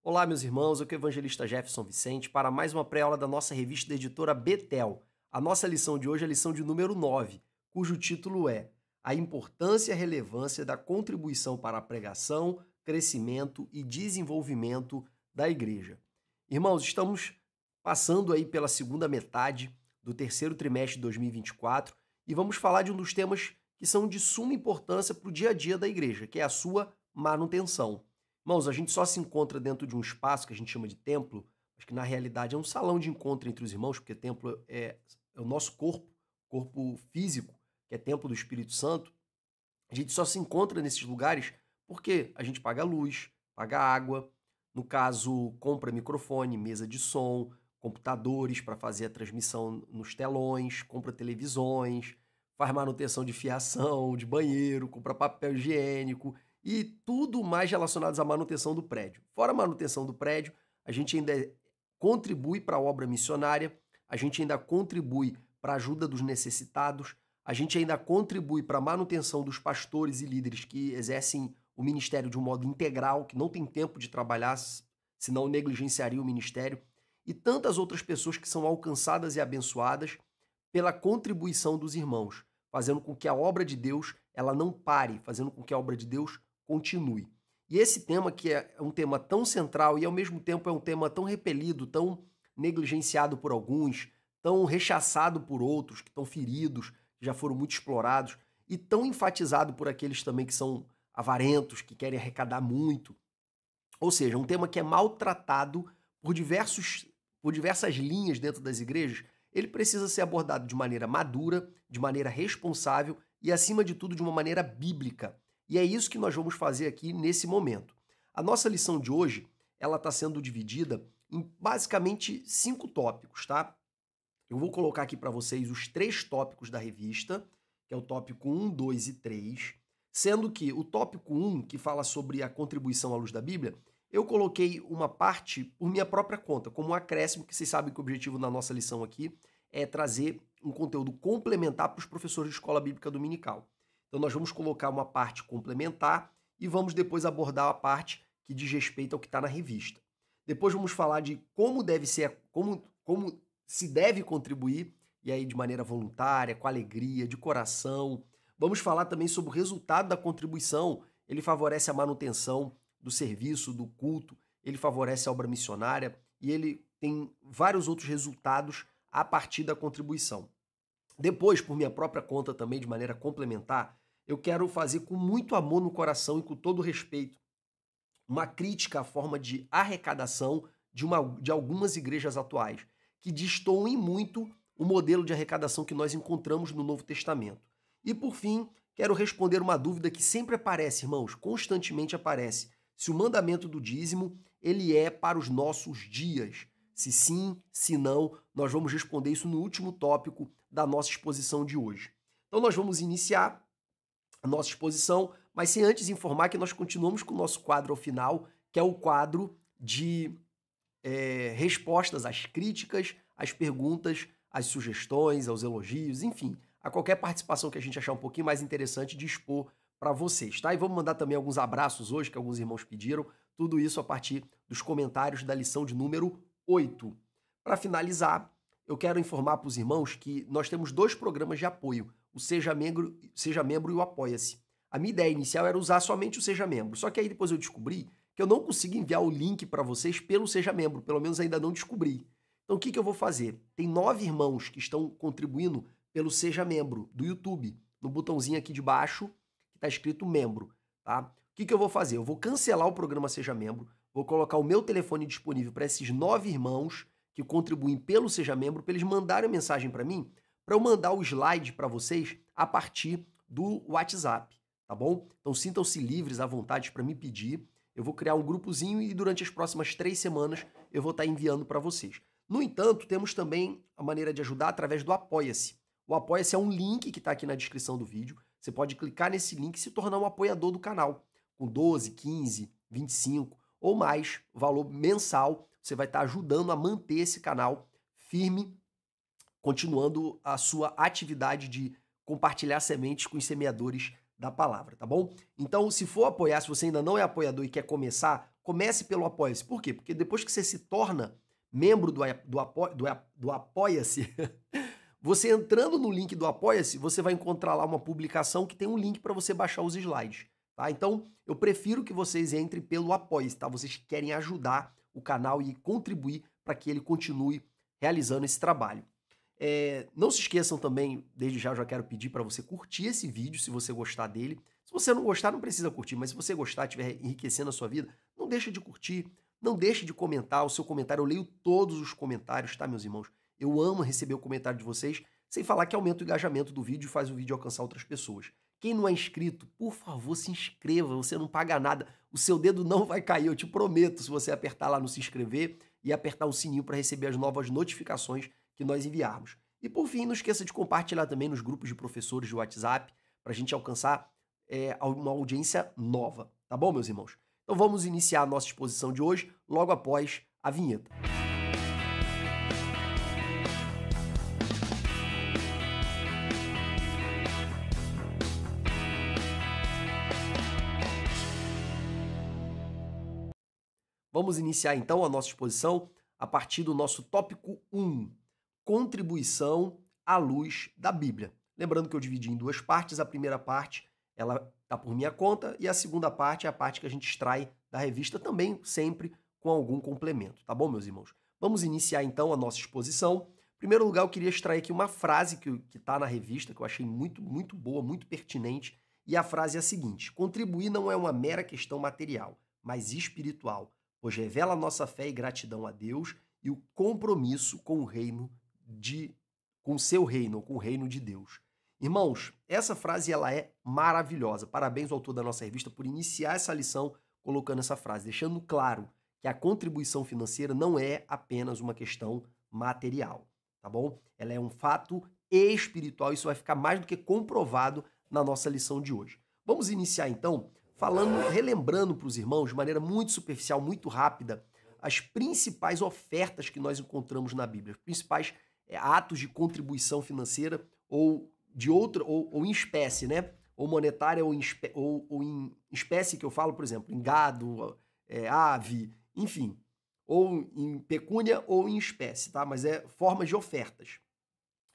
Olá, meus irmãos, aqui é o evangelista Jefferson Vicente para mais uma pré-aula da nossa revista da editora Betel. A nossa lição de hoje é a lição de número 9, cujo título é A Importância e a Relevância da Contribuição para a Pregação, Crescimento e Desenvolvimento da Igreja. Irmãos, estamos passando aí pela segunda metade do terceiro trimestre de 2024 e vamos falar de um dos temas que são de suma importância para o dia a dia da igreja, que é a sua manutenção. Irmãos, a gente só se encontra dentro de um espaço que a gente chama de templo, mas que na realidade é um salão de encontro entre os irmãos, porque templo é o nosso corpo físico, que é templo do Espírito Santo. A gente só se encontra nesses lugares porque a gente paga luz, paga água, no caso, compra microfone, mesa de som, computadores para fazer a transmissão nos telões, compra televisões, faz manutenção de fiação, de banheiro, compra papel higiênico e tudo mais relacionado à manutenção do prédio. Fora a manutenção do prédio, a gente ainda contribui para a obra missionária, a gente ainda contribui para a ajuda dos necessitados, a gente ainda contribui para a manutenção dos pastores e líderes que exercem o ministério de um modo integral, que não tem tempo de trabalhar, senão negligenciaria o ministério, e tantas outras pessoas que são alcançadas e abençoadas pela contribuição dos irmãos, fazendo com que a obra de Deus ela não pare, fazendo com que a obra de Deus continue. E esse tema, que é um tema tão central e ao mesmo tempo é um tema tão repelido, tão negligenciado por alguns, tão rechaçado por outros, que estão feridos, que já foram muito explorados, e tão enfatizado por aqueles também que são avarentos, que querem arrecadar muito. Ou seja, um tema que é maltratado por diversas linhas dentro das igrejas, ele precisa ser abordado de maneira madura, de maneira responsável e, acima de tudo, de uma maneira bíblica. E é isso que nós vamos fazer aqui nesse momento. A nossa lição de hoje, ela está sendo dividida em basicamente 5 tópicos, tá? Eu vou colocar aqui para vocês os 3 tópicos da revista, que é o tópico 1, 2 e 3, sendo que o tópico 1, que fala sobre a contribuição à luz da Bíblia, eu coloquei uma parte por minha própria conta, como um acréscimo, que vocês sabem que o objetivo da nossa lição aqui é trazer um conteúdo complementar para os professores de escola bíblica dominical. Então nós vamos colocar uma parte complementar e vamos depois abordar a parte que diz respeito ao que está na revista. Depois vamos falar de como deve ser, como se deve contribuir, e aí de maneira voluntária, com alegria, de coração. Vamos falar também sobre o resultado da contribuição. Ele favorece a manutenção do serviço, do culto, ele favorece a obra missionária e ele tem vários outros resultados a partir da contribuição. Depois, por minha própria conta também, de maneira complementar, eu quero fazer com muito amor no coração e com todo respeito uma crítica à forma de arrecadação de algumas igrejas atuais, que destoam muito o modelo de arrecadação que nós encontramos no Novo Testamento. E por fim, quero responder uma dúvida que sempre aparece, irmãos, constantemente aparece. Se o mandamento do dízimo, ele é para os nossos dias. Se sim, se não, nós vamos responder isso no último tópico da nossa exposição de hoje. Então nós vamos iniciar a nossa exposição, mas sem antes informar que nós continuamos com o nosso quadro ao final, que é o quadro de respostas às críticas, às perguntas, às sugestões, aos elogios, enfim, a qualquer participação que a gente achar um pouquinho mais interessante de expor para vocês, tá? E vamos mandar também alguns abraços hoje, que alguns irmãos pediram, tudo isso a partir dos comentários da lição de número 8. Para finalizar, eu quero informar para os irmãos que nós temos 2 programas de apoio, o Seja Membro e o Apoia-se. A minha ideia inicial era usar somente o Seja Membro, só que aí depois eu descobri que eu não consigo enviar o link para vocês pelo Seja Membro, pelo menos ainda não descobri. Então o que eu vou fazer? Tem 9 irmãos que estão contribuindo pelo Seja Membro do YouTube, no botãozinho aqui de baixo, que está escrito Membro, tá? O que eu vou fazer? Eu vou cancelar o programa Seja Membro, vou colocar o meu telefone disponível para esses 9 irmãos que contribuem pelo Seja Membro, para eles mandarem mensagem para mim, para eu mandar o slide para vocês a partir do WhatsApp, tá bom? Então sintam-se livres, à vontade para me pedir. Eu vou criar um grupozinho e durante as próximas 3 semanas eu vou estar enviando para vocês. No entanto, temos também a maneira de ajudar através do Apoia-se. O Apoia-se é um link que está aqui na descrição do vídeo. Você pode clicar nesse link e se tornar um apoiador do canal. Com 12, 15, 25 ou mais valor mensal, você vai estar ajudando a manter esse canal firme, continuando a sua atividade de compartilhar sementes com os semeadores da palavra, tá bom? Então, se for apoiar, se você ainda não é apoiador e quer começar, comece pelo Apoia-se. Por quê? Porque depois que você se torna membro do Apoia-se, você entrando no link do Apoia-se, você vai encontrar lá uma publicação que tem um link para você baixar os slides, tá? Então, eu prefiro que vocês entrem pelo Apoia-se, tá? Vocês querem ajudar o canal e contribuir para que ele continue realizando esse trabalho. Não se esqueçam também, desde já eu já quero pedir para você curtir esse vídeo, se você gostar dele. Se você não gostar, não precisa curtir, mas se você gostar, estiver enriquecendo a sua vida, não deixe de curtir, não deixe de comentar o seu comentário. Eu leio todos os comentários, tá, meus irmãos? Eu amo receber o comentário de vocês, sem falar que aumenta o engajamento do vídeo e faz o vídeo alcançar outras pessoas. Quem não é inscrito, por favor, se inscreva, você não paga nada, o seu dedo não vai cair, eu te prometo, se você apertar lá no se inscrever e apertar o sininho para receber as novas notificações que nós enviarmos. E por fim, não esqueça de compartilhar também nos grupos de professores de WhatsApp para a gente alcançar uma audiência nova, tá bom, meus irmãos? Então vamos iniciar a nossa exposição de hoje logo após a vinheta. Vamos iniciar então a nossa exposição a partir do nosso tópico 1, contribuição à luz da Bíblia. Lembrando que eu dividi em duas partes, a primeira parte ela está por minha conta e a segunda parte é a parte que a gente extrai da revista, também sempre com algum complemento, tá bom, meus irmãos? Vamos iniciar então a nossa exposição. Em primeiro lugar, eu queria extrair aqui uma frase que está na revista, que eu achei muito boa, muito pertinente, e a frase é a seguinte: contribuir não é uma mera questão material, mas espiritual, pois revela a nossa fé e gratidão a Deus e o compromisso com o reino com o seu reino, com o reino de Deus. Irmãos, essa frase ela é maravilhosa. Parabéns ao autor da nossa revista por iniciar essa lição colocando essa frase, deixando claro que a contribuição financeira não é apenas uma questão material, tá bom? Ela é um fato espiritual, isso vai ficar mais do que comprovado na nossa lição de hoje. Vamos iniciar então relembrando para os irmãos, de maneira muito superficial, muito rápida, as principais ofertas que nós encontramos na Bíblia, os principais atos de contribuição financeira ou de outra, ou em espécie, né? Ou monetária ou em espécie, que eu falo, por exemplo, em gado, ave, enfim, ou em pecúnia ou em espécie, tá? Mas é formas de ofertas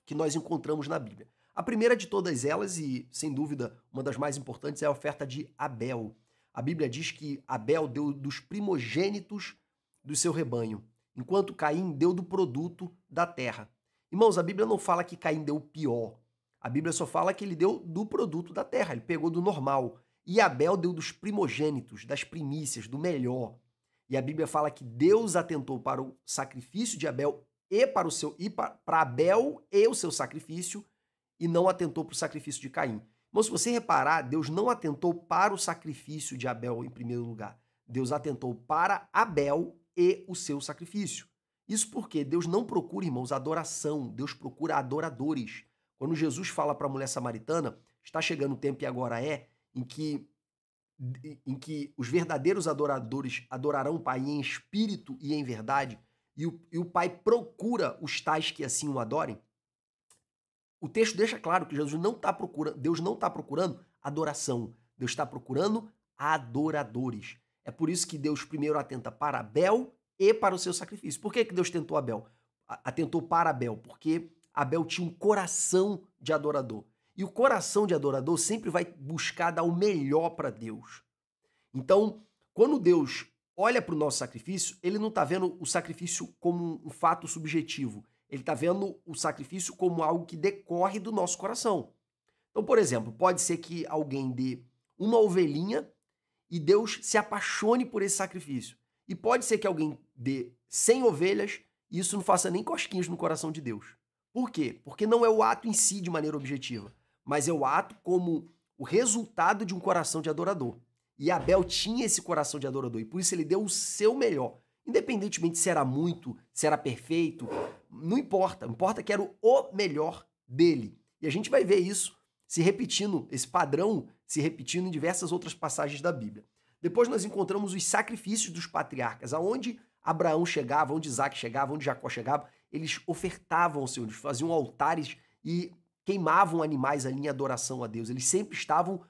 que nós encontramos na Bíblia. A primeira de todas elas, e sem dúvida uma das mais importantes, é a oferta de Abel. A Bíblia diz que Abel deu dos primogênitos do seu rebanho, enquanto Caim deu do produto da terra. Irmãos, a Bíblia não fala que Caim deu o pior. A Bíblia só fala que ele deu do produto da terra, ele pegou do normal. E Abel deu dos primogênitos, das primícias, do melhor. E a Bíblia fala que Deus atentou para o sacrifício de Abel para Abel e o seu sacrifício, e não atentou para o sacrifício de Caim. Mas se você reparar, Deus não atentou para o sacrifício de Abel em primeiro lugar. Deus atentou para Abel e o seu sacrifício. Isso porque Deus não procura, irmãos, adoração. Deus procura adoradores. Quando Jesus fala para a mulher samaritana, está chegando o tempo e agora em que os verdadeiros adoradores adorarão o Pai em espírito e em verdade, e o Pai procura os tais que assim o adorem. O texto deixa claro que Deus não está procurando adoração. Deus está procurando adoradores. É por isso que Deus primeiro atenta para Abel e para o seu sacrifício. Por que Deus atentou para Abel? Porque Abel tinha um coração de adorador. E o coração de adorador sempre vai buscar dar o melhor para Deus. Então, quando Deus olha para o nosso sacrifício, ele não está vendo o sacrifício como um fato subjetivo. Ele está vendo o sacrifício como algo que decorre do nosso coração. Então, por exemplo, pode ser que alguém dê uma ovelhinha e Deus se apaixone por esse sacrifício. E pode ser que alguém dê 100 ovelhas e isso não faça nem cosquinhas no coração de Deus. Por quê? Porque não é o ato em si de maneira objetiva, mas é o ato como o resultado de um coração de adorador. E Abel tinha esse coração de adorador e por isso ele deu o seu melhor. Independentemente se era muito, se era perfeito, não importa. Importa que era o melhor dele. E a gente vai ver isso se repetindo, esse padrão se repetindo em diversas outras passagens da Bíblia. Depois nós encontramos os sacrifícios dos patriarcas, aonde Abraão chegava, onde Isaac chegava, onde Jacó chegava, eles ofertavam ao Senhor, eles faziam altares e queimavam animais ali em adoração a Deus. Eles sempre estavam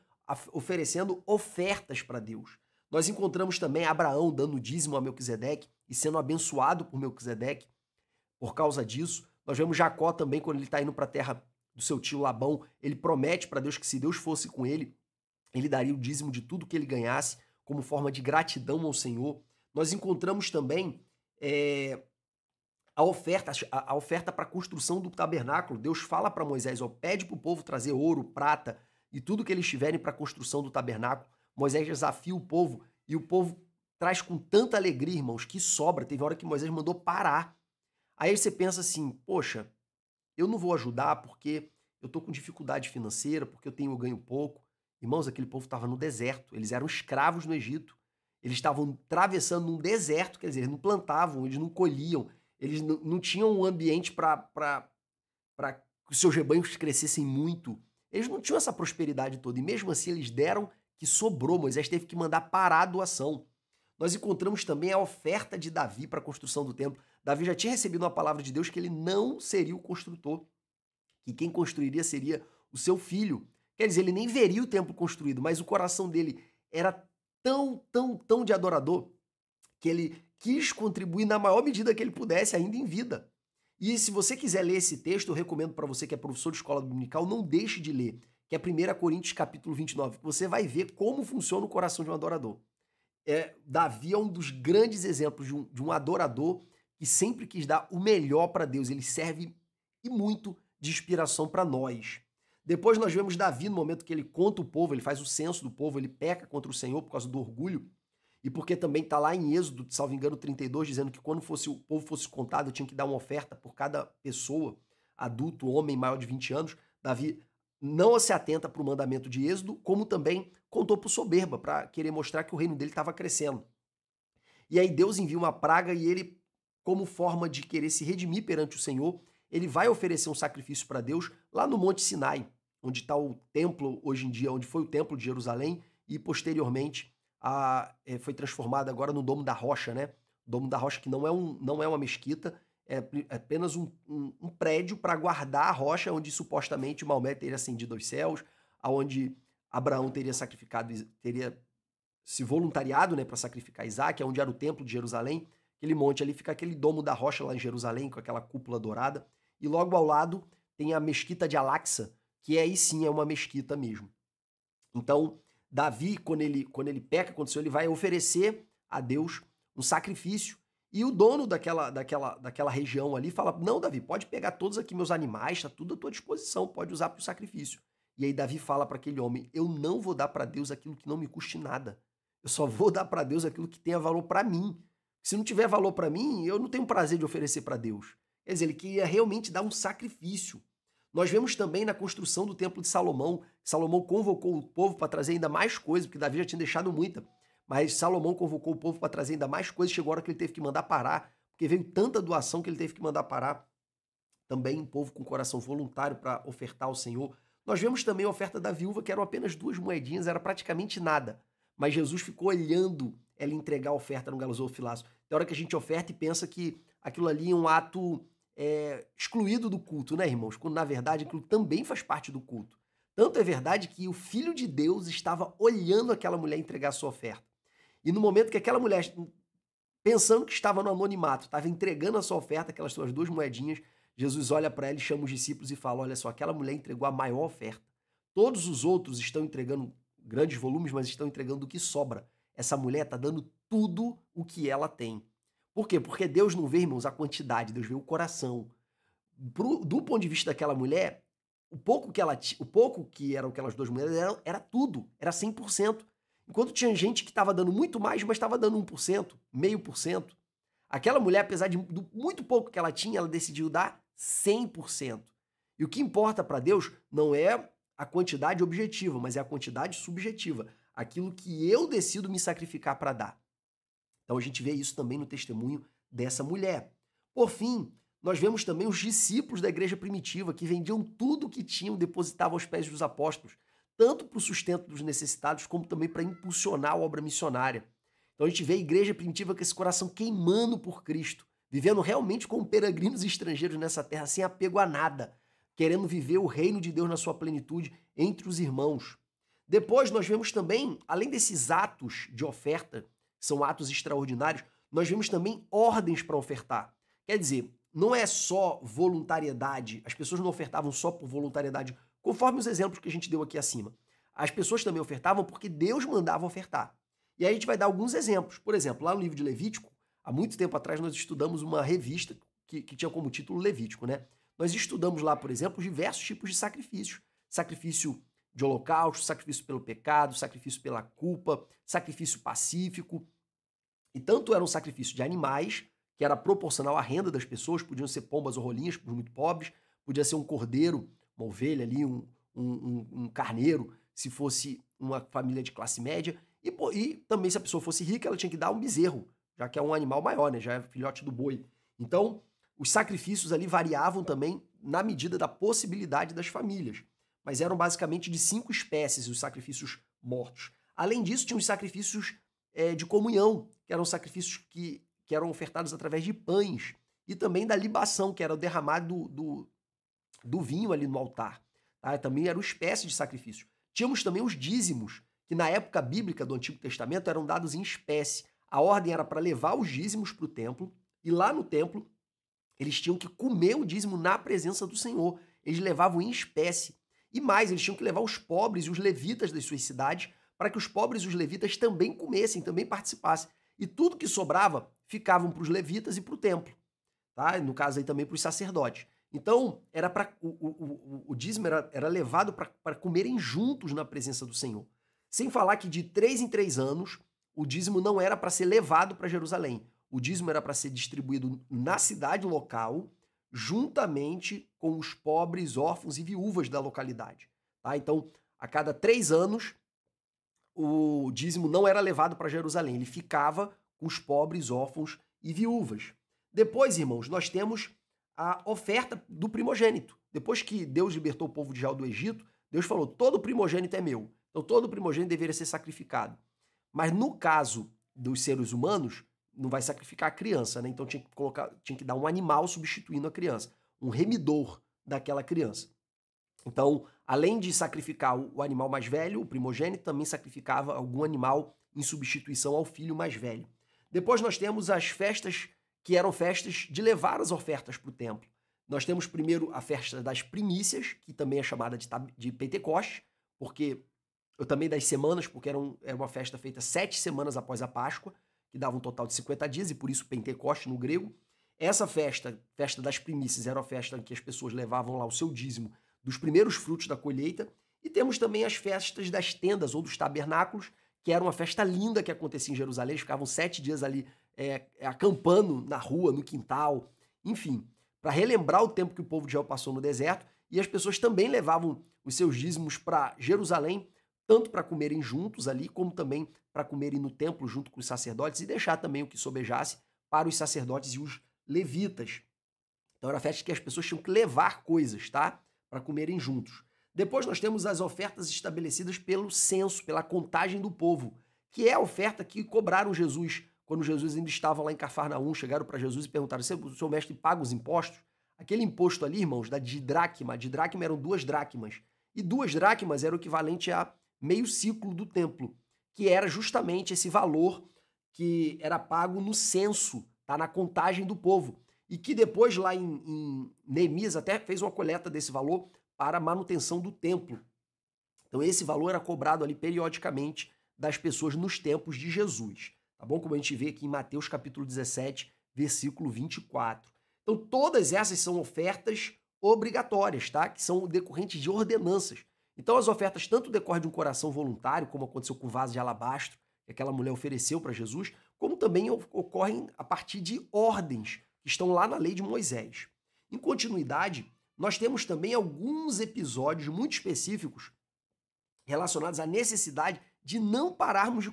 oferecendo ofertas para Deus. Nós encontramos também Abraão dando dízimo a Melquisedeque e sendo abençoado por Melquisedeque por causa disso. Nós vemos Jacó também, quando ele está indo para a terra do seu tio Labão, ele promete para Deus que se Deus fosse com ele daria o dízimo de tudo que ele ganhasse como forma de gratidão ao Senhor. Nós encontramos também a oferta para a construção do tabernáculo. Deus fala para Moisés, ó, pede para o povo trazer ouro, prata e tudo que eles tiverem para a construção do tabernáculo. Moisés desafia o povo e o povo traz com tanta alegria, irmãos, que sobra. Teve hora que Moisés mandou parar. Aí você pensa assim, poxa, eu não vou ajudar porque eu estou com dificuldade financeira, porque eu ganho pouco. Irmãos, aquele povo estava no deserto, eles eram escravos no Egito. Eles estavam atravessando um deserto, quer dizer, eles não plantavam, eles não colhiam, eles não tinham um ambiente para que os seus rebanhos crescessem muito. Eles não tinham essa prosperidade toda, e mesmo assim eles deram que sobrou. Moisés teve que mandar parar a doação. Nós encontramos também a oferta de Davi para a construção do templo. Davi já tinha recebido uma palavra de Deus que ele não seria o construtor, que quem construiria seria o seu filho. Quer dizer, ele nem veria o templo construído, mas o coração dele era tão de adorador que ele quis contribuir na maior medida que ele pudesse, ainda em vida. E se você quiser ler esse texto, eu recomendo para você que é professor de escola dominical, não deixe de ler, que é 1 Coríntios capítulo 29, que você vai ver como funciona o coração de um adorador. Davi é um dos grandes exemplos de um adorador que sempre quis dar o melhor para Deus. Ele serve e muito de inspiração para nós. Depois nós vemos Davi no momento que ele conta o povo, ele faz o censo do povo, ele peca contra o Senhor por causa do orgulho, e porque também está lá em Êxodo, salvo engano, 32, dizendo que quando o povo fosse contado, tinha que dar uma oferta por cada pessoa, adulto, homem, maior de 20 anos. Davi não se atenta para o mandamento de Êxodo, como também contou por soberba, para querer mostrar que o reino dele estava crescendo. E aí Deus envia uma praga e ele, como forma de querer se redimir perante o Senhor, ele vai oferecer um sacrifício para Deus lá no Monte Sinai, onde está o templo hoje em dia, onde foi o templo de Jerusalém, e posteriormente foi transformado agora no Domo da Rocha, né? Domo da Rocha que não é uma mesquita, é apenas um prédio para guardar a rocha onde supostamente Maomé teria ascendido aos céus, aonde Abraão teria se voluntariado, né, para sacrificar Isaac, onde era o templo de Jerusalém. Aquele monte ali fica aquele Domo da Rocha lá em Jerusalém, com aquela cúpula dourada, e logo ao lado tem a mesquita de Al-Aqsa, que aí sim é uma mesquita mesmo. Então, Davi, quando ele peca contra o Senhor, ele vai oferecer a Deus um sacrifício, e o dono daquela região ali fala, não, Davi, pode pegar todos aqui meus animais, está tudo à tua disposição, pode usar para o sacrifício. E aí Davi fala para aquele homem, eu não vou dar para Deus aquilo que não me custe nada, eu só vou dar para Deus aquilo que tenha valor para mim. Se não tiver valor para mim, eu não tenho prazer de oferecer para Deus. Quer dizer, ele queria realmente dar um sacrifício. Nós vemos também na construção do Templo de Salomão, Salomão convocou o povo para trazer ainda mais coisas, porque Davi já tinha deixado muita, mas Salomão convocou o povo para trazer ainda mais coisas, chegou a hora que ele teve que mandar parar, porque veio tanta doação que ele teve que mandar parar. Também um povo com coração voluntário para ofertar ao Senhor. Nós vemos também a oferta da viúva, que eram apenas 2 moedinhas, era praticamente nada, mas Jesus ficou olhando ela entregar a oferta no gasofilaço. Tem hora que a gente oferta e pensa que aquilo ali é um ato excluído do culto, né, irmãos? Quando, na verdade, aquilo também faz parte do culto. Tanto é verdade que o Filho de Deus estava olhando aquela mulher entregar a sua oferta. E no momento que aquela mulher, pensando que estava no anonimato, estava entregando a sua oferta, aquelas suas 2 moedinhas, Jesus olha para ela e chama os discípulos e fala, olha só, aquela mulher entregou a maior oferta. Todos os outros estão entregando grandes volumes, mas estão entregando o que sobra. Essa mulher está dando tudo o que ela tem. Por quê? Porque Deus não vê, irmãos, a quantidade, Deus vê o coração. Do ponto de vista daquela mulher, o pouco que eram aquelas 2 mulheres era tudo, era 100%. Enquanto tinha gente que estava dando muito mais, mas estava dando 1%, 0,5%. Aquela mulher, apesar do muito pouco que ela tinha, ela decidiu dar 100%. E o que importa para Deus não é a quantidade objetiva, mas é a quantidade subjetiva. Aquilo que eu decido me sacrificar para dar. Então a gente vê isso também no testemunho dessa mulher. Por fim, nós vemos também os discípulos da igreja primitiva que vendiam tudo o que tinham, depositavam aos pés dos apóstolos, tanto para o sustento dos necessitados, como também para impulsionar a obra missionária. Então a gente vê a igreja primitiva com esse coração queimando por Cristo, vivendo realmente como peregrinos estrangeiros nessa terra, sem apego a nada, querendo viver o reino de Deus na sua plenitude entre os irmãos. Depois nós vemos também, além desses atos de oferta, que são atos extraordinários, nós vemos também ordens para ofertar. Quer dizer, não é só voluntariedade, as pessoas não ofertavam só por voluntariedade, conforme os exemplos que a gente deu aqui acima. As pessoas também ofertavam porque Deus mandava ofertar. E aí a gente vai dar alguns exemplos. Por exemplo, lá no livro de Levítico, há muito tempo atrás nós estudamos uma revista que tinha como título Levítico, né? Nós estudamos lá, por exemplo, diversos tipos de sacrifícios. Sacrifício de holocausto, sacrifício pelo pecado, sacrifício pela culpa, sacrifício pacífico. E tanto era um sacrifício de animais, que era proporcional à renda das pessoas, podiam ser pombas ou rolinhas, para os muito pobres, podia ser um cordeiro, uma ovelha ali, um carneiro, se fosse uma família de classe média, e também se a pessoa fosse rica, ela tinha que dar um bezerro, já que é um animal maior, né? Já é filhote do boi. Então, os sacrifícios ali variavam também na medida da possibilidade das famílias, mas eram basicamente de 5 espécies os sacrifícios mortos. Além disso, tinha os sacrifícios de comunhão, que eram sacrifícios que eram ofertados através de pães, e também da libação, que era o derramado do vinho ali no altar. Tá? Também era uma espécie de sacrifício. Tínhamos também os dízimos, que na época bíblica do Antigo Testamento eram dados em espécie. A ordem era para levar os dízimos para o templo, e lá no templo eles tinham que comer o dízimo na presença do Senhor. Eles levavam em espécie. E mais, eles tinham que levar os pobres e os levitas das suas cidades para que os pobres e os levitas também comessem, também participassem. E tudo que sobrava ficavam para os levitas e para o templo. Tá? No caso aí também para os sacerdotes. Então, era para o dízimo era levado para comerem juntos na presença do Senhor. Sem falar que de 3 em 3 anos, o dízimo não era para ser levado para Jerusalém. O dízimo era para ser distribuído na cidade local, juntamente com os pobres, órfãos e viúvas da localidade. Tá? Então, a cada 3 anos, o dízimo não era levado para Jerusalém, ele ficava com os pobres, órfãos e viúvas. Depois, irmãos, nós temos a oferta do primogênito. Depois que Deus libertou o povo de Israel do Egito, Deus falou, todo primogênito é meu. Então todo primogênito deveria ser sacrificado. Mas no caso dos seres humanos, não vai sacrificar a criança, né? Então tinha que dar um animal substituindo a criança, um remidor daquela criança. Então, além de sacrificar o animal mais velho, o primogênito, também sacrificava algum animal em substituição ao filho mais velho. Depois nós temos as festas que eram festas de levar as ofertas para o templo. Nós temos primeiro a festa das primícias, que também é chamada de Pentecostes, porque também das semanas, porque era uma festa feita 7 semanas após a Páscoa, que dava um total de 50 dias, e por isso Pentecoste no grego. Essa festa das primícias, era a festa em que as pessoas levavam lá o seu dízimo dos primeiros frutos da colheita. E temos também as festas das tendas ou dos tabernáculos, que era uma festa linda que acontecia em Jerusalém. Eles ficavam 7 dias ali acampando na rua, no quintal, enfim, para relembrar o tempo que o povo de Israel passou no deserto. E as pessoas também levavam os seus dízimos para Jerusalém, tanto para comerem juntos ali, como também para comerem no templo junto com os sacerdotes e deixar também o que sobejasse para os sacerdotes e os levitas. Então era festa que as pessoas tinham que levar coisas, tá? Para comerem juntos. Depois nós temos as ofertas estabelecidas pelo censo, pela contagem do povo, que é a oferta que cobraram Jesus quando Jesus ainda estava lá em Cafarnaum. Chegaram para Jesus e perguntaram, o seu mestre paga os impostos? Aquele imposto ali, irmãos, de dracma eram 2 dracmas. E 2 dracmas era o equivalente a meio ciclo do templo, que era justamente esse valor que era pago no censo, tá? Na contagem do povo. E que depois lá em Neemias até fez uma coleta desse valor para a manutenção do templo. Então esse valor era cobrado ali periodicamente das pessoas nos tempos de Jesus. Tá bom? Como a gente vê aqui em Mateus capítulo 17, versículo 24. Então todas essas são ofertas obrigatórias, tá? Que são decorrentes de ordenanças. Então as ofertas tanto decorrem de um coração voluntário, como aconteceu com o vaso de alabastro, que aquela mulher ofereceu para Jesus, como também ocorrem a partir de ordens que estão lá na lei de Moisés. Em continuidade, nós temos também alguns episódios muito específicos relacionados à necessidade de não pararmos de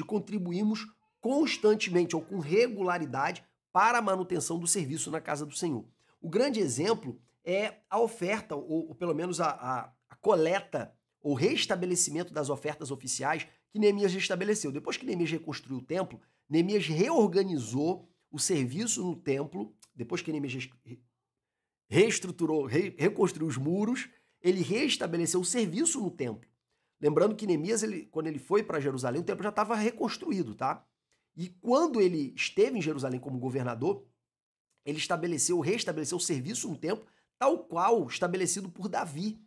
contribuirmos constantemente ou com regularidade para a manutenção do serviço na casa do Senhor. O grande exemplo é a oferta, ou pelo menos a coleta ou restabelecimento das ofertas oficiais que Neemias estabeleceu. Depois que Neemias reconstruiu o templo, Neemias reorganizou o serviço no templo. Depois que Neemias reestruturou, reconstruiu os muros, ele reestabeleceu o serviço no templo. Lembrando que Neemias, quando ele foi para Jerusalém, o templo já estava reconstruído, tá? E quando ele esteve em Jerusalém como governador, ele restabeleceu o serviço no templo, tal qual estabelecido por Davi,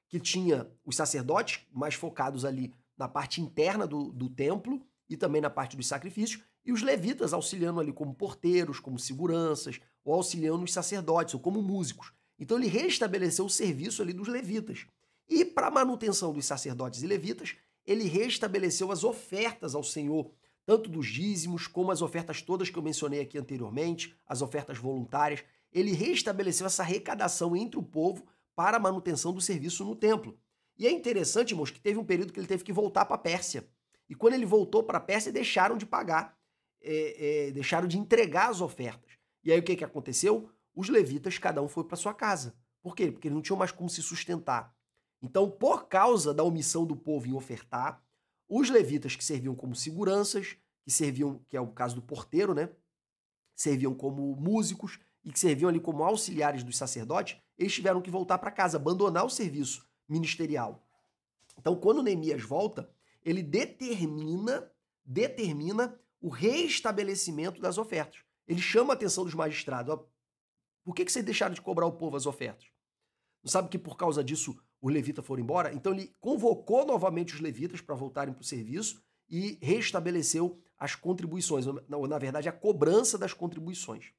que tinha os sacerdotes mais focados ali na parte interna do templo e também na parte dos sacrifícios, e os levitas auxiliando ali como porteiros, como seguranças, ou auxiliando os sacerdotes, ou como músicos. Então ele restabeleceu o serviço ali dos levitas. E para a manutenção dos sacerdotes e levitas, ele restabeleceu as ofertas ao Senhor, tanto dos dízimos como as ofertas todas que eu mencionei aqui anteriormente, as ofertas voluntárias. Ele restabeleceu essa arrecadação entre o povo para a manutenção do serviço no templo. E é interessante, irmãos, que teve um período que ele teve que voltar para a Pérsia. E quando ele voltou para a Pérsia, deixaram de pagar, deixaram de entregar as ofertas. E aí o que aconteceu? Os levitas, cada um foi para sua casa. Por quê? Porque eles não tinham mais como se sustentar. Então, por causa da omissão do povo em ofertar, os levitas que serviam como seguranças, que é o caso do porteiro, né? Serviam como músicos e que serviam ali como auxiliares dos sacerdotes, eles tiveram que voltar para casa, abandonar o serviço ministerial. Então, quando Neemias volta, ele determina o reestabelecimento das ofertas. Ele chama a atenção dos magistrados. Ó, por que vocês deixaram de cobrar o povo as ofertas? Não sabe que por causa disso os levitas foram embora? Então ele convocou novamente os levitas para voltarem para o serviço e restabeleceu as contribuições, na verdade a cobrança das contribuições.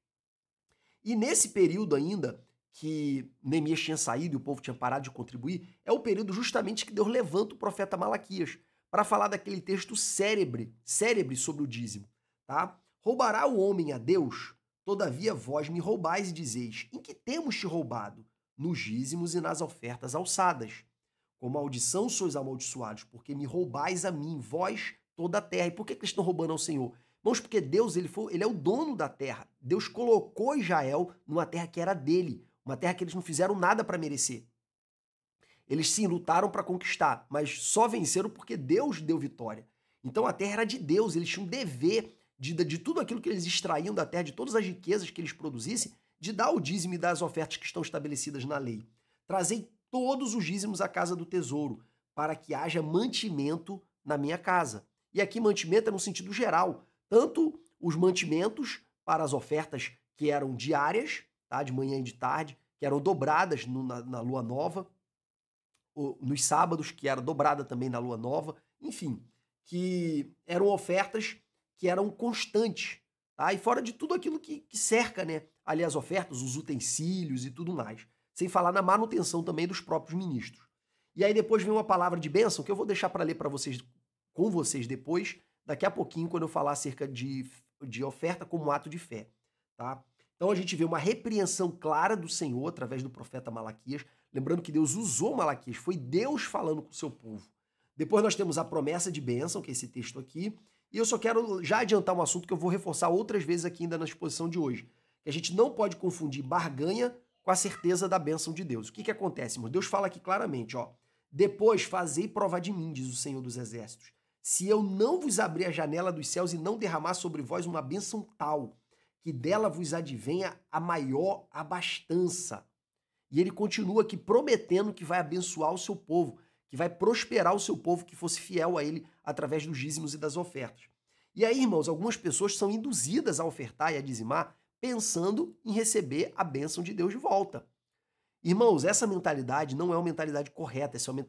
E nesse período ainda que Neemias tinha saído e o povo tinha parado de contribuir, é o período justamente que Deus levanta o profeta Malaquias para falar daquele texto célebre sobre o dízimo, tá? Roubará o homem a Deus? Todavia vós me roubais e dizeis, em que temos te roubado? Nos dízimos e nas ofertas alçadas. Com maldição sois amaldiçoados, porque me roubais a mim, vós, toda a terra. E por que eles estão roubando ao Senhor? Irmãos, porque Deus ele é o dono da terra. Deus colocou Israel numa terra que era dele, uma terra que eles não fizeram nada para merecer. Eles sim lutaram para conquistar, mas só venceram porque Deus deu vitória. Então a terra era de Deus, eles tinham um dever de tudo aquilo que eles extraíam da terra, de todas as riquezas que eles produzissem, de dar o dízimo e dar as ofertas que estão estabelecidas na lei. Trazei todos os dízimos à casa do tesouro, para que haja mantimento na minha casa. E aqui mantimento é no sentido geral, tanto os mantimentos para as ofertas que eram diárias, tá, de manhã e de tarde, que eram dobradas na lua nova, nos sábados, que era dobrada também na lua nova, enfim, que eram ofertas que eram constantes, tá? E fora de tudo aquilo que cerca, né, ali as ofertas, os utensílios e tudo mais, sem falar na manutenção também dos próprios ministros. E aí depois vem uma palavra de bênção que eu vou deixar para ler para vocês, com vocês depois, daqui a pouquinho, quando eu falar acerca de oferta como ato de fé, tá? Então a gente vê uma repreensão clara do Senhor através do profeta Malaquias, lembrando que Deus usou Malaquias, foi Deus falando com o seu povo. Depois nós temos a promessa de bênção, que é esse texto aqui, e eu só quero já adiantar um assunto que eu vou reforçar outras vezes aqui ainda na exposição de hoje, que a gente não pode confundir barganha com a certeza da bênção de Deus. O que acontece, irmão? Deus fala aqui claramente, ó, depois fazei prova de mim, diz o Senhor dos Exércitos, se eu não vos abrir a janela dos céus e não derramar sobre vós uma bênção tal, que dela vos advenha a maior abastança. E ele continua aqui prometendo que vai abençoar o seu povo, que vai prosperar o seu povo que fosse fiel a ele através dos dízimos e das ofertas. E aí, irmãos, algumas pessoas são induzidas a ofertar e a dizimar pensando em receber a bênção de Deus de volta. Irmãos, essa mentalidade não é uma mentalidade correta, essa é uma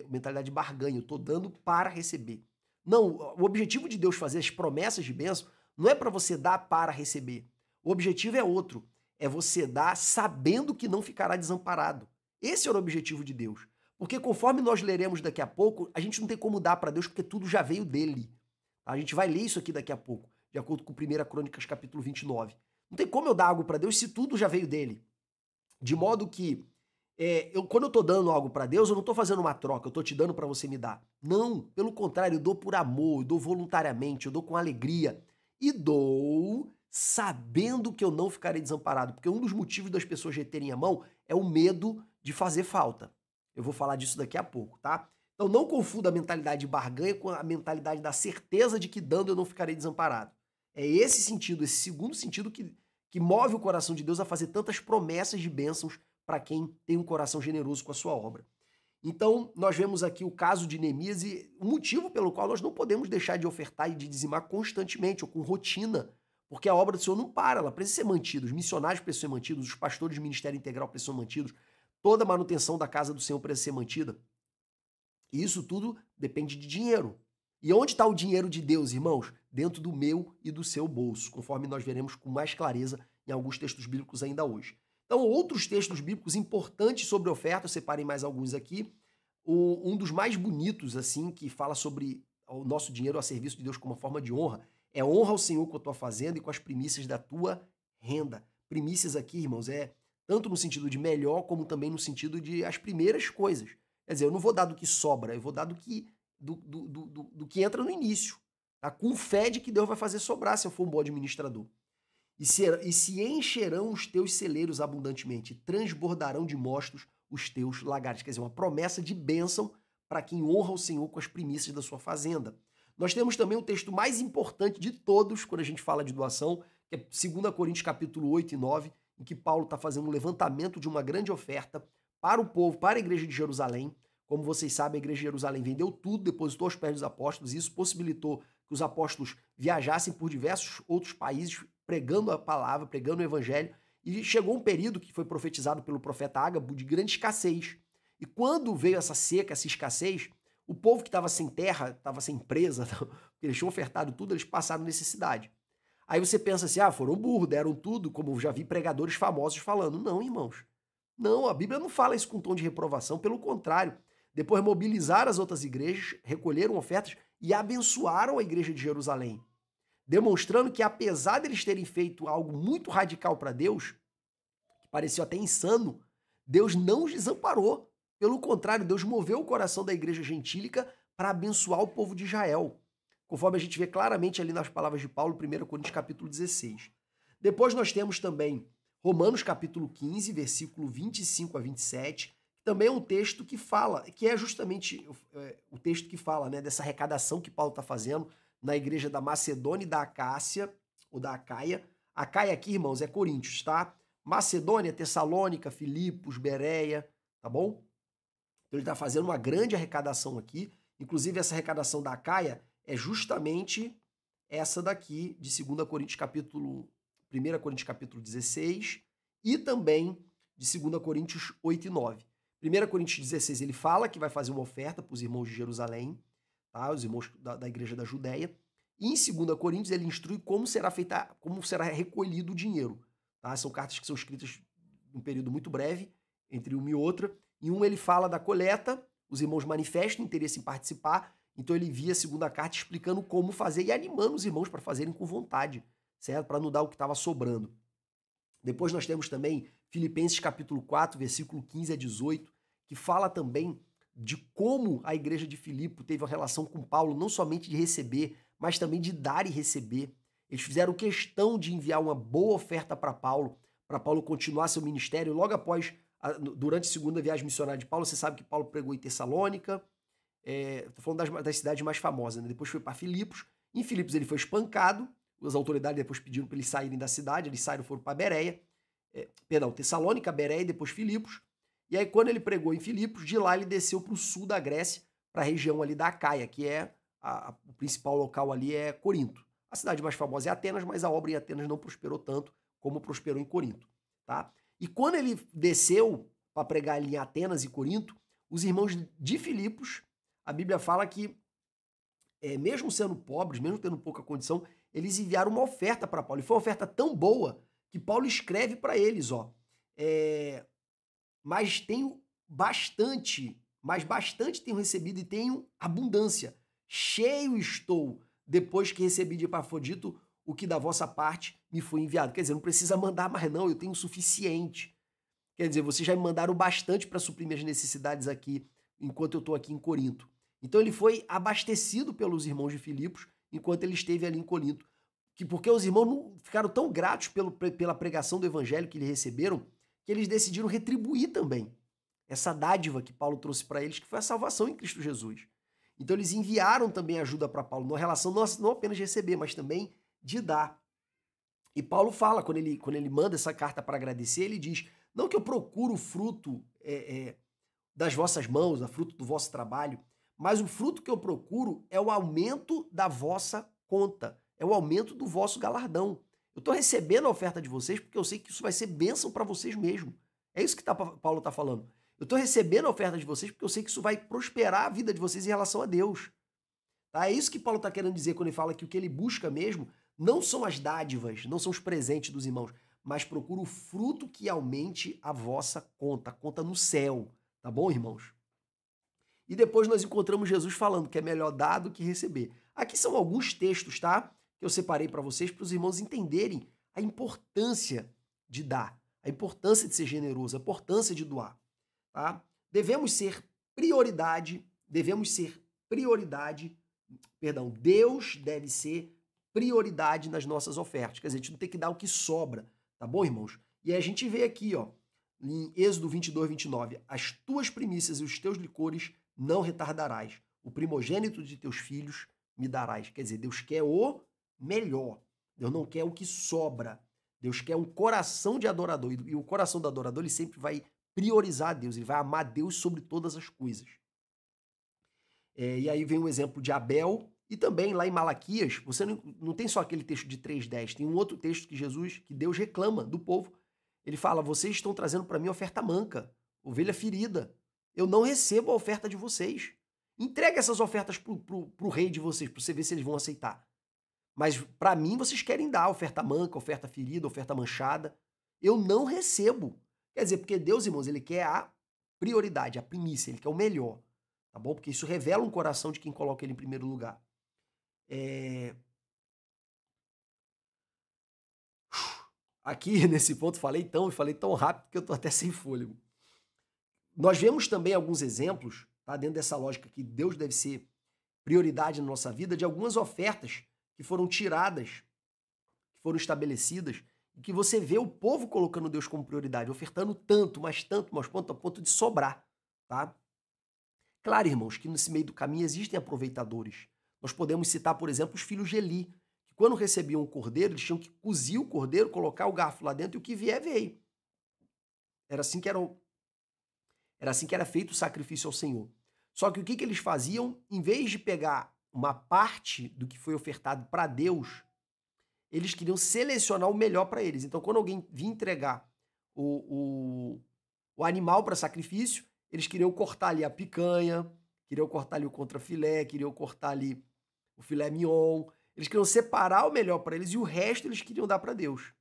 mentalidade de barganha, eu estou dando para receber. Não, o objetivo de Deus fazer as promessas de bênção não é para você dar para receber. O objetivo é outro, é você dar sabendo que não ficará desamparado. Esse é o objetivo de Deus. Porque conforme nós leremos daqui a pouco, a gente não tem como dar para Deus porque tudo já veio dele. A gente vai ler isso aqui daqui a pouco, de acordo com 1 Crônicas capítulo 29. Não tem como eu dar algo para Deus se tudo já veio dele. De modo que, quando eu estou dando algo para Deus, eu não estou fazendo uma troca, eu estou te dando para você me dar. Não, pelo contrário, eu dou por amor, eu dou voluntariamente, eu dou com alegria. E dou sabendo que eu não ficarei desamparado. Porque um dos motivos das pessoas reterem a mão é o medo de fazer falta. Eu vou falar disso daqui a pouco, tá? Então não confunda a mentalidade de barganha com a mentalidade da certeza de que dando eu não ficarei desamparado. É esse sentido, esse segundo sentido que move o coração de Deus a fazer tantas promessas de bênçãos para quem tem um coração generoso com a sua obra. Então, nós vemos aqui o caso de Neemias e o motivo pelo qual nós não podemos deixar de ofertar e de dizimar constantemente ou com rotina, porque a obra do Senhor não para, ela precisa ser mantida, os missionários precisam ser mantidos, os pastores do Ministério Integral precisam ser mantidos, toda a manutenção da casa do Senhor precisa ser mantida. E isso tudo depende de dinheiro. E onde está o dinheiro de Deus, irmãos? Dentro do meu e do seu bolso, conforme nós veremos com mais clareza em alguns textos bíblicos ainda hoje. Então, outros textos bíblicos importantes sobre oferta, eu separei mais alguns aqui. Um dos mais bonitos, assim, que fala sobre o nosso dinheiro a serviço de Deus como uma forma de honra, é honra ao Senhor com a tua fazenda e com as primícias da tua renda. Primícias aqui, irmãos, é tanto no sentido de melhor, como também no sentido de as primeiras coisas. Quer dizer, eu não vou dar do que sobra, eu vou dar do que entra no início, tá? Com fé de que Deus vai fazer sobrar se eu for um bom administrador. E se encherão os teus celeiros abundantemente, transbordarão de mostos os teus lagares. Quer dizer, uma promessa de bênção para quem honra o Senhor com as primícias da sua fazenda. Nós temos também o texto mais importante de todos, quando a gente fala de doação, que é 2 Coríntios capítulo 8 e 9, em que Paulo está fazendo um levantamento de uma grande oferta para o povo, para a igreja de Jerusalém. Como vocês sabem, a igreja de Jerusalém vendeu tudo, depositou aos pés dos apóstolos, e isso possibilitou que os apóstolos viajassem por diversos outros países, pregando a palavra, pregando o evangelho, e chegou um período que foi profetizado pelo profeta Ágabo de grande escassez. E quando veio essa seca, essa escassez, o povo que estava sem terra, estava sem empresa, porque eles tinham ofertado tudo, eles passaram necessidade. Aí você pensa assim, foram burros, deram tudo, como eu já vi pregadores famosos falando. Não, irmãos. Não, a Bíblia não fala isso com tom de reprovação, pelo contrário. Depois mobilizaram as outras igrejas, recolheram ofertas e abençoaram a igreja de Jerusalém, demonstrando que apesar deles terem feito algo muito radical para Deus, que parecia até insano, Deus não os desamparou. Pelo contrário, Deus moveu o coração da igreja gentílica para abençoar o povo de Israel, conforme a gente vê claramente ali nas palavras de Paulo, 1 Coríntios capítulo 16. Depois nós temos também Romanos capítulo 15, versículo 25 a 27, que também é um texto que fala, que é justamente o texto que fala, né, dessa arrecadação que Paulo está fazendo na igreja da Macedônia e da Acácia, ou da Acaia. Acaia aqui, irmãos, é Coríntios, tá? Macedônia, Tessalônica, Filipos, Bereia, tá bom? Então ele está fazendo uma grande arrecadação aqui. Inclusive, essa arrecadação da Acaia é justamente essa daqui de 2 Coríntios capítulo 1 Coríntios capítulo 16 e também de 2 Coríntios 8 e 9. 1 Coríntios 16 ele fala que vai fazer uma oferta para os irmãos de Jerusalém, tá? Os irmãos da igreja da Judéia. E em 2 Coríntios ele instrui como será recolhido o dinheiro. Tá? São cartas que são escritas em um período muito breve, entre uma e outra. Em um ele fala da coleta, os irmãos manifestam interesse em participar, então ele envia a segunda carta explicando como fazer e animando os irmãos para fazerem com vontade, certo? Para não dar o que estava sobrando. Depois nós temos também Filipenses capítulo 4, versículo 15 a 18, que fala também de como a igreja de Filipe teve uma relação com Paulo, não somente de receber, mas também de dar e receber. Eles fizeram questão de enviar uma boa oferta para Paulo continuar seu ministério. Logo após, durante a segunda viagem missionária de Paulo, você sabe que Paulo pregou em Tessalônica, estou falando das cidades mais famosas, né? Depois foi para Filipos. Em Filipos ele foi espancado, as autoridades depois pediram para eles saírem da cidade, eles saíram, foram para Bereia, Tessalônica, Bereia e depois Filipos. E aí quando ele pregou em Filipos, de lá ele desceu para o sul da Grécia, para a região ali da Acaia, que é o principal local ali é Corinto. A cidade mais famosa é Atenas, mas a obra em Atenas não prosperou tanto como prosperou em Corinto, tá? E quando ele desceu para pregar ali em Atenas e Corinto, os irmãos de Filipos, a Bíblia fala que, mesmo sendo pobres, mesmo tendo pouca condição, eles enviaram uma oferta para Paulo. E foi uma oferta tão boa que Paulo escreve para eles, mas tenho bastante, tenho recebido e tenho abundância. Cheio estou, depois que recebi de Epafrodito o que da vossa parte me foi enviado. Quer dizer, não precisa mandar mais não, eu tenho o suficiente. Quer dizer, vocês já me mandaram bastante para suprir minhas necessidades aqui, enquanto eu estou aqui em Corinto. Então ele foi abastecido pelos irmãos de Filipos, enquanto ele esteve ali em Corinto. Porque os irmãos não ficaram tão gratos pela pregação do evangelho que eles receberam, que eles decidiram retribuir também essa dádiva que Paulo trouxe para eles, que foi a salvação em Cristo Jesus. Então eles enviaram também ajuda para Paulo, numa relação não apenas de receber, mas também de dar. E Paulo fala, quando ele manda essa carta para agradecer, ele diz, não que eu procuro o fruto das vossas mãos, a fruto do vosso trabalho, mas o fruto que eu procuro é o aumento da vossa conta, é o aumento do vosso galardão. Eu estou recebendo a oferta de vocês porque eu sei que isso vai ser bênção para vocês mesmo. É isso que Paulo está falando. Eu estou recebendo a oferta de vocês porque eu sei que isso vai prosperar a vida de vocês em relação a Deus. Tá? É isso que Paulo está querendo dizer quando ele fala que o que ele busca mesmo não são as dádivas, não são os presentes dos irmãos, mas procura o fruto que aumente a vossa conta, a conta no céu. Tá bom, irmãos? E depois nós encontramos Jesus falando que é melhor dar do que receber. Aqui são alguns textos, tá? Que eu separei para vocês, para os irmãos entenderem a importância de dar, a importância de ser generoso, a importância de doar, tá? Devemos ser prioridade, Deus deve ser prioridade nas nossas ofertas. Quer dizer, a gente não tem que dar o que sobra, tá bom, irmãos? E aí a gente vê aqui, ó, em Êxodo 22, 29, as tuas primícias e os teus licores não retardarás. O primogênito de teus filhos me darás. Quer dizer, Deus quer o melhor. Deus não quer o que sobra. Deus quer um coração de adorador. E o coração do adorador, ele sempre vai priorizar Deus. Ele vai amar Deus sobre todas as coisas. E aí vem o exemplo de Abel. E também lá em Malaquias, você não tem só aquele texto de 3:10. Tem um outro texto que Deus reclama do povo. Ele fala, vocês estão trazendo para mim oferta manca, ovelha ferida. Eu não recebo a oferta de vocês. Entregue essas ofertas pro rei de vocês, para você ver se eles vão aceitar. Mas para mim vocês querem dar oferta manca, oferta ferida, oferta manchada. Eu não recebo. Quer dizer, porque Deus, irmãos, ele quer a prioridade, a primícia, ele quer o melhor. Tá bom? Porque isso revela um coração de quem coloca ele em primeiro lugar. Aqui, nesse ponto, falei tão rápido que eu tô até sem fôlego. Nós vemos também alguns exemplos, tá, dentro dessa lógica que Deus deve ser prioridade na nossa vida, de algumas ofertas que foram tiradas, que foram estabelecidas, e que você vê o povo colocando Deus como prioridade, ofertando tanto, mas a ponto de sobrar, tá? Claro, irmãos, que nesse meio do caminho existem aproveitadores. Nós podemos citar, por exemplo, os filhos de Eli, que quando recebiam um cordeiro, eles tinham que cozir o cordeiro, colocar o garfo lá dentro e o que vier, veio. Era assim que era feito o sacrifício ao Senhor. Só que o que eles faziam? Em vez de pegar uma parte do que foi ofertado para Deus, eles queriam selecionar o melhor para eles. Então, quando alguém vinha entregar o animal para sacrifício, eles queriam cortar ali a picanha, queriam cortar ali o contrafilé, queriam cortar ali o filé mignon. Eles queriam separar o melhor para eles e o resto eles queriam dar para Deus.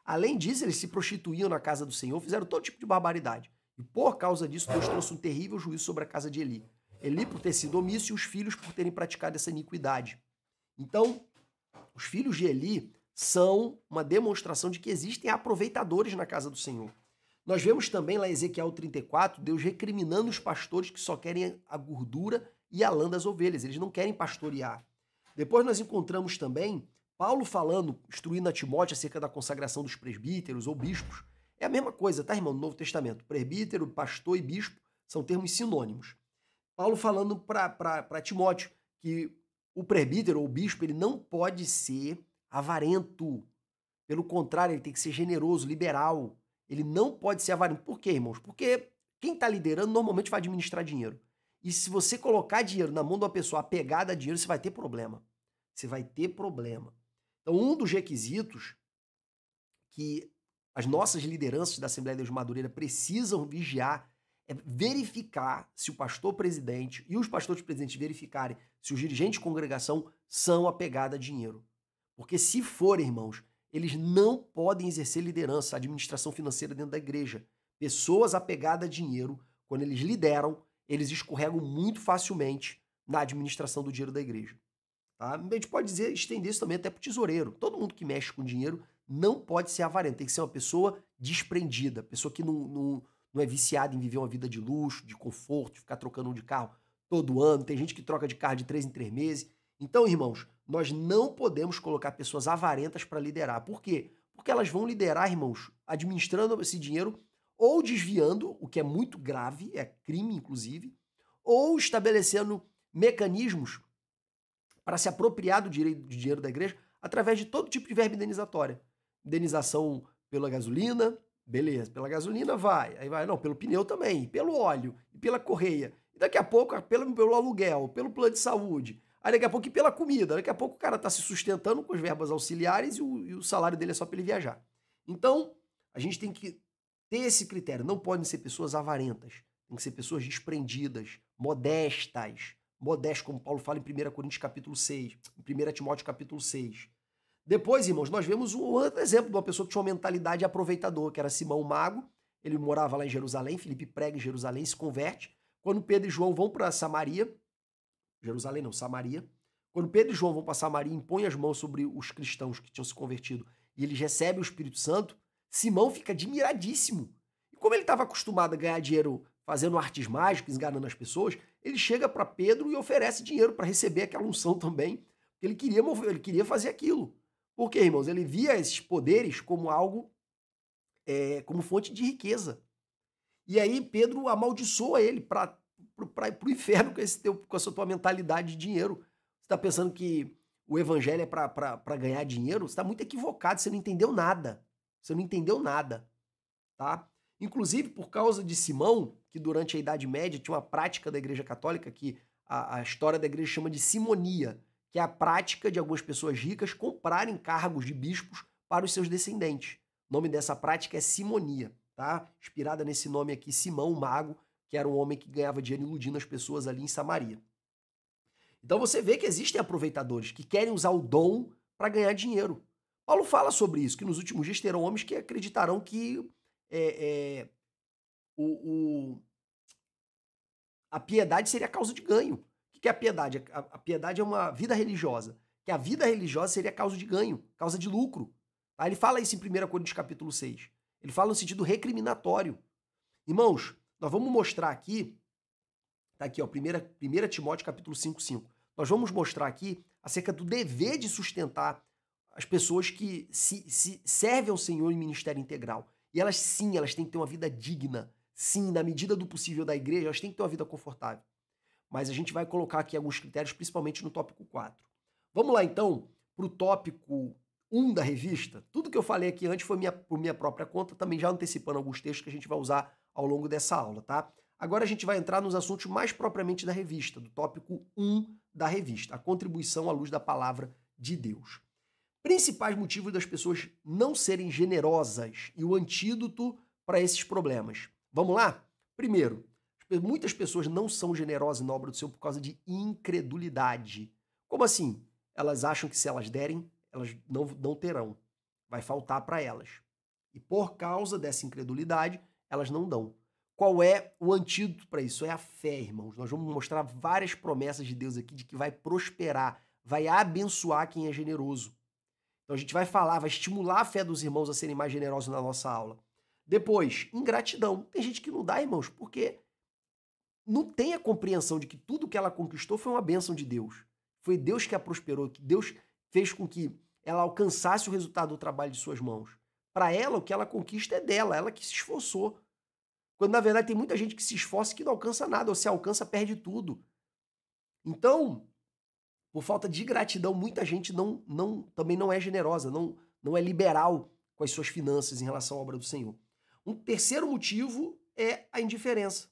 Além disso, eles se prostituíam na casa do Senhor, fizeram todo tipo de barbaridade. E por causa disso, Deus trouxe um terrível juízo sobre a casa de Eli. Eli por ter sido omisso e os filhos por terem praticado essa iniquidade. Então, os filhos de Eli são uma demonstração de que existem aproveitadores na casa do Senhor. Nós vemos também lá em Ezequiel 34, Deus recriminando os pastores que só querem a gordura e a lã das ovelhas. Eles não querem pastorear. Depois nós encontramos também Paulo falando, instruindo a Timóteo acerca da consagração dos presbíteros ou bispos. É a mesma coisa, tá, irmão? No Novo Testamento. Presbítero, pastor e bispo são termos sinônimos. Paulo falando para Timóteo que o presbítero ou o bispo ele não pode ser avarento. Pelo contrário, ele tem que ser generoso, liberal. Ele não pode ser avarento. Por quê, irmãos? Porque quem está liderando normalmente vai administrar dinheiro. E se você colocar dinheiro na mão de uma pessoa apegada a dinheiro, você vai ter problema. Você vai ter problema. Então, um dos requisitos que as nossas lideranças da Assembleia de Deus de Madureira precisam vigiar é verificar se o pastor presidente e os pastores presidentes verificarem se os dirigentes de congregação são apegados a dinheiro. Porque se forem, irmãos, eles não podem exercer liderança, administração financeira dentro da igreja. Pessoas apegadas a dinheiro, quando eles lideram, eles escorregam muito facilmente na administração do dinheiro da igreja. Tá? A gente pode estender isso também até para o tesoureiro. Todo mundo que mexe com dinheiro não pode ser avarento, tem que ser uma pessoa desprendida, pessoa que não é viciada em viver uma vida de luxo, de conforto, de ficar trocando de carro todo ano. Tem gente que troca de carro de 3 em 3 meses. Então, irmãos, nós não podemos colocar pessoas avarentas para liderar. Por quê? Porque elas vão liderar, irmãos, administrando esse dinheiro ou desviando, o que é muito grave, é crime, inclusive, ou estabelecendo mecanismos para se apropriar do dinheiro da igreja através de todo tipo de verba indenizatória. Indenização pela gasolina, beleza, pela gasolina vai, aí vai, não, pelo pneu também, pelo óleo. pela correia. E daqui a pouco, pelo aluguel, pelo plano de saúde. Aí daqui a pouco e pela comida. Daqui a pouco o cara está se sustentando com as verbas auxiliares e o salário dele é só para ele viajar. Então, a gente tem que ter esse critério. Não podem ser pessoas avarentas. Tem que ser pessoas desprendidas, modestas. Modestas, como Paulo fala em 1 Coríntios capítulo 6, em 1 Timóteo capítulo 6. Depois, irmãos, nós vemos um outro exemplo de uma pessoa que tinha uma mentalidade aproveitadora, que era Simão o Mago. Ele morava lá em Jerusalém, Filipe prega em Jerusalém, se converte. Quando Pedro e João vão para Samaria, Jerusalém não, Samaria. Quando Pedro e João vão para Samaria, impõem as mãos sobre os cristãos que tinham se convertido e eles recebem o Espírito Santo, Simão fica admiradíssimo. E como ele estava acostumado a ganhar dinheiro fazendo artes mágicas, enganando as pessoas, ele chega para Pedro e oferece dinheiro para receber aquela unção também, porque ele queria fazer aquilo. Por quê, irmãos? Ele via esses poderes como algo, como fonte de riqueza. E aí Pedro amaldiçoa ele para o inferno com essa tua mentalidade de dinheiro. Você está pensando que o evangelho é para ganhar dinheiro? Você está muito equivocado, você não entendeu nada. Você não entendeu nada, tá? Inclusive, por causa de Simão, que durante a Idade Média tinha uma prática da Igreja Católica que a história da igreja chama de simonia, que é a prática de algumas pessoas ricas comprarem cargos de bispos para os seus descendentes. O nome dessa prática é simonia, tá? Inspirada nesse nome aqui, Simão, o mago, que era um homem que ganhava dinheiro iludindo as pessoas ali em Samaria. Então você vê que existem aproveitadores que querem usar o dom para ganhar dinheiro. Paulo fala sobre isso, que nos últimos dias terão homens que acreditarão que a piedade seria causa de ganho. O que é a piedade? A piedade é uma vida religiosa. Que a vida religiosa seria causa de ganho, causa de lucro. Tá? Ele fala isso em 1 Coríntios capítulo 6. Ele fala no sentido recriminatório. Irmãos, nós vamos mostrar aqui, tá aqui, ó, 1 Timóteo capítulo 5:5. Nós vamos mostrar aqui acerca do dever de sustentar as pessoas que se servem ao Senhor em ministério integral. E elas, sim, elas têm que ter uma vida digna. Sim, na medida do possível da igreja, elas têm que ter uma vida confortável. Mas a gente vai colocar aqui alguns critérios, principalmente no tópico 4. Vamos lá, então, para o tópico 1 da revista. Tudo que eu falei aqui antes foi por minha própria conta, também já antecipando alguns textos que a gente vai usar ao longo dessa aula, tá? Agora a gente vai entrar nos assuntos mais propriamente da revista, do tópico 1 da revista, a contribuição à luz da palavra de Deus. Principais motivos das pessoas não serem generosas e o antídoto para esses problemas. Vamos lá? Primeiro, muitas pessoas não são generosas na obra do Senhor por causa de incredulidade. Como assim? Elas acham que se elas derem, elas não terão. Vai faltar para elas. E por causa dessa incredulidade, elas não dão. Qual é o antídoto para isso? É a fé, irmãos. Nós vamos mostrar várias promessas de Deus aqui de que vai prosperar, vai abençoar quem é generoso. Então a gente vai falar, vai estimular a fé dos irmãos a serem mais generosos na nossa aula. Depois, ingratidão. Tem gente que não dá, irmãos, porque não tem a compreensão de que tudo que ela conquistou foi uma bênção de Deus. Foi Deus que a prosperou, que Deus fez com que ela alcançasse o resultado do trabalho de suas mãos. Para ela, o que ela conquista é dela, ela que se esforçou. Quando, na verdade, tem muita gente que se esforça e que não alcança nada, ou se alcança, perde tudo. Então, por falta de gratidão, muita gente também não é generosa, não é liberal com as suas finanças em relação à obra do Senhor. Um terceiro motivo é a indiferença.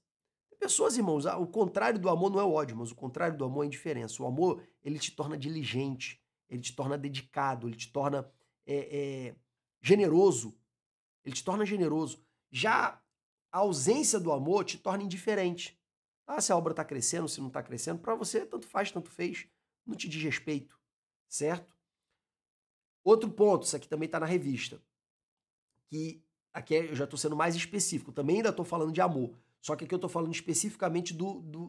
Pessoas, irmãos, o contrário do amor não é o ódio, mas o contrário do amor é a indiferença. O amor, ele te torna diligente, ele te torna dedicado, ele te torna generoso. Ele te torna generoso. Já a ausência do amor te torna indiferente. Ah, se a obra está crescendo, se não está crescendo, para você tanto faz, tanto fez. Não te diz respeito, certo? Outro ponto, isso aqui também está na revista, que aqui eu já estou sendo mais específico, também ainda estou falando de amor. Só que aqui eu estou falando especificamente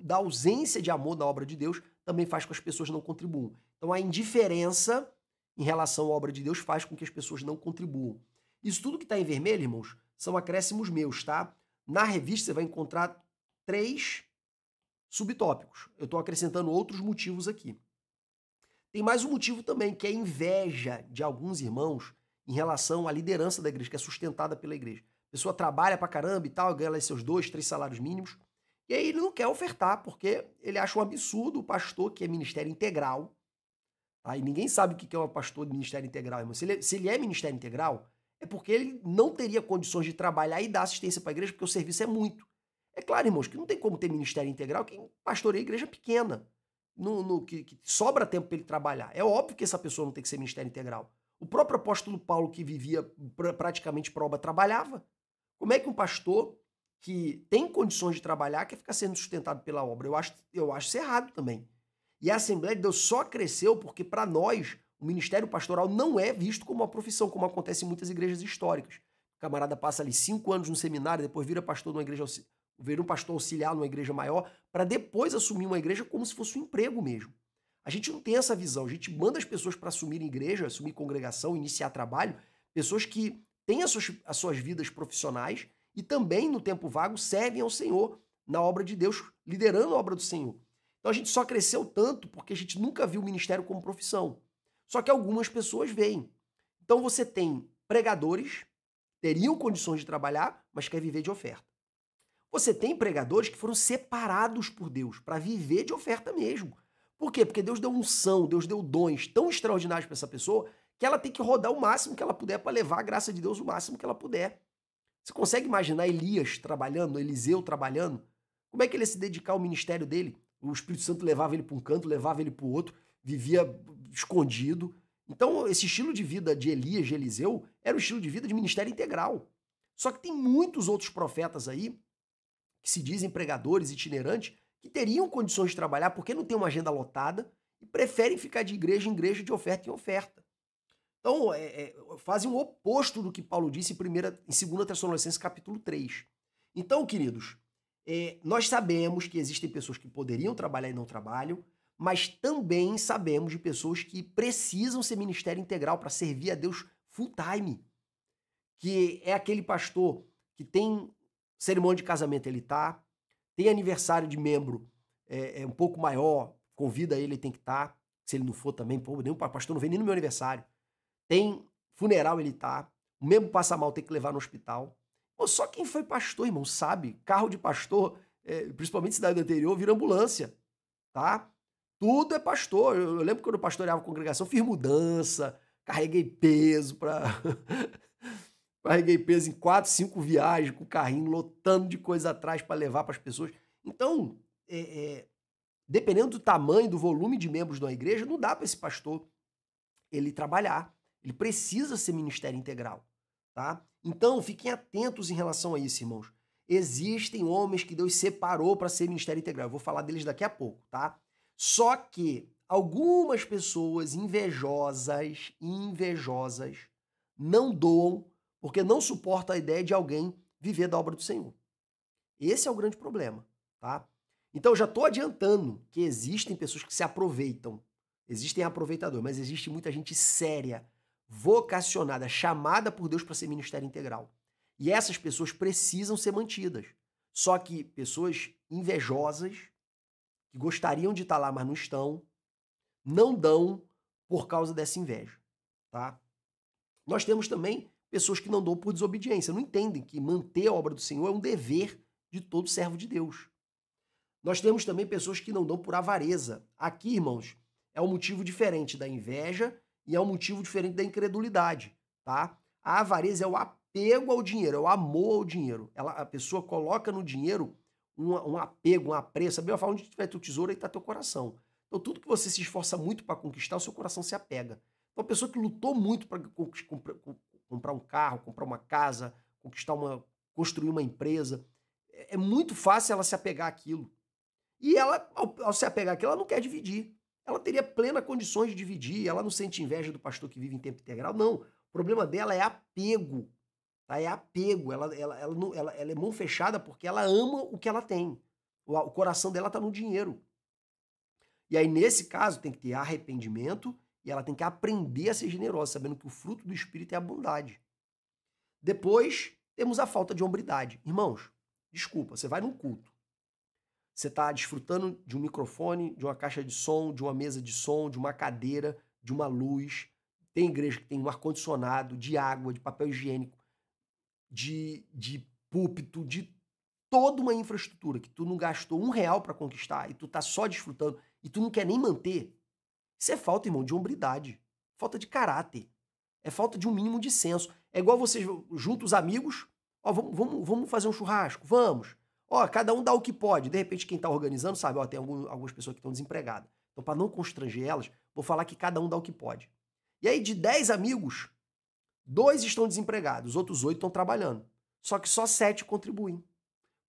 da ausência de amor na obra de Deus, também faz com que as pessoas não contribuam. Então a indiferença em relação à obra de Deus faz com que as pessoas não contribuam. Isso tudo que está em vermelho, irmãos, são acréscimos meus, tá? Na revista você vai encontrar 3 subtópicos. Eu estou acrescentando outros motivos aqui. Tem mais um motivo também, que é a inveja de alguns irmãos em relação à liderança da igreja, que é sustentada pela igreja. A pessoa trabalha pra caramba e tal, ganha lá seus 2, 3 salários mínimos, e aí ele não quer ofertar, porque ele acha um absurdo o pastor, que é ministério integral. Tá? E ninguém sabe o que é um pastor de ministério integral, irmão. Se ele é ministério integral, é porque ele não teria condições de trabalhar e dar assistência para a igreja, porque o serviço é muito. É claro, irmãos, que não tem como ter ministério integral quem pastoreia igreja pequena, que sobra tempo para ele trabalhar. É óbvio que essa pessoa não tem que ser ministério integral. O próprio apóstolo Paulo, que vivia praticamente para obra, trabalhava. Como é que um pastor que tem condições de trabalhar quer ficar sendo sustentado pela obra? Eu acho isso errado também. E a Assembleia de Deus só cresceu porque, para nós, o ministério pastoral não é visto como uma profissão, como acontece em muitas igrejas históricas. O camarada passa ali 5 anos no seminário, depois vira pastor numa igreja, vira um pastor auxiliar numa igreja maior, para depois assumir uma igreja como se fosse um emprego mesmo. A gente não tem essa visão. A gente manda as pessoas para assumir igreja, assumir congregação, iniciar trabalho, pessoas que têm as suas vidas profissionais e também, no tempo vago, servem ao Senhor na obra de Deus, liderando a obra do Senhor. Então a gente só cresceu tanto porque a gente nunca viu o ministério como profissão. Só que algumas pessoas veem. Então você tem pregadores, teriam condições de trabalhar, mas quer viver de oferta. Você tem pregadores que foram separados por Deus para viver de oferta mesmo. Por quê? Porque Deus deu unção, Deus deu dons tão extraordinários para essa pessoa que ela tem que rodar o máximo que ela puder para levar a graça de Deus o máximo que ela puder. Você consegue imaginar Elias trabalhando, Eliseu trabalhando? Como é que ele ia se dedicar ao ministério dele? O Espírito Santo levava ele para um canto, levava ele para o outro, vivia escondido. Então, esse estilo de vida de Elias, de Eliseu, era o estilo de vida de ministério integral. Só que tem muitos outros profetas aí que se dizem pregadores itinerantes que teriam condições de trabalhar porque não tem uma agenda lotada e preferem ficar de igreja em igreja, de oferta em oferta. Então, fazem o oposto do que Paulo disse em 2 Tessalonicenses capítulo 3. Então, queridos, nós sabemos que existem pessoas que poderiam trabalhar e não trabalham, mas também sabemos de pessoas que precisam ser ministério integral para servir a Deus full time, que é aquele pastor que tem cerimônia de casamento, ele tá, tem aniversário de membro um pouco maior, convida ele tem que estar, se ele não for também, pô, nenhum pastor não vem nem no meu aniversário. Tem funeral, ele tá, o membro passa mal, tem que levar no hospital. Pô, só quem foi pastor, irmão, sabe, carro de pastor, principalmente cidade do interior, vira ambulância, tá? Tudo é pastor. Eu lembro quando eu pastoreava a congregação, fiz mudança, carreguei peso carreguei peso em 4, 5 viagens com o carrinho, lotando de coisa atrás para levar para as pessoas. Então, dependendo do tamanho, do volume de membros da igreja, não dá para esse pastor ele trabalhar. Ele precisa ser ministério integral, tá? Então, fiquem atentos em relação a isso, irmãos. Existem homens que Deus separou para ser ministério integral. Eu vou falar deles daqui a pouco, tá? Só que algumas pessoas invejosas não doam porque não suportam a ideia de alguém viver da obra do Senhor. Esse é o grande problema, tá? Então, eu já estou adiantando que existem pessoas que se aproveitam. Existem aproveitadores, mas existe muita gente séria, vocacionada, chamada por Deus para ser ministério integral. E essas pessoas precisam ser mantidas. Só que pessoas invejosas, que gostariam de estar lá, mas não estão, não dão por causa dessa inveja, tá? Nós temos também pessoas que não dão por desobediência, não entendem que manter a obra do Senhor é um dever de todo servo de Deus. Nós temos também pessoas que não dão por avareza. Aqui, irmãos, é um motivo diferente da inveja e é um motivo diferente da incredulidade, tá? A avareza é o apego ao dinheiro, é o amor ao dinheiro. A pessoa coloca no dinheiro um apego, um apreço. Sabe? Eu falo, onde tiver teu tesouro, aí está teu coração. Então, tudo que você se esforça muito para conquistar, o seu coração se apega. Então, a pessoa que lutou muito para comprar um carro, comprar uma casa, construir uma empresa, é muito fácil ela se apegar àquilo. E ela, ao se apegar àquilo, ela não quer dividir. Ela teria plena condições de dividir, ela não sente inveja do pastor que vive em tempo integral, não. O problema dela é apego. Tá? É apego. Ela é mão fechada porque ela ama o que ela tem. O coração dela está no dinheiro. E aí, nesse caso, tem que ter arrependimento e ela tem que aprender a ser generosa, sabendo que o fruto do Espírito é a bondade. Depois, temos a falta de hombridade. Irmãos, desculpa, você vai num culto. Você está desfrutando de um microfone, de uma caixa de som, de uma mesa de som, de uma cadeira, de uma luz. Tem igreja que tem um ar-condicionado, de água, de papel higiênico, de púlpito, de toda uma infraestrutura que tu não gastou R$1 para conquistar e tu tá só desfrutando e tu não quer nem manter. Isso é falta, irmão, de hombridade. Falta de caráter. É falta de um mínimo de senso. É igual vocês juntam os amigos, ó, vamos fazer um churrasco, vamos. Ó, cada um dá o que pode. De repente, quem está organizando sabe, ó, tem algumas pessoas que estão desempregadas. Então, para não constranger elas, vou falar que cada um dá o que pode. E aí, de 10 amigos, 2 estão desempregados, os outros 8 estão trabalhando. Só que só 7 contribuem.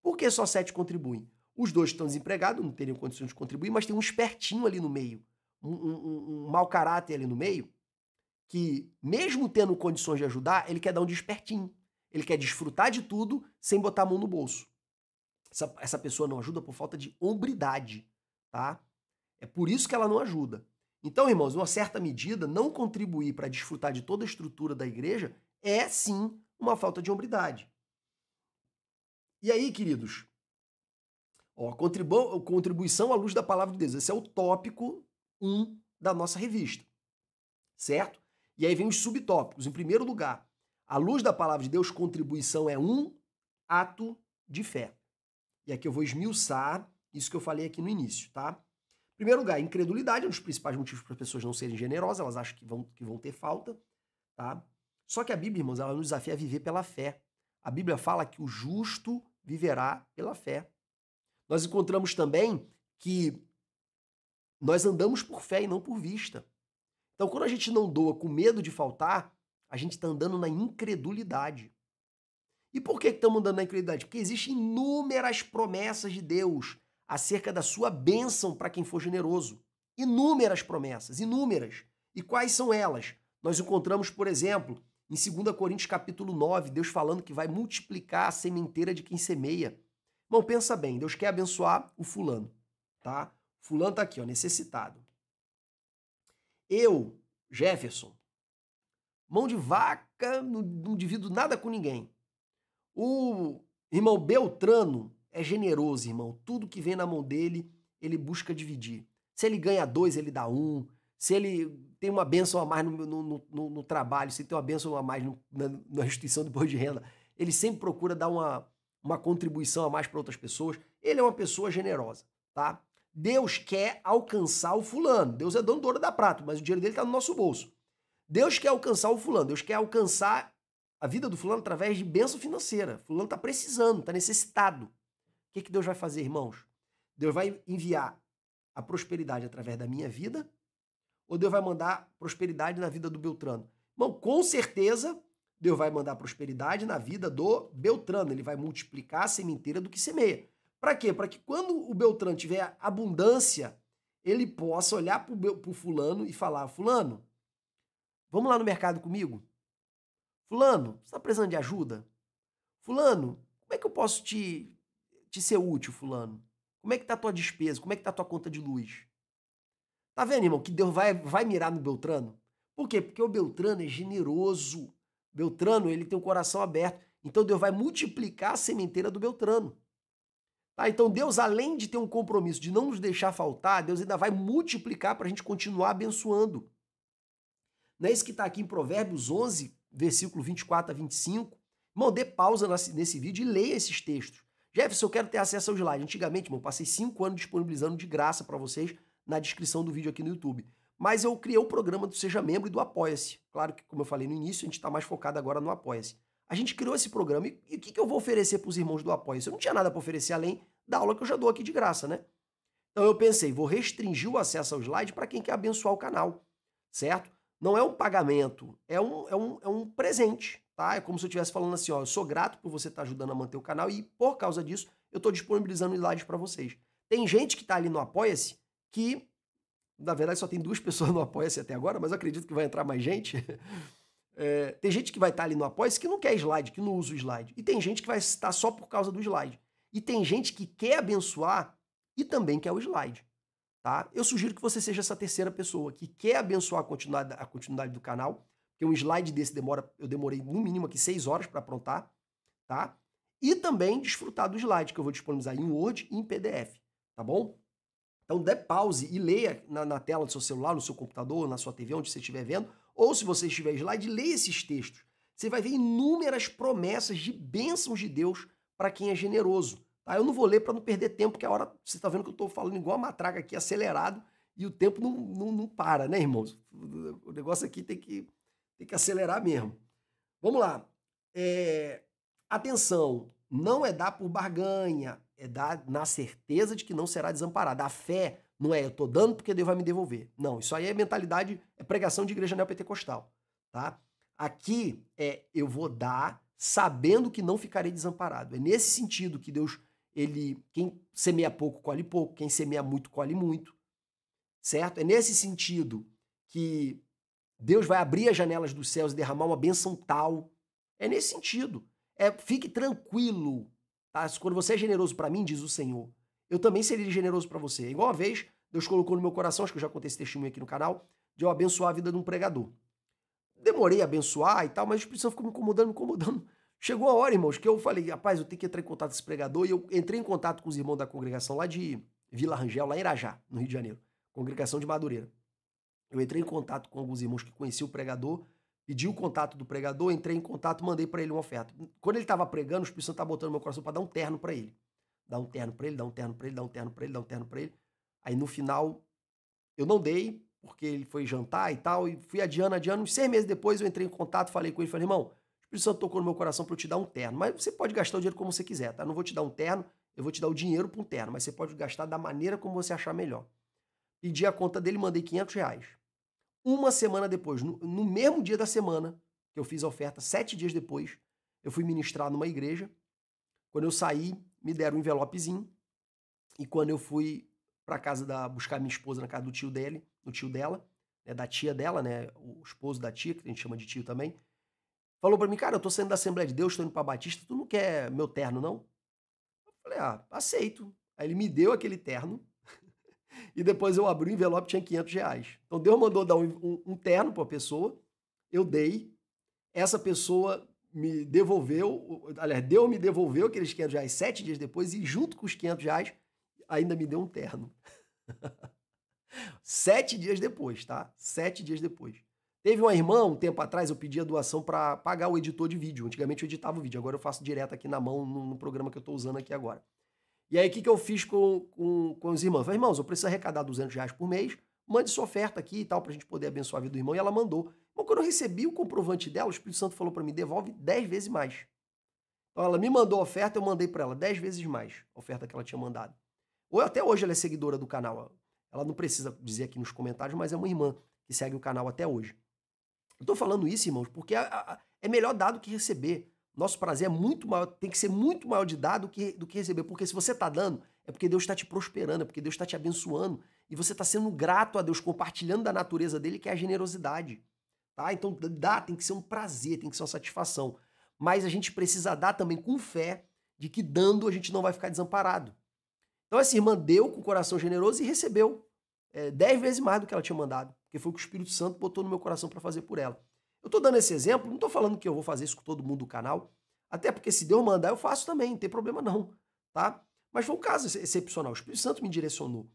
Por que só 7 contribuem? Os 2 que estão desempregados não teriam condições de contribuir, mas tem um espertinho ali no meio, um mau caráter ali no meio, que mesmo tendo condições de ajudar, ele quer dar um de espertinho. Ele quer desfrutar de tudo sem botar a mão no bolso. Essa pessoa não ajuda por falta de hombridade, tá? É por isso que ela não ajuda. Então, irmãos, uma certa medida, não contribuir para desfrutar de toda a estrutura da igreja é, sim, uma falta de hombridade. E aí, queridos, ó, contribuição à luz da palavra de Deus. Esse é o tópico 1 da nossa revista, certo? E aí vem os subtópicos. Em primeiro lugar, à luz da palavra de Deus, contribuição é um ato de fé. E aqui eu vou esmiuçar isso que eu falei aqui no início, tá? Em primeiro lugar, incredulidade é um dos principais motivos para as pessoas não serem generosas, elas acham que vão ter falta, tá? Só que a Bíblia, irmãos, ela nos desafia a viver pela fé. A Bíblia fala que o justo viverá pela fé. Nós encontramos também que nós andamos por fé e não por vista. Então, quando a gente não doa com medo de faltar, a gente está andando na incredulidade. E por que estamos andando na incredulidade? Porque existem inúmeras promessas de Deus acerca da sua bênção para quem for generoso. Inúmeras promessas, inúmeras. E quais são elas? Nós encontramos, por exemplo, em 2 Coríntios capítulo 9, Deus falando que vai multiplicar a sementeira de quem semeia. Bom, pensa bem, Deus quer abençoar o fulano, tá? O fulano tá aqui, ó, necessitado. Eu, Jefferson, mão de vaca, não divido nada com ninguém. O irmão Beltrano é generoso, irmão. Tudo que vem na mão dele, ele busca dividir. Se ele ganha 2, ele dá 1. Se ele tem uma bênção a mais no trabalho, se ele tem uma bênção a mais na restituição do imposto de renda, ele sempre procura dar uma contribuição a mais para outras pessoas. Ele é uma pessoa generosa, tá? Deus quer alcançar o fulano. Deus é dono do ouro e da prata, mas o dinheiro dele está no nosso bolso. Deus quer alcançar o fulano. Deus quer alcançar a vida do fulano através de bênção financeira. O fulano está precisando, está necessitado. O que Deus vai fazer, irmãos? Deus vai enviar a prosperidade através da minha vida ou Deus vai mandar prosperidade na vida do Beltrano? Irmão, com certeza Deus vai mandar prosperidade na vida do Beltrano. Ele vai multiplicar a sementeira do que semeia. Para quê? Para que quando o Beltrano tiver abundância, ele possa olhar para o fulano e falar: fulano, vamos lá no mercado comigo? Fulano, você está precisando de ajuda? Fulano, como é que eu posso te ser útil, fulano? Como é que tá a tua despesa? Como é que tá a tua conta de luz? Tá vendo, irmão, que Deus vai mirar no Beltrano? Por quê? Porque o Beltrano é generoso. Beltrano, ele tem o coração aberto. Então Deus vai multiplicar a sementeira do Beltrano. Tá? Então Deus, além de ter um compromisso de não nos deixar faltar, Deus ainda vai multiplicar para a gente continuar abençoando. Não é isso que está aqui em Provérbios 11, versículo 24 a 25? Irmão, dê pausa nesse vídeo e leia esses textos. Jefferson, eu quero ter acesso ao slide. Antigamente, irmão, passei 5 anos disponibilizando de graça para vocês na descrição do vídeo aqui no YouTube. Mas eu criei o programa do Seja Membro e do Apoia-se. Claro que, como eu falei no início, a gente está mais focado agora no Apoia-se. A gente criou esse programa e o que eu vou oferecer para os irmãos do Apoia-se? Eu não tinha nada para oferecer além da aula que eu já dou aqui de graça, né? Então eu pensei, vou restringir o acesso ao slide para quem quer abençoar o canal, certo? Não é um pagamento, é um presente, tá? É como se eu estivesse falando assim, ó, eu sou grato por você estar ajudando a manter o canal e por causa disso eu estou disponibilizando slides para vocês. Tem gente que está ali no Apoia-se que, na verdade, só tem 2 pessoas no Apoia-se até agora, mas eu acredito que vai entrar mais gente. Tem gente que vai estar ali no Apoia-se que não quer slide, que não usa o slide. E tem gente que vai estar só por causa do slide. E tem gente que quer abençoar e também quer o slide. Tá? Eu sugiro que você seja essa terceira pessoa que quer abençoar a continuidade do canal, porque um slide desse eu demorei no mínimo aqui 6 horas para aprontar, tá? E também desfrutar do slide que eu vou disponibilizar em Word e em PDF, tá bom? Então dê pause e leia na tela do seu celular, no seu computador, na sua TV, onde você estiver vendo, ou se você estiver slide, leia esses textos. Você vai ver inúmeras promessas de bênçãos de Deus para quem é generoso. Eu não vou ler para não perder tempo, porque a hora você está vendo que eu estou falando igual a matraca aqui, acelerado, e o tempo não para, né, irmãos? O negócio aqui tem que acelerar mesmo. Vamos lá. Atenção, não é dar por barganha, é dar na certeza de que não será desamparado. A fé não é eu tô dando porque Deus vai me devolver. Não, isso aí é mentalidade, é pregação de igreja neopentecostal, tá? Aqui é eu vou dar sabendo que não ficarei desamparado. É nesse sentido que Deus, quem semeia pouco, colhe pouco, quem semeia muito, colhe muito, certo? É nesse sentido que Deus vai abrir as janelas dos céus e derramar uma bênção tal. É nesse sentido. Fique tranquilo, tá? Quando você é generoso para mim, diz o Senhor, eu também serei generoso para você. É igual uma vez, Deus colocou no meu coração, acho que eu já contei esse testemunho aqui no canal, de eu abençoar a vida de um pregador. Demorei a abençoar e tal, mas o Espírito Santo ficou me incomodando. Chegou a hora, irmãos, que eu falei, rapaz, eu tenho que entrar em contato com esse pregador, e eu entrei em contato com os irmãos da congregação lá de Vila Rangel, lá em Irajá, no Rio de Janeiro, congregação de Madureira. Eu entrei em contato com alguns irmãos que conheciam o pregador, pedi o contato do pregador, entrei em contato, mandei para ele uma oferta. Quando ele estava pregando, o Espírito Santo estava botando no meu coração para dar um terno para ele. Dar um terno para ele, dar um terno para ele, dar um terno para ele, dar um terno para ele. Aí no final, eu não dei, porque ele foi jantar e tal, e fui adiando. Uns 6 meses depois eu entrei em contato, falei com ele, falei, irmão, o Espírito Santo tocou no meu coração para eu te dar um terno, mas você pode gastar o dinheiro como você quiser, tá? Eu não vou te dar um terno, eu vou te dar o dinheiro para um terno, mas você pode gastar da maneira como você achar melhor. Pedi a conta dele, mandei R$ 500. Uma semana depois, no mesmo dia da semana que eu fiz a oferta, 7 dias depois, eu fui ministrar numa igreja. Quando eu saí, me deram um envelopezinho. E quando eu fui para casa buscar minha esposa na casa do tio dela, né, da tia dela, né, o esposo da tia, que a gente chama de tio também, falou para mim, cara, eu tô saindo da Assembleia de Deus, tô indo pra Batista, tu não quer meu terno, não? Eu falei, aceito. Aí ele me deu aquele terno, e depois eu abri o envelope e tinha R$ 500. Então Deus mandou dar um terno para a pessoa, eu dei, essa pessoa me devolveu, aliás, Deus me devolveu aqueles R$ 500 7 dias depois e junto com os R$ 500 ainda me deu um terno. 7 dias depois, tá? 7 dias depois. Teve uma irmã, um tempo atrás, eu pedi a doação para pagar o editor de vídeo. Antigamente eu editava o vídeo, agora eu faço direto aqui na mão no programa que eu estou usando aqui agora. E aí, o que eu fiz com os irmãos? Falei, irmãos, eu preciso arrecadar R$ 200 por mês, mande sua oferta aqui e tal, pra gente poder abençoar a vida do irmão. E ela mandou. Então, quando eu recebi o comprovante dela, o Espírito Santo falou para mim, devolve 10 vezes mais. Então, ela me mandou a oferta, eu mandei para ela 10 vezes mais a oferta que ela tinha mandado. Ou até hoje ela é seguidora do canal. Ela não precisa dizer aqui nos comentários, mas é uma irmã que segue o canal até hoje. Eu tô falando isso, irmãos, porque é melhor dar do que receber. Nosso prazer é muito maior, tem que ser muito maior de dar do que receber. Porque se você está dando, é porque Deus está te prosperando, é porque Deus está te abençoando. E você está sendo grato a Deus, compartilhando da natureza dele, que é a generosidade. Tá? Então, dar tem que ser um prazer, tem que ser uma satisfação. Mas a gente precisa dar também com fé de que dando a gente não vai ficar desamparado. Então, essa irmã deu com o coração generoso e recebeu 10 vezes mais do que ela tinha mandado. Porque foi o que o Espírito Santo botou no meu coração para fazer por ela. Eu tô dando esse exemplo, não tô falando que eu vou fazer isso com todo mundo do canal, até porque se Deus mandar eu faço também, não tem problema não, tá? Mas foi um caso excepcional, o Espírito Santo me direcionou.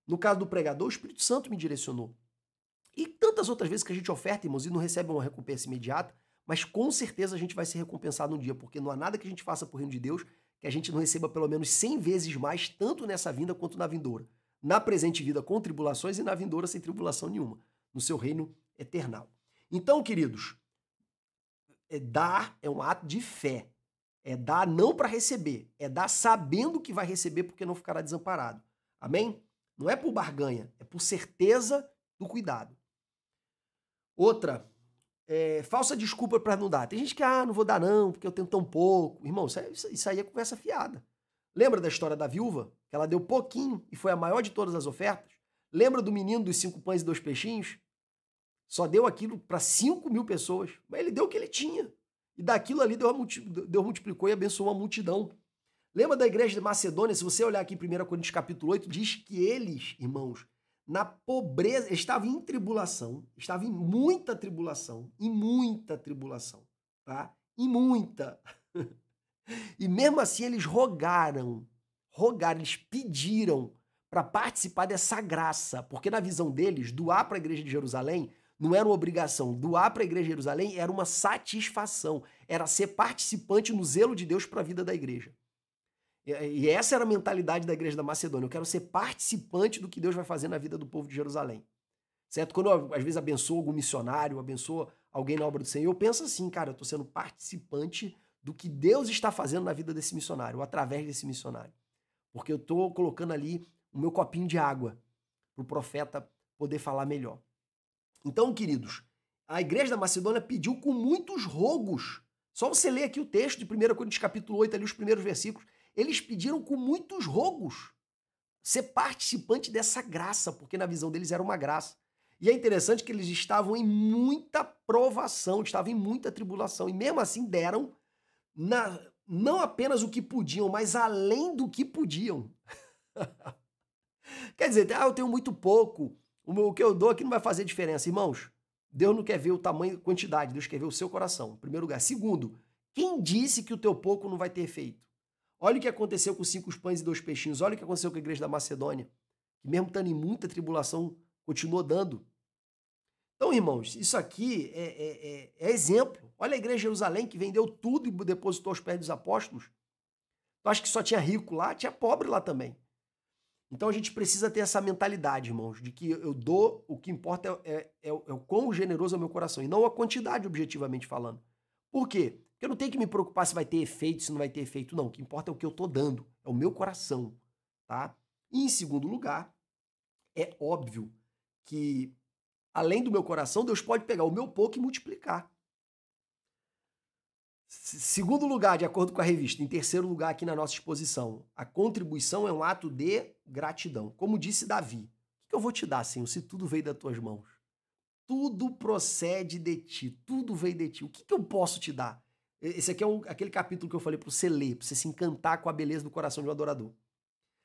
No caso do pregador, o Espírito Santo me direcionou. E tantas outras vezes que a gente oferta, irmãos, e não recebe uma recompensa imediata, mas com certeza a gente vai ser recompensado um dia, porque não há nada que a gente faça por reino de Deus que a gente não receba pelo menos 100 vezes mais, tanto nessa vinda quanto na vindoura. Na presente vida com tribulações e na vindoura sem tribulação nenhuma, no seu reino eternal. Então, queridos, dar é um ato de fé. É dar não para receber, é dar sabendo que vai receber porque não ficará desamparado. Amém? Não é por barganha, é por certeza do cuidado. Outra, falsa desculpa para não dar. Tem gente que, não vou dar não, porque eu tenho tão pouco. Irmão, isso aí é conversa fiada. Lembra da história da viúva? Que ela deu pouquinho e foi a maior de todas as ofertas? Lembra do menino dos 5 pães e 2 peixinhos? Só deu aquilo para 5.000 pessoas, mas ele deu o que ele tinha. E daquilo ali Deus multiplicou e abençoou uma multidão. Lembra da igreja de Macedônia? Se você olhar aqui em 1 Coríntios capítulo 8, diz que eles, irmãos, na pobreza, estavam em tribulação, estavam em muita tribulação, tá? Em muita. E mesmo assim eles rogaram, eles pediram para participar dessa graça, porque na visão deles, doar para a igreja de Jerusalém não era uma obrigação, doar para a igreja de Jerusalém era uma satisfação, era ser participante no zelo de Deus para a vida da igreja. E essa era a mentalidade da igreja da Macedônia, eu quero ser participante do que Deus vai fazer na vida do povo de Jerusalém. Certo? Quando eu, às vezes, abençoo algum missionário, abençoo alguém na obra do Senhor, eu penso assim, cara, eu estou sendo participante do que Deus está fazendo na vida desse missionário, ou através desse missionário. porque eu estou colocando ali o meu copinho de água para o profeta poder falar melhor. Então, queridos, a igreja da Macedônia pediu com muitos rogos. Só você ler aqui o texto de 1 Coríntios capítulo 8, ali os primeiros versículos. Eles pediram com muitos rogos ser participante dessa graça, porque na visão deles era uma graça. E é interessante que eles estavam em muita provação, estavam em muita tribulação, e mesmo assim deram não apenas o que podiam, mas além do que podiam. Quer dizer, eu tenho muito pouco, o que eu dou aqui não vai fazer diferença. Irmãos, Deus não quer ver o tamanho, quantidade, Deus quer ver o seu coração, em primeiro lugar. Segundo, quem disse que o teu pouco não vai ter efeito? Olha o que aconteceu com 5 pães e 2 peixinhos, olha o que aconteceu com a igreja da Macedônia, que mesmo estando em muita tribulação, continuou dando. Então, irmãos, isso aqui é exemplo. Olha a igreja de Jerusalém, que vendeu tudo e depositou aos pés dos apóstolos. Tu acha que só tinha rico lá? Tinha pobre lá também. Então a gente precisa ter essa mentalidade, irmãos, de que eu dou, o que importa é o quão generoso é o meu coração, e não a quantidade, objetivamente falando. Por quê? Porque eu não tenho que me preocupar se vai ter efeito, se não vai ter efeito, não. O que importa é o que eu estou dando, é o meu coração, tá? E em segundo lugar, é óbvio que, além do meu coração, Deus pode pegar o meu pouco e multiplicar. Segundo lugar, de acordo com a revista, em terceiro lugar aqui na nossa exposição, a contribuição é um ato de gratidão. Como disse Davi, o que eu vou te dar, Senhor, se tudo veio das tuas mãos? Tudo procede de ti, tudo veio de ti. O que eu posso te dar? Esse aqui é aquele capítulo que eu falei para você ler, para você se encantar com a beleza do coração de um adorador.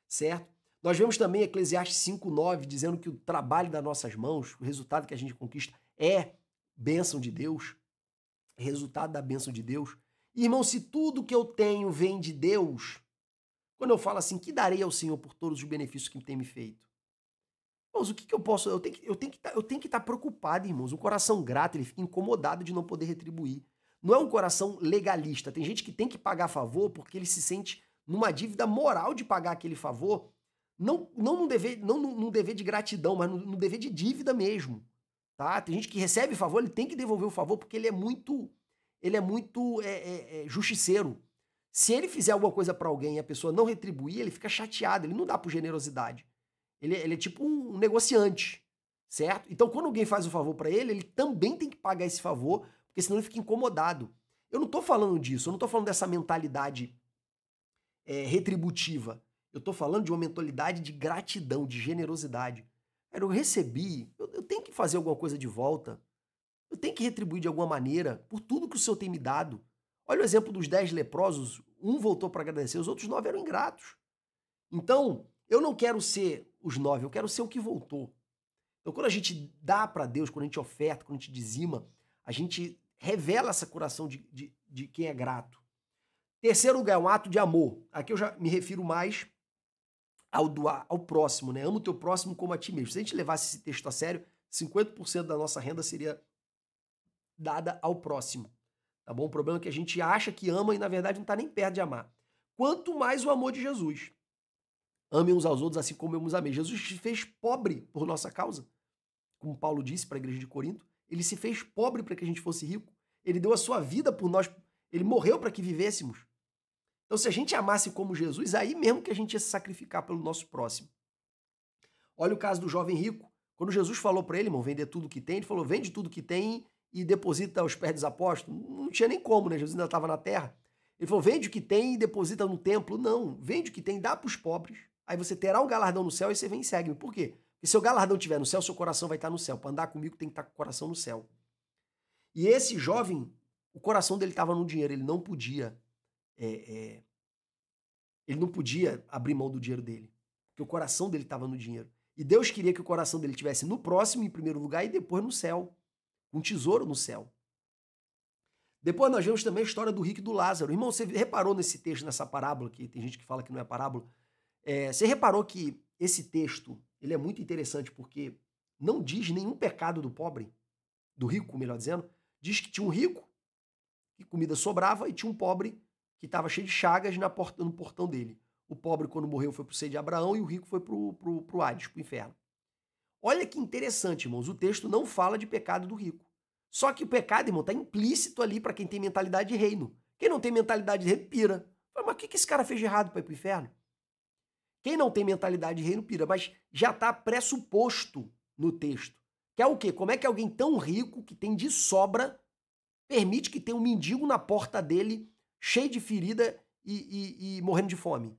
Certo? Nós vemos também Eclesiastes 5:9 dizendo que o trabalho das nossas mãos, o resultado que a gente conquista é bênção de Deus, resultado da bênção de Deus. Irmão, se tudo que eu tenho vem de Deus, quando eu falo assim, que darei ao Senhor por todos os benefícios que tem me feito? Irmãos, o que eu posso... Eu tenho que estar preocupado, irmãos. Um coração grato, ele fica incomodado de não poder retribuir. Não é um coração legalista. Tem gente que tem que pagar favor porque ele se sente numa dívida moral de pagar aquele favor, não num dever de gratidão, mas no dever de dívida mesmo. Tá? Tem gente que recebe favor, ele tem que devolver o favor porque ele é muito justiceiro. Se ele fizer alguma coisa para alguém e a pessoa não retribuir, ele fica chateado, ele não dá por generosidade. Ele é tipo um negociante, certo? Então, quando alguém faz um favor para ele, ele também tem que pagar esse favor, porque senão ele fica incomodado. Eu não tô falando disso, eu não tô falando dessa mentalidade retributiva. Eu tô falando de uma mentalidade de gratidão, de generosidade. Eu recebi, eu tenho que fazer alguma coisa de volta. Eu tenho que retribuir de alguma maneira por tudo que o Senhor tem me dado. Olha o exemplo dos 10 leprosos, um voltou para agradecer, os outros 9 eram ingratos. Então, eu não quero ser os 9, eu quero ser o que voltou. Então, quando a gente dá para Deus, quando a gente oferta, quando a gente dizima, a gente revela esse coração de quem é grato. Terceiro lugar, um ato de amor. Aqui eu já me refiro mais ao próximo, né? Ama o teu próximo como a ti mesmo. Se a gente levasse esse texto a sério, 50% da nossa renda seria dada ao próximo, tá bom? O problema é que a gente acha que ama e na verdade não está nem perto de amar. Quanto mais o amor de Jesus. Amem uns aos outros assim como eu nos amei. Jesus se fez pobre por nossa causa, como Paulo disse para a igreja de Corinto. Ele se fez pobre para que a gente fosse rico. Ele deu a sua vida por nós. Ele morreu para que vivêssemos. Então, se a gente amasse como Jesus, aí mesmo que a gente ia se sacrificar pelo nosso próximo. Olha o caso do jovem rico. Quando Jesus falou para ele, irmão, vender tudo que tem, ele falou, vende tudo que tem e deposita aos pés dos apóstolos. Não tinha nem como, né? Jesus ainda estava na terra. Ele falou, vende o que tem e deposita no templo. Não, vende o que tem, dá para os pobres. Aí você terá um galardão no céu e você vem e segue-me. Por quê? Porque se o galardão estiver no céu, seu coração vai estar no céu. Para andar comigo tem que estar com o coração no céu. E esse jovem, o coração dele estava no dinheiro. Ele não podia abrir mão do dinheiro dele. Porque o coração dele estava no dinheiro. E Deus queria que o coração dele estivesse no próximo, em primeiro lugar, e depois no céu. Um tesouro no céu. Depois nós vemos também a história do rico e do Lázaro. Irmão, você reparou nesse texto, nessa parábola, que tem gente que fala que não é parábola, você reparou que esse texto ele é muito interessante porque não diz nenhum pecado do pobre, do rico, melhor dizendo. Diz que tinha um rico, que comida sobrava, e tinha um pobre que estava cheio de chagas no portão dele. O pobre, quando morreu, foi para o seio de Abraão e o rico foi para o Hades, para o inferno. Olha que interessante, irmãos, o texto não fala de pecado do rico. Só que o pecado, irmão, está implícito ali para quem tem mentalidade de reino. Quem não tem mentalidade de reino, pira. Mas o que esse cara fez de errado para ir para o inferno? Quem não tem mentalidade de reino pira, mas já está pressuposto no texto. Que é o quê? Como é que alguém tão rico, que tem de sobra, permite que tenha um mendigo na porta dele, cheio de ferida e morrendo de fome?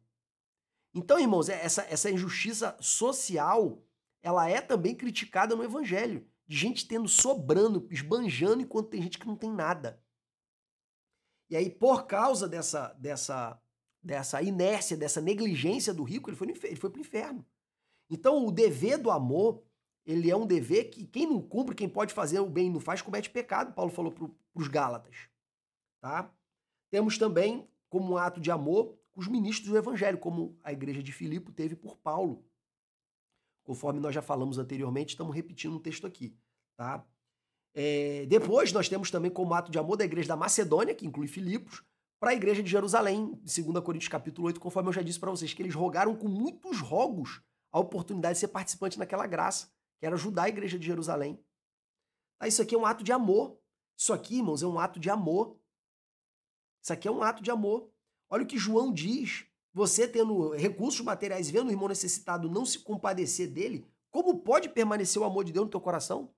Então, irmãos, essa injustiça social, ela é também criticada no evangelho. De gente tendo sobrando, esbanjando, enquanto tem gente que não tem nada. E aí, por causa dessa inércia, dessa negligência do rico, ele foi para o inferno. Então, o dever do amor, ele é um dever que quem não cumpre, quem pode fazer o bem e não faz, comete pecado, Paulo falou para os Gálatas. Tá? Temos também, como um ato de amor, os ministros do evangelho, como a igreja de Filipe teve por Paulo. Conforme nós já falamos anteriormente, estamos repetindo um texto aqui. Tá? Depois, nós temos também como ato de amor da igreja da Macedônia, que inclui Filipos, para a igreja de Jerusalém, de 2 Coríntios capítulo 8, conforme eu já disse para vocês, que eles rogaram com muitos rogos a oportunidade de ser participante naquela graça, que era ajudar a igreja de Jerusalém. Tá? Isso aqui é um ato de amor. Isso aqui, irmãos, é um ato de amor. Isso aqui é um ato de amor. Olha o que João diz. Você tendo recursos materiais, vendo o irmão necessitado, não se compadecer dele, como pode permanecer o amor de Deus no teu coração?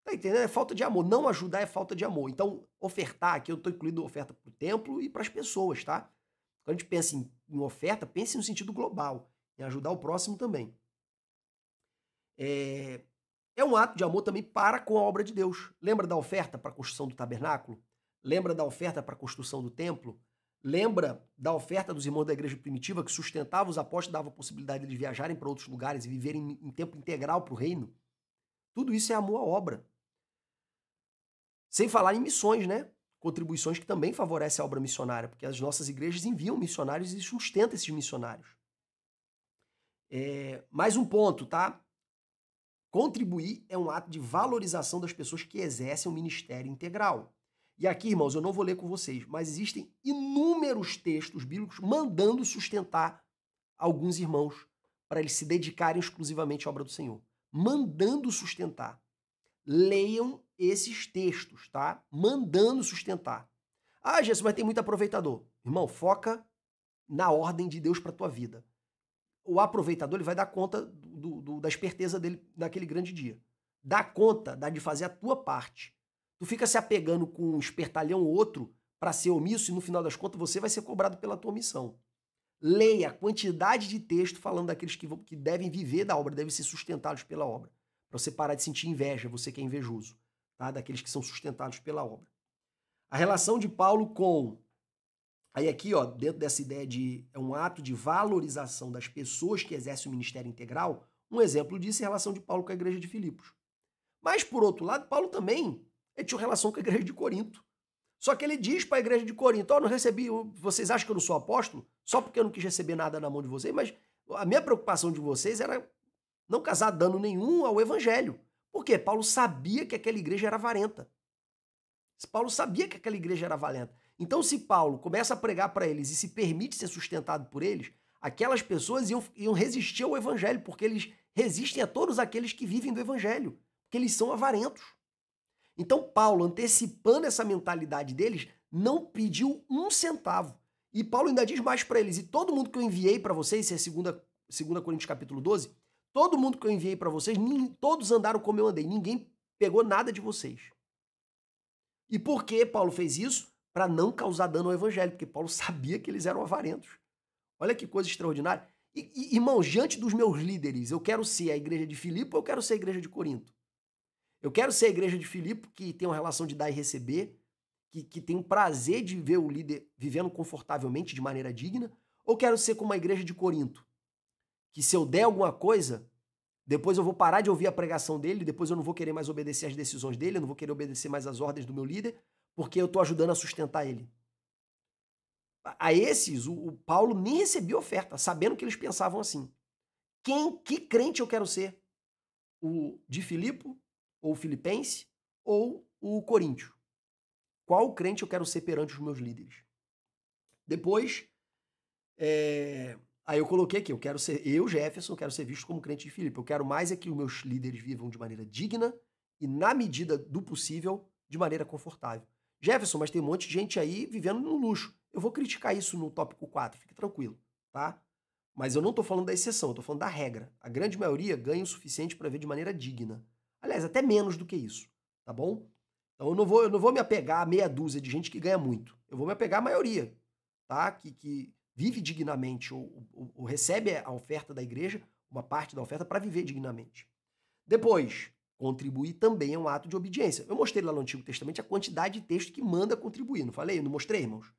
Tá entendendo? É falta de amor. Não ajudar é falta de amor. Então, ofertar, aqui eu estou incluindo oferta para o templo e para as pessoas, tá? Quando a gente pensa em oferta, pense no sentido global, em ajudar o próximo também. É um ato de amor também para com a obra de Deus. Lembra da oferta para a construção do tabernáculo? Lembra da oferta para a construção do templo? Lembra da oferta dos irmãos da igreja primitiva que sustentava os apóstolos, dava a possibilidade de viajarem para outros lugares e viverem em tempo integral para o reino? Tudo isso é amor à obra. Sem falar em missões, né? Contribuições que também favorecem a obra missionária, porque as nossas igrejas enviam missionários e sustentam esses missionários. Mais um ponto, tá? Contribuir é um ato de valorização das pessoas que exercem o ministério integral. E aqui, irmãos, eu não vou ler com vocês, mas existem inúmeros textos bíblicos mandando sustentar alguns irmãos para eles se dedicarem exclusivamente à obra do Senhor. Mandando sustentar. Leiam esses textos, tá? Mandando sustentar. Ah, Jesus, mas tem muito aproveitador. Irmão, foca na ordem de Deus para tua vida. O aproveitador, ele vai dar conta da esperteza dele naquele grande dia. Dá conta de fazer a tua parte. Tu fica se apegando com um espertalhão ou outro para ser omisso e no final das contas você vai ser cobrado pela tua omissão. Leia a quantidade de texto falando daqueles que devem viver da obra, devem ser sustentados pela obra. Para você parar de sentir inveja, você que é invejoso, tá? Daqueles que são sustentados pela obra. A relação de Paulo com... Aí aqui, ó, dentro dessa ideia de um ato de valorização das pessoas que exercem o ministério integral, um exemplo disso é a relação de Paulo com a igreja de Filipos. Mas, por outro lado, Paulo também tinha relação com a igreja de Corinto. Só que ele diz para a igreja de Corinto, não recebi, vocês acham que eu não sou apóstolo? Só porque eu não quis receber nada na mão de vocês, mas a minha preocupação de vocês era não causar dano nenhum ao evangelho. Por quê? Paulo sabia que aquela igreja era avarenta. Paulo sabia que aquela igreja era avarenta. Então, se Paulo começa a pregar para eles e se permite ser sustentado por eles, aquelas pessoas iam resistir ao evangelho, porque eles resistem a todos aqueles que vivem do evangelho, porque eles são avarentos. Então, Paulo, antecipando essa mentalidade deles, não pediu um centavo. E Paulo ainda diz mais para eles, e todo mundo que eu enviei para vocês, isso é 2 Coríntios capítulo 12, todo mundo que eu enviei para vocês, todos andaram como eu andei, ninguém pegou nada de vocês. E por que Paulo fez isso? Para não causar dano ao evangelho, porque Paulo sabia que eles eram avarentos. Olha que coisa extraordinária. E irmãos, diante dos meus líderes, eu quero ser a igreja de Filipe ou eu quero ser a igreja de Corinto? Eu quero ser a igreja de Filipe, que tem uma relação de dar e receber, que tem o prazer de ver o líder vivendo confortavelmente, de maneira digna, ou quero ser como a igreja de Corinto, que se eu der alguma coisa, depois eu vou parar de ouvir a pregação dele, depois eu não vou querer mais obedecer às decisões dele, eu não vou querer obedecer mais às ordens do meu líder, porque eu estou ajudando a sustentar ele. A esses, o Paulo nem recebia oferta, sabendo que eles pensavam assim. Que crente eu quero ser? O de Filipe, ou o filipense, ou o coríntio? Qual crente eu quero ser perante os meus líderes? Depois, aí eu coloquei aqui, eu, Jefferson, quero ser visto como crente de Filipe. Eu quero mais é que os meus líderes vivam de maneira digna e, na medida do possível, de maneira confortável. Jefferson, mas tem um monte de gente aí vivendo no luxo. Eu vou criticar isso no tópico 4, fique tranquilo. tá? Mas eu não estou falando da exceção, eu estou falando da regra. A grande maioria ganha o suficiente para ver de maneira digna. Aliás, até menos do que isso, tá bom? Então eu não vou me apegar a meia dúzia de gente que ganha muito. Eu vou me apegar à maioria, tá? Que vive dignamente ou recebe a oferta da igreja, uma parte da oferta, para viver dignamente. Depois, contribuir também é um ato de obediência. Eu mostrei lá no Antigo Testamento a quantidade de texto que manda contribuir, não falei? Eu não mostrei, irmãos?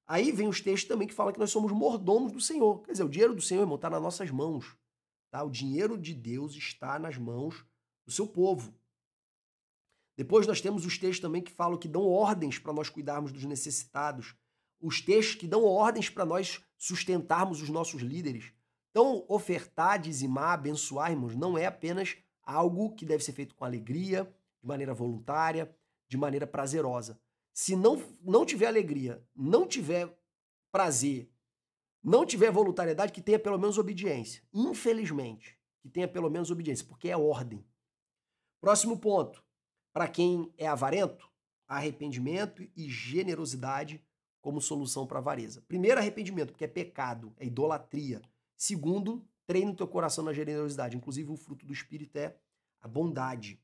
Aí vem os textos também que falam que nós somos mordomos do Senhor. Quer dizer, o dinheiro do Senhor, irmão, está nas nossas mãos. Tá? O dinheiro de Deus está nas mãos do seu povo. Depois nós temos os textos também que falam que dão ordens para nós cuidarmos dos necessitados. Os textos que dão ordens para nós sustentarmos os nossos líderes. Então, ofertar, dizimar, abençoar, irmãos, não é apenas algo que deve ser feito com alegria, de maneira voluntária, de maneira prazerosa. Se não tiver alegria, não tiver prazer, não tiver voluntariedade, que tenha pelo menos obediência. Infelizmente, que tenha pelo menos obediência, porque é ordem. Próximo ponto. Para quem é avarento, arrependimento e generosidade como solução para a avareza. Primeiro, arrependimento, porque é pecado, é idolatria. Segundo, treine o teu coração na generosidade. Inclusive, o fruto do Espírito é a bondade.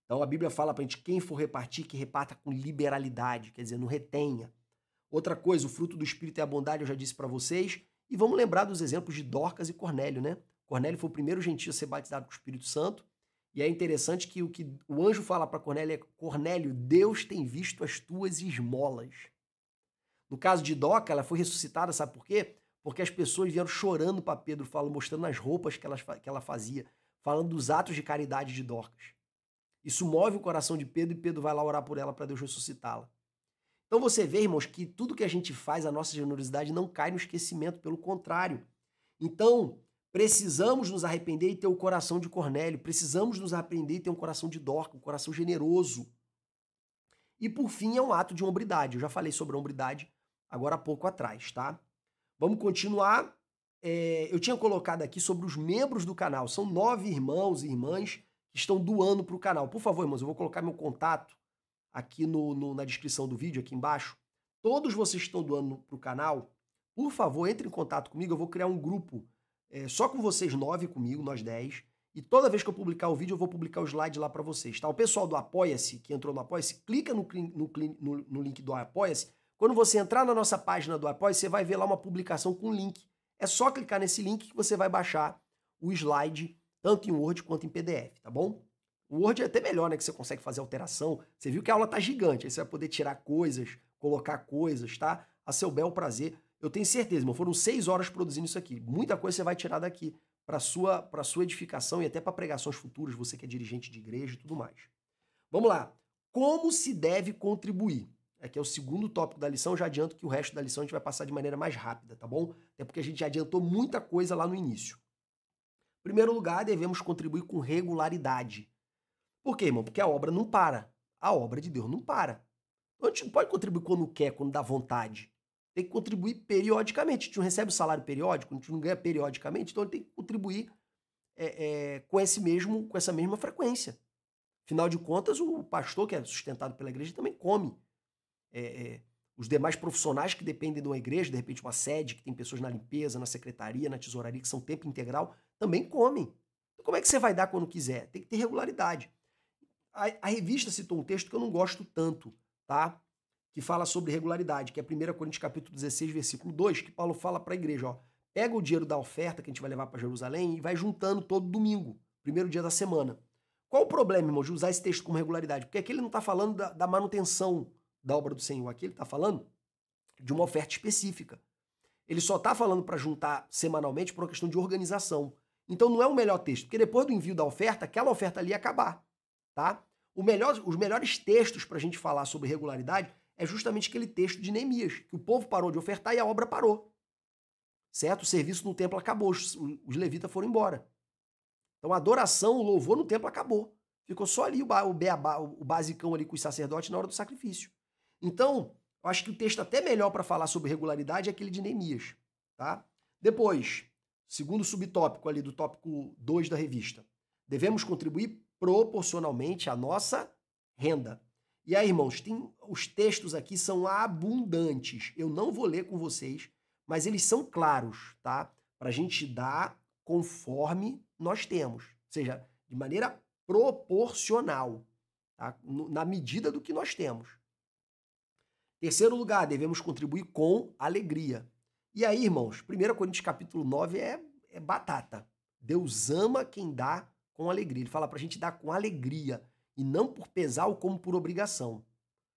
Então, a Bíblia fala para a gente, quem for repartir, que reparta com liberalidade, quer dizer, não retenha. Outra coisa, o fruto do Espírito é a bondade, eu já disse para vocês. E vamos lembrar dos exemplos de Dorcas e Cornélio, né? Cornélio foi o primeiro gentio a ser batizado com o Espírito Santo. E é interessante que o anjo fala para Cornélio é: Cornélio, Deus tem visto as tuas esmolas. No caso de Dorcas, ela foi ressuscitada, sabe por quê? Porque as pessoas vieram chorando para Pedro, mostrando as roupas que ela fazia, falando dos atos de caridade de Dorcas. Isso move o coração de Pedro e Pedro vai lá orar por ela para Deus ressuscitá-la. Então você vê, irmãos, que tudo que a gente faz, a nossa generosidade não cai no esquecimento, pelo contrário. Então, precisamos nos arrepender e ter o coração de Cornélio, precisamos nos arrepender e ter um coração de Dorcas, um coração generoso. E por fim, é um ato de hombridade. Eu já falei sobre a hombridade agora há pouco atrás, tá? Vamos continuar. Eu tinha colocado aqui sobre os membros do canal. São 9 irmãos e irmãs que estão doando para o canal. Por favor, irmãos, eu vou colocar meu contato aqui na descrição do vídeo, aqui embaixo. Todos vocês que estão doando para o canal, por favor, entre em contato comigo. Eu vou criar um grupo só com vocês 9 comigo, nós 10. E toda vez que eu publicar o vídeo, eu vou publicar o slide lá para vocês, tá? O pessoal do Apoia-se, que entrou no Apoia-se, clica no link do Apoia-se. Quando você entrar na nossa página do Apoia-se, você vai ver lá uma publicação com link. É só clicar nesse link que você vai baixar o slide, tanto em Word quanto em PDF, tá bom? O Word é até melhor, né? Que você consegue fazer alteração. Você viu que a aula tá gigante, aí você vai poder tirar coisas, colocar coisas, tá? A seu bel prazer. Eu tenho certeza, irmão, foram 6 horas produzindo isso aqui. Muita coisa você vai tirar daqui para sua edificação e até para pregações futuras, você que é dirigente de igreja e tudo mais. Vamos lá. Como se deve contribuir? Aqui é o segundo tópico da lição. Eu já adianto que o resto da lição a gente vai passar de maneira mais rápida, tá bom? Até porque a gente já adiantou muita coisa lá no início. Em primeiro lugar, devemos contribuir com regularidade. Por quê, irmão? Porque a obra não para. A obra de Deus não para. Então a gente não pode contribuir quando quer, quando dá vontade. Tem que contribuir periodicamente. A gente não recebe o salário periódico, a gente não ganha periodicamente, então ele tem que contribuir com essa mesma frequência. Afinal de contas, o pastor, que é sustentado pela igreja, também come. Os demais profissionais que dependem de uma igreja, de repente uma sede, que tem pessoas na limpeza, na secretaria, na tesouraria, que são tempo integral, também comem. Então como é que você vai dar quando quiser? Tem que ter regularidade. A revista citou um texto que eu não gosto tanto, tá? Que fala sobre regularidade, que é 1 Coríntios capítulo 16, versículo 2, que Paulo fala para a igreja, ó, pega o dinheiro da oferta que a gente vai levar para Jerusalém e vai juntando todo domingo, primeiro dia da semana. Qual o problema, irmão, de usar esse texto como regularidade? Porque aqui ele não está falando da manutenção da obra do Senhor, aqui ele está falando de uma oferta específica. Ele só está falando para juntar semanalmente por uma questão de organização. Então não é o melhor texto, porque depois do envio da oferta, aquela oferta ali ia acabar, tá? Os melhores textos para a gente falar sobre regularidade é justamente aquele texto de Neemias, que o povo parou de ofertar e a obra parou. Certo? O serviço no templo acabou, os levitas foram embora. Então a adoração, o louvor no templo acabou. Ficou só ali o basicão ali com os sacerdotes na hora do sacrifício. Então, eu acho que o texto até melhor para falar sobre regularidade é aquele de Neemias. Tá? Depois, segundo subtópico ali do tópico 2 da revista, devemos contribuir proporcionalmente à nossa renda. E aí, irmãos, os textos aqui são abundantes. Eu não vou ler com vocês, mas eles são claros, tá? Para a gente dar conforme nós temos, ou seja, de maneira proporcional, tá? Na medida do que nós temos. Terceiro lugar, devemos contribuir com alegria. E aí, irmãos, 1 Coríntios capítulo 9 é batata. Deus ama quem dá com alegria. Ele fala para a gente dar com alegria e não por pesar ou como por obrigação,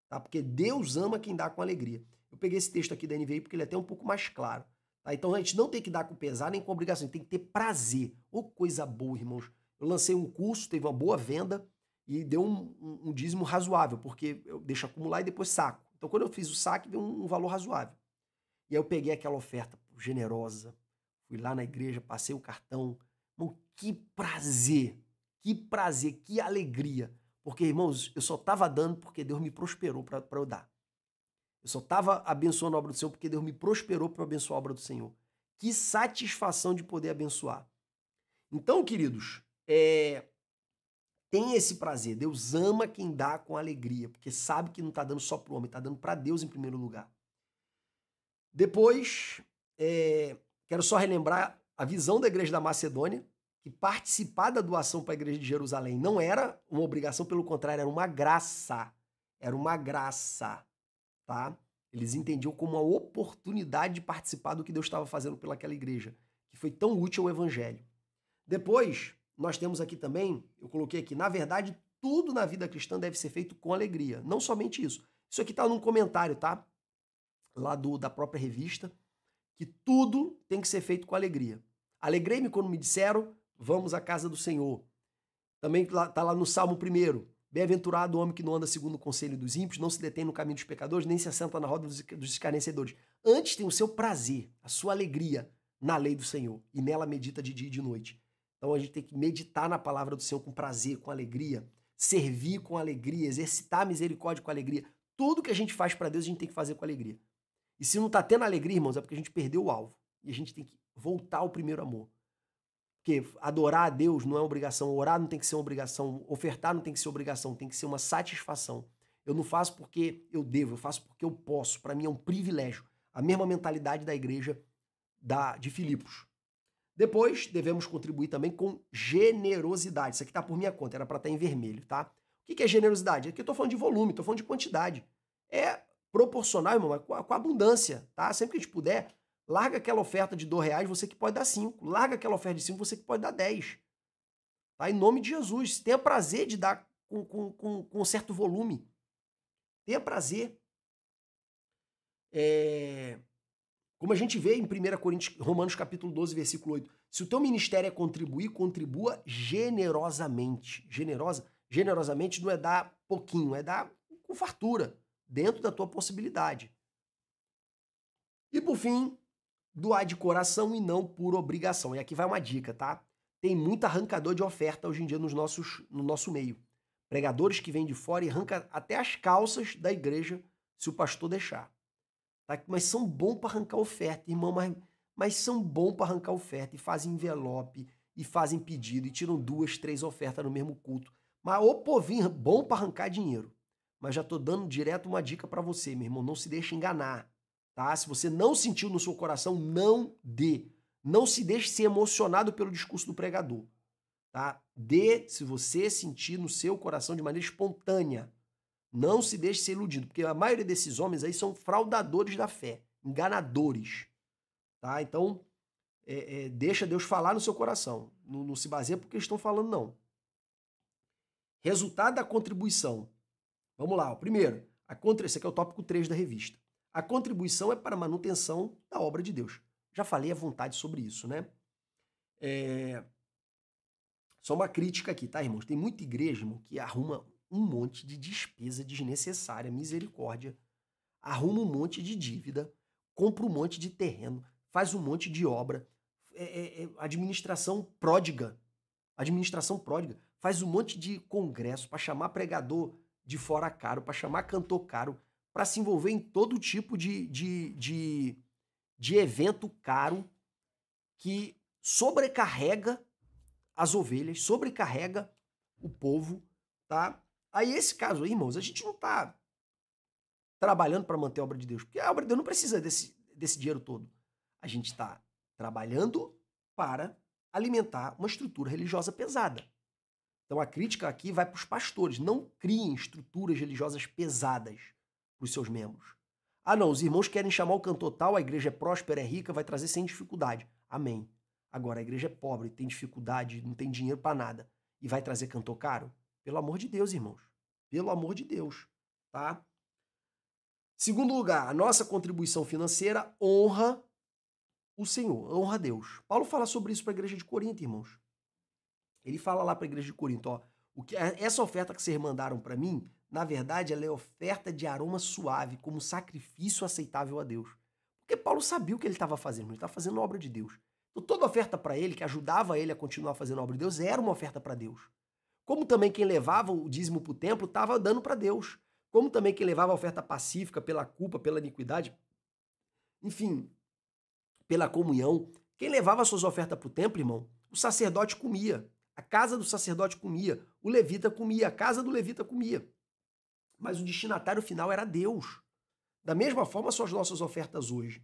tá? Porque Deus ama quem dá com alegria. Eu peguei esse texto aqui da NVI porque ele é até um pouco mais claro. Tá? Então a gente não tem que dar com pesar nem com obrigação, a gente tem que ter prazer. Ô, coisa boa, irmãos. Eu lancei um curso, teve uma boa venda e deu um dízimo razoável, porque eu deixo acumular e depois saco. Então quando eu fiz o saque, deu um valor razoável. E aí eu peguei aquela oferta generosa, fui lá na igreja, passei o cartão. Irmão, que prazer, que alegria. Porque, irmãos, eu só estava dando porque Deus me prosperou para eu dar. Eu só estava abençoando a obra do Senhor porque Deus me prosperou para abençoar a obra do Senhor. Que satisfação de poder abençoar. Então, queridos, tem esse prazer. Deus ama quem dá com alegria, porque sabe que não está dando só para o homem, está dando para Deus em primeiro lugar. Depois, quero só relembrar a visão da igreja da Macedônia, que participar da doação para a igreja de Jerusalém não era uma obrigação, pelo contrário, era uma graça. Era uma graça, tá? Eles entendiam como uma oportunidade de participar do que Deus estava fazendo pelaquela igreja, que foi tão útil ao evangelho. Depois, nós temos aqui também, eu coloquei aqui, na verdade, tudo na vida cristã deve ser feito com alegria. Não somente isso. Isso aqui está num comentário, tá? Lá da própria revista, que tudo tem que ser feito com alegria. Alegrei-me quando me disseram, vamos à casa do Senhor. Também está lá no Salmo 1. Bem-aventurado o homem que não anda segundo o conselho dos ímpios, não se detém no caminho dos pecadores, nem se assenta na roda dos escarnecedores. Antes tem o seu prazer, a sua alegria na lei do Senhor, e nela medita de dia e de noite. Então a gente tem que meditar na palavra do Senhor com prazer, com alegria, servir com alegria, exercitar a misericórdia com alegria. Tudo que a gente faz para Deus, a gente tem que fazer com alegria. E se não está tendo alegria, irmãos, é porque a gente perdeu o alvo. E a gente tem que voltar ao primeiro amor. Porque adorar a Deus não é obrigação, orar não tem que ser uma obrigação, ofertar não tem que ser obrigação, tem que ser uma satisfação. Eu não faço porque eu devo, eu faço porque eu posso. Para mim é um privilégio. A mesma mentalidade da igreja de Filipos. Depois, devemos contribuir também com generosidade. Isso aqui está por minha conta, era para estar em vermelho, tá? O que é generosidade? Aqui eu estou falando de volume, estou falando de quantidade. É proporcional, irmão, com a abundância, tá? Sempre que a gente puder, larga aquela oferta de R$2, você que pode dar 5. Larga aquela oferta de 5, você que pode dar 10. Tá? Em nome de Jesus. Tenha prazer de dar com um certo volume. Tenha prazer. Como a gente vê em 1 Coríntios, Romanos capítulo 12, versículo 8. Se o teu ministério é contribuir, contribua generosamente. Generosamente não é dar pouquinho, é dar com fartura, dentro da tua possibilidade. E por fim, doar de coração e não por obrigação. E aqui vai uma dica, tá? Tem muito arrancador de oferta hoje em dia no nosso meio. Pregadores que vêm de fora e arrancam até as calças da igreja, se o pastor deixar. Tá? Mas são bons para arrancar oferta, irmão, mas são bons para arrancar oferta e fazem envelope, e fazem pedido, e tiram 2, 3 ofertas no mesmo culto. Mas o povinho bom para arrancar dinheiro. Mas já tô dando direto uma dica para você, meu irmão, não se deixe enganar. Tá? Se você não sentiu no seu coração, não dê. Não se deixe ser emocionado pelo discurso do pregador. Tá? Dê se você sentir no seu coração de maneira espontânea. Não se deixe ser iludido, porque a maioria desses homens aí são fraudadores da fé, enganadores. Tá? Então, deixa Deus falar no seu coração. Não se baseia porque eles estão falando, não. Resultado da contribuição. Vamos lá. Primeiro, esse aqui é o tópico 3 da revista. A contribuição é para a manutenção da obra de Deus. Já falei à vontade sobre isso, né? Só uma crítica aqui, tá, irmãos? Tem muita igreja, irmão, que arruma um monte de despesa desnecessária, misericórdia, arruma um monte de dívida, compra um monte de terreno, faz um monte de obra, administração pródiga, faz um monte de congresso para chamar pregador de fora caro, para chamar cantor caro, para se envolver em todo tipo de evento caro que sobrecarrega as ovelhas, sobrecarrega o povo, tá? Aí esse caso aí, irmãos, a gente não tá trabalhando para manter a obra de Deus, porque a obra de Deus não precisa desse dinheiro todo. A gente está trabalhando para alimentar uma estrutura religiosa pesada. Então a crítica aqui vai para os pastores. Não criem estruturas religiosas pesadas para os seus membros. Ah, não, os irmãos querem chamar o cantor tal, a igreja é próspera, é rica, vai trazer sem dificuldade. Amém. Agora, a igreja é pobre, tem dificuldade, não tem dinheiro para nada e vai trazer cantor caro? Pelo amor de Deus, irmãos. Pelo amor de Deus, tá? Segundo lugar, a nossa contribuição financeira honra o Senhor, honra a Deus. Paulo fala sobre isso para a igreja de Corinto, irmãos. Ele fala lá para a igreja de Corinto, ó, essa oferta que vocês mandaram para mim, na verdade, ela é oferta de aroma suave, como sacrifício aceitável a Deus. Porque Paulo sabia o que ele estava fazendo, ele estava fazendo a obra de Deus. Então toda oferta para ele, que ajudava ele a continuar fazendo a obra de Deus, era uma oferta para Deus. Como também quem levava o dízimo para o templo estava dando para Deus. Como também quem levava a oferta pacífica pela culpa, pela iniquidade, enfim, pela comunhão. Quem levava as suas ofertas para o templo, irmão, o sacerdote comia. A casa do sacerdote comia. O levita comia. A casa do levita comia. Mas o destinatário final era Deus. Da mesma forma são as nossas ofertas hoje.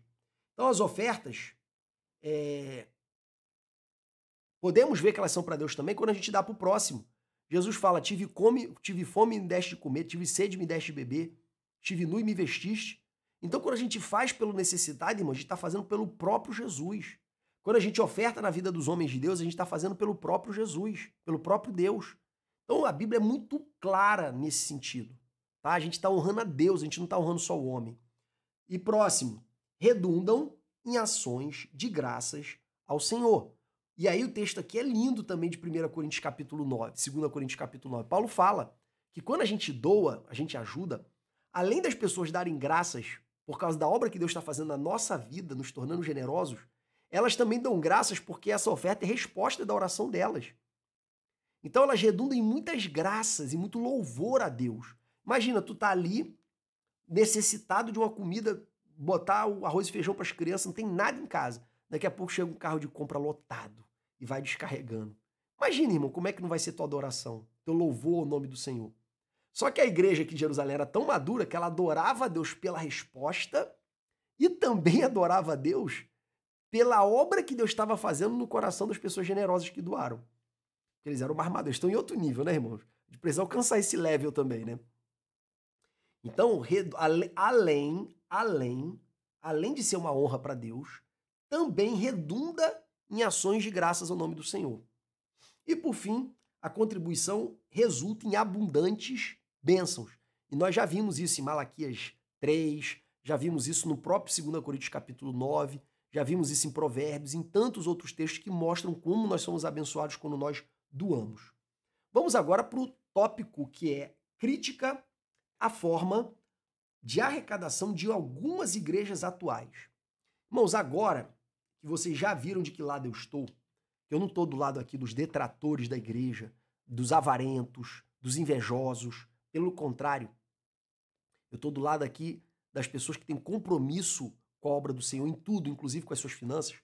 Então as ofertas, podemos ver que elas são para Deus também quando a gente dá para o próximo. Jesus fala, tive fome e me deste de comer, tive sede e me deste de beber, tive nu e me vestiste. Então quando a gente faz pelo necessitado, irmão, a gente está fazendo pelo próprio Jesus. Quando a gente oferta na vida dos homens de Deus, a gente está fazendo pelo próprio Jesus, pelo próprio Deus. Então a Bíblia é muito clara nesse sentido. Tá? A gente está honrando a Deus, a gente não está honrando só o homem. E próximo, redundam em ações de graças ao Senhor. E aí o texto aqui é lindo também de 1 Coríntios capítulo 9, 2 Coríntios capítulo 9. Paulo fala que quando a gente doa, a gente ajuda, além das pessoas darem graças por causa da obra que Deus está fazendo na nossa vida, nos tornando generosos, elas também dão graças porque essa oferta é resposta da oração delas. Então elas redundam em muitas graças e muito louvor a Deus. Imagina, tu tá ali necessitado de uma comida, botar o arroz e feijão para as crianças, não tem nada em casa. Daqui a pouco chega um carro de compra lotado e vai descarregando. Imagina, irmão, como é que não vai ser tua adoração, teu louvor ao nome do Senhor. Só que a igreja aqui de Jerusalém era tão madura que ela adorava a Deus pela resposta e também adorava a Deus pela obra que Deus estava fazendo no coração das pessoas generosas que doaram. Eles eram armados, eles estão em outro nível, né, irmãos? A gente precisa alcançar esse level também, né? Então, além de ser uma honra para Deus, também redunda em ações de graças ao nome do Senhor. E, por fim, a contribuição resulta em abundantes bênçãos. E nós já vimos isso em Malaquias 3, já vimos isso no próprio 2 Coríntios capítulo 9, já vimos isso em Provérbios, em tantos outros textos que mostram como nós somos abençoados quando nós doamos. Vamos agora para o tópico que é crítica à forma de arrecadação de algumas igrejas atuais. Irmãos, agora que vocês já viram de que lado eu estou, eu não estou do lado aqui dos detratores da igreja, dos avarentos, dos invejosos, pelo contrário, eu estou do lado aqui das pessoas que têm compromisso com a obra do Senhor em tudo, inclusive com as suas finanças.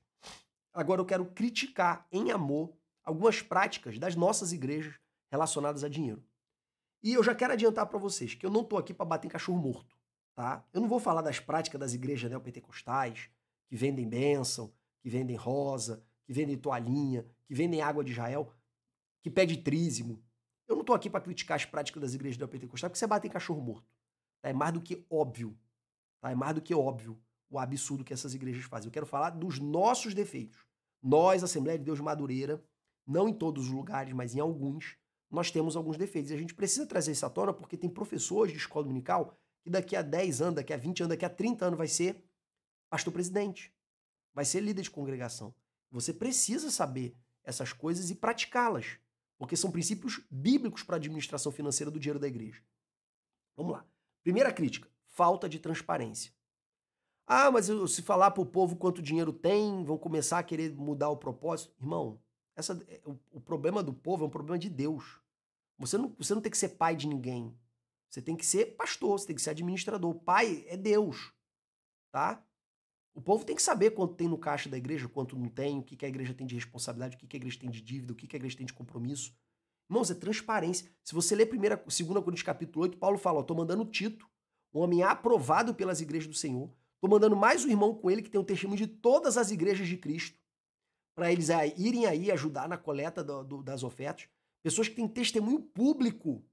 Agora eu quero criticar em amor algumas práticas das nossas igrejas relacionadas a dinheiro. E eu já quero adiantar para vocês que eu não estou aqui para bater em cachorro morto, tá? Eu não vou falar das práticas das igrejas neopentecostais, que vendem bênção, que vendem rosa, que vendem toalhinha, que vendem água de Israel, que pede trízimo. Eu não estou aqui para criticar as práticas das igrejas neopentecostais, porque você bate em cachorro morto. Tá? É mais do que óbvio. Tá? É mais do que óbvio o absurdo que essas igrejas fazem. Eu quero falar dos nossos defeitos. Nós, Assembleia de Deus de Madureira, não em todos os lugares, mas em alguns, nós temos alguns defeitos. E a gente precisa trazer isso à tona porque tem professores de escola dominical que daqui a 10 anos, daqui a 20 anos, daqui a 30 anos vai ser pastor-presidente, vai ser líder de congregação. Você precisa saber essas coisas e praticá-las, porque são princípios bíblicos para a administração financeira do dinheiro da igreja. Vamos lá. Primeira crítica, falta de transparência. Ah, mas se falar para o povo quanto dinheiro tem, vão começar a querer mudar o propósito. Irmão, o problema do povo é um problema de Deus. Você não tem que ser pai de ninguém. Você tem que ser pastor, você tem que ser administrador. O pai é Deus, tá? O povo tem que saber quanto tem no caixa da igreja, quanto não tem, o que a igreja tem de responsabilidade, o que a igreja tem de dívida, o que a igreja tem de compromisso. Irmãos, é transparência. Se você ler 2 Coríntios capítulo 8, Paulo fala, estou mandando Tito, um homem aprovado pelas igrejas do Senhor. Estou mandando mais um irmão com ele que tem o testemunho de todas as igrejas de Cristo, para eles irem aí ajudar na coleta das ofertas. Pessoas que têm testemunho público.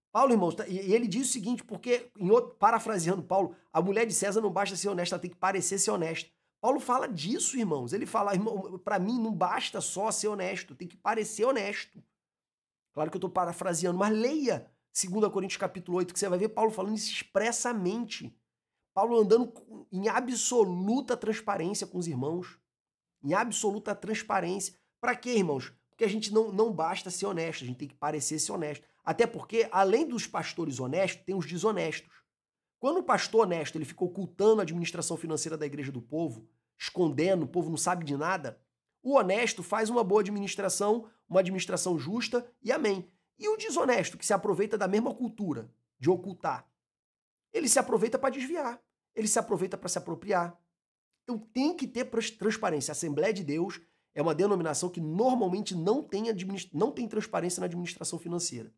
Paulo, irmãos, e ele diz o seguinte, porque, parafraseando Paulo, a mulher de César não basta ser honesta, ela tem que parecer ser honesta. Paulo fala disso, irmãos. Ele fala, irmão, para mim não basta só ser honesto, tem que parecer honesto. Claro que eu estou parafraseando, mas leia 2 Coríntios capítulo 8, que você vai ver Paulo falando isso expressamente. Paulo andando em absoluta transparência com os irmãos. Em absoluta transparência. Para quê, irmãos? Porque a gente não basta ser honesto, a gente tem que parecer ser honesto. Até porque, além dos pastores honestos, tem os desonestos. Quando o pastor honesto ele fica ocultando a administração financeira da igreja do povo, escondendo, o povo não sabe de nada, o honesto faz uma boa administração, uma administração justa e amém. E o desonesto, que se aproveita da mesma cultura de ocultar, ele se aproveita para desviar, ele se aproveita para se apropriar. Então tem que ter transparência. A Assembleia de Deus é uma denominação que normalmente não tem transparência na administração financeira.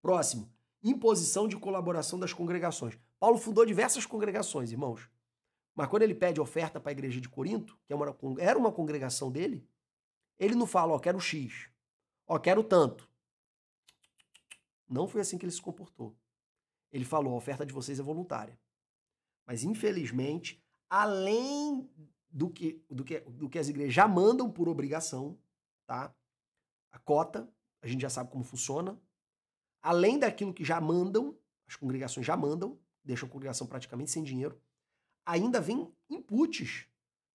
Próximo, imposição de colaboração das congregações. Paulo fundou diversas congregações, irmãos. Mas quando ele pede oferta para a igreja de Corinto, que era uma congregação dele, ele não fala, ó, quero X, ó, quero tanto. Não foi assim que ele se comportou. Ele falou, a oferta de vocês é voluntária. Mas, infelizmente, além do que as igrejas já mandam por obrigação, tá? A cota, a gente já sabe como funciona. Além daquilo que já mandam, as congregações já mandam, deixam a congregação praticamente sem dinheiro, ainda vem inputs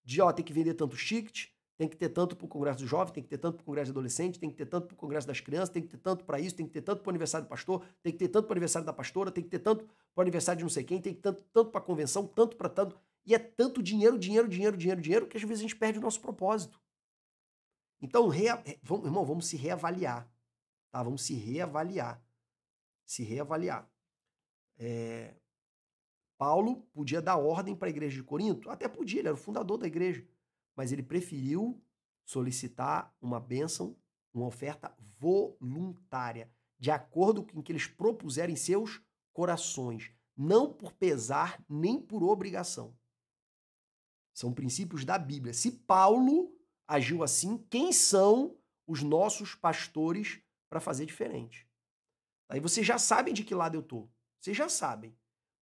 de, ó, tem que vender tantos tickets, tem que ter tanto para o congresso do jovem, tem que ter tanto para o congresso do adolescente, tem que ter tanto para o congresso das crianças, tem que ter tanto para isso, tem que ter tanto para o aniversário do pastor, tem que ter tanto para o aniversário da pastora, tem que ter tanto para o aniversário de não sei quem, tem que ter tanto para a convenção, tanto para tanto. E é tanto dinheiro, que às vezes a gente perde o nosso propósito. Então, irmão, vamos se reavaliar. Tá? Vamos se reavaliar. Paulo podia dar ordem para a igreja de Corinto? Até podia, ele era o fundador da igreja. Mas ele preferiu solicitar uma bênção, uma oferta voluntária, de acordo com o que eles propuserem em seus corações, não por pesar nem por obrigação. São princípios da Bíblia. Se Paulo agiu assim, quem são os nossos pastores para fazer diferente? Aí vocês já sabem de que lado eu tô. Vocês já sabem.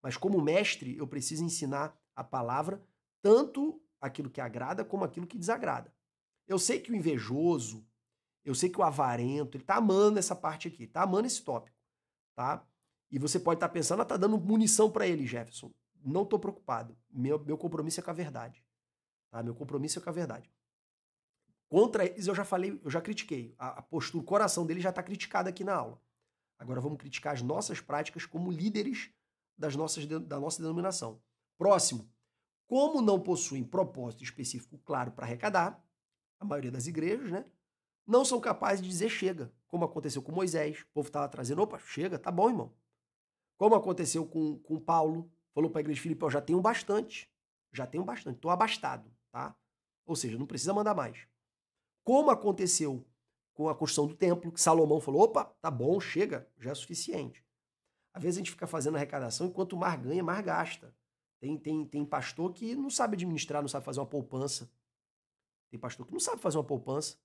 Mas como mestre, eu preciso ensinar a palavra, tanto aquilo que agrada como aquilo que desagrada. Eu sei que o invejoso, eu sei que o avarento, ele tá amando essa parte aqui, tá amando esse tópico, tá? E você pode estar pensando, tá dando munição para ele, Jefferson. Não tô preocupado. Meu compromisso é com a verdade. Tá? Meu compromisso é com a verdade. Contra eles eu já falei, eu já critiquei. A postura, o coração dele já tá criticado aqui na aula. Agora vamos criticar as nossas práticas como líderes da nossa denominação. Próximo. Como não possuem propósito específico claro para arrecadar, a maioria das igrejas, né, não são capazes de dizer chega, como aconteceu com Moisés. O povo estava trazendo, opa, chega, tá bom, irmão. Como aconteceu com Paulo, falou para a igreja de Filipe, já tenho bastante, estou abastado, tá? Ou seja, não precisa mandar mais. Como aconteceu com a construção do templo, que Salomão falou, opa, tá bom, chega, já é suficiente. Às vezes a gente fica fazendo arrecadação e quanto mais ganha, mais gasta. Tem pastor que não sabe administrar, não sabe fazer uma poupança. Tem pastor que não sabe fazer uma poupança.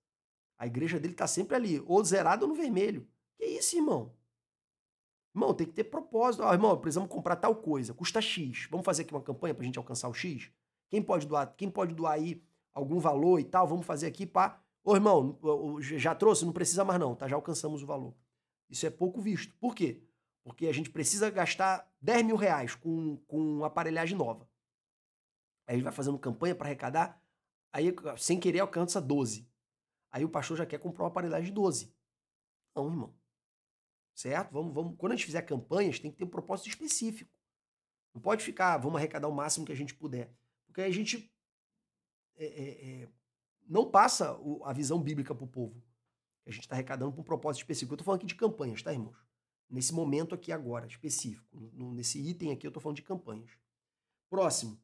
A igreja dele tá sempre ali, ou zerado ou no vermelho. Que isso, irmão? Irmão, tem que ter propósito. Ah, irmão, precisamos comprar tal coisa, custa X. Vamos fazer aqui uma campanha pra gente alcançar o X? Quem pode doar aí algum valor e tal? Vamos fazer aqui para... Ô, irmão, já trouxe? Não precisa mais não, tá? Já alcançamos o valor. Isso é pouco visto. Por quê? Porque a gente precisa gastar 10 mil reais com aparelhagem nova. Aí a gente vai fazendo campanha para arrecadar, aí sem querer alcança 12. Aí o pastor já quer comprar uma aparelhagem de 12. Não, irmão. Certo? Vamos. Quando a gente fizer campanhas, tem que ter um propósito específico. Não pode ficar, vamos arrecadar o máximo que a gente puder. Porque aí a gente não passa a visão bíblica para o povo. A gente está arrecadando para um propósito específico. Eu estou falando aqui de campanhas, tá, irmãos? Nesse momento aqui agora, específico. Nesse item aqui eu estou falando de campanhas. Próximo.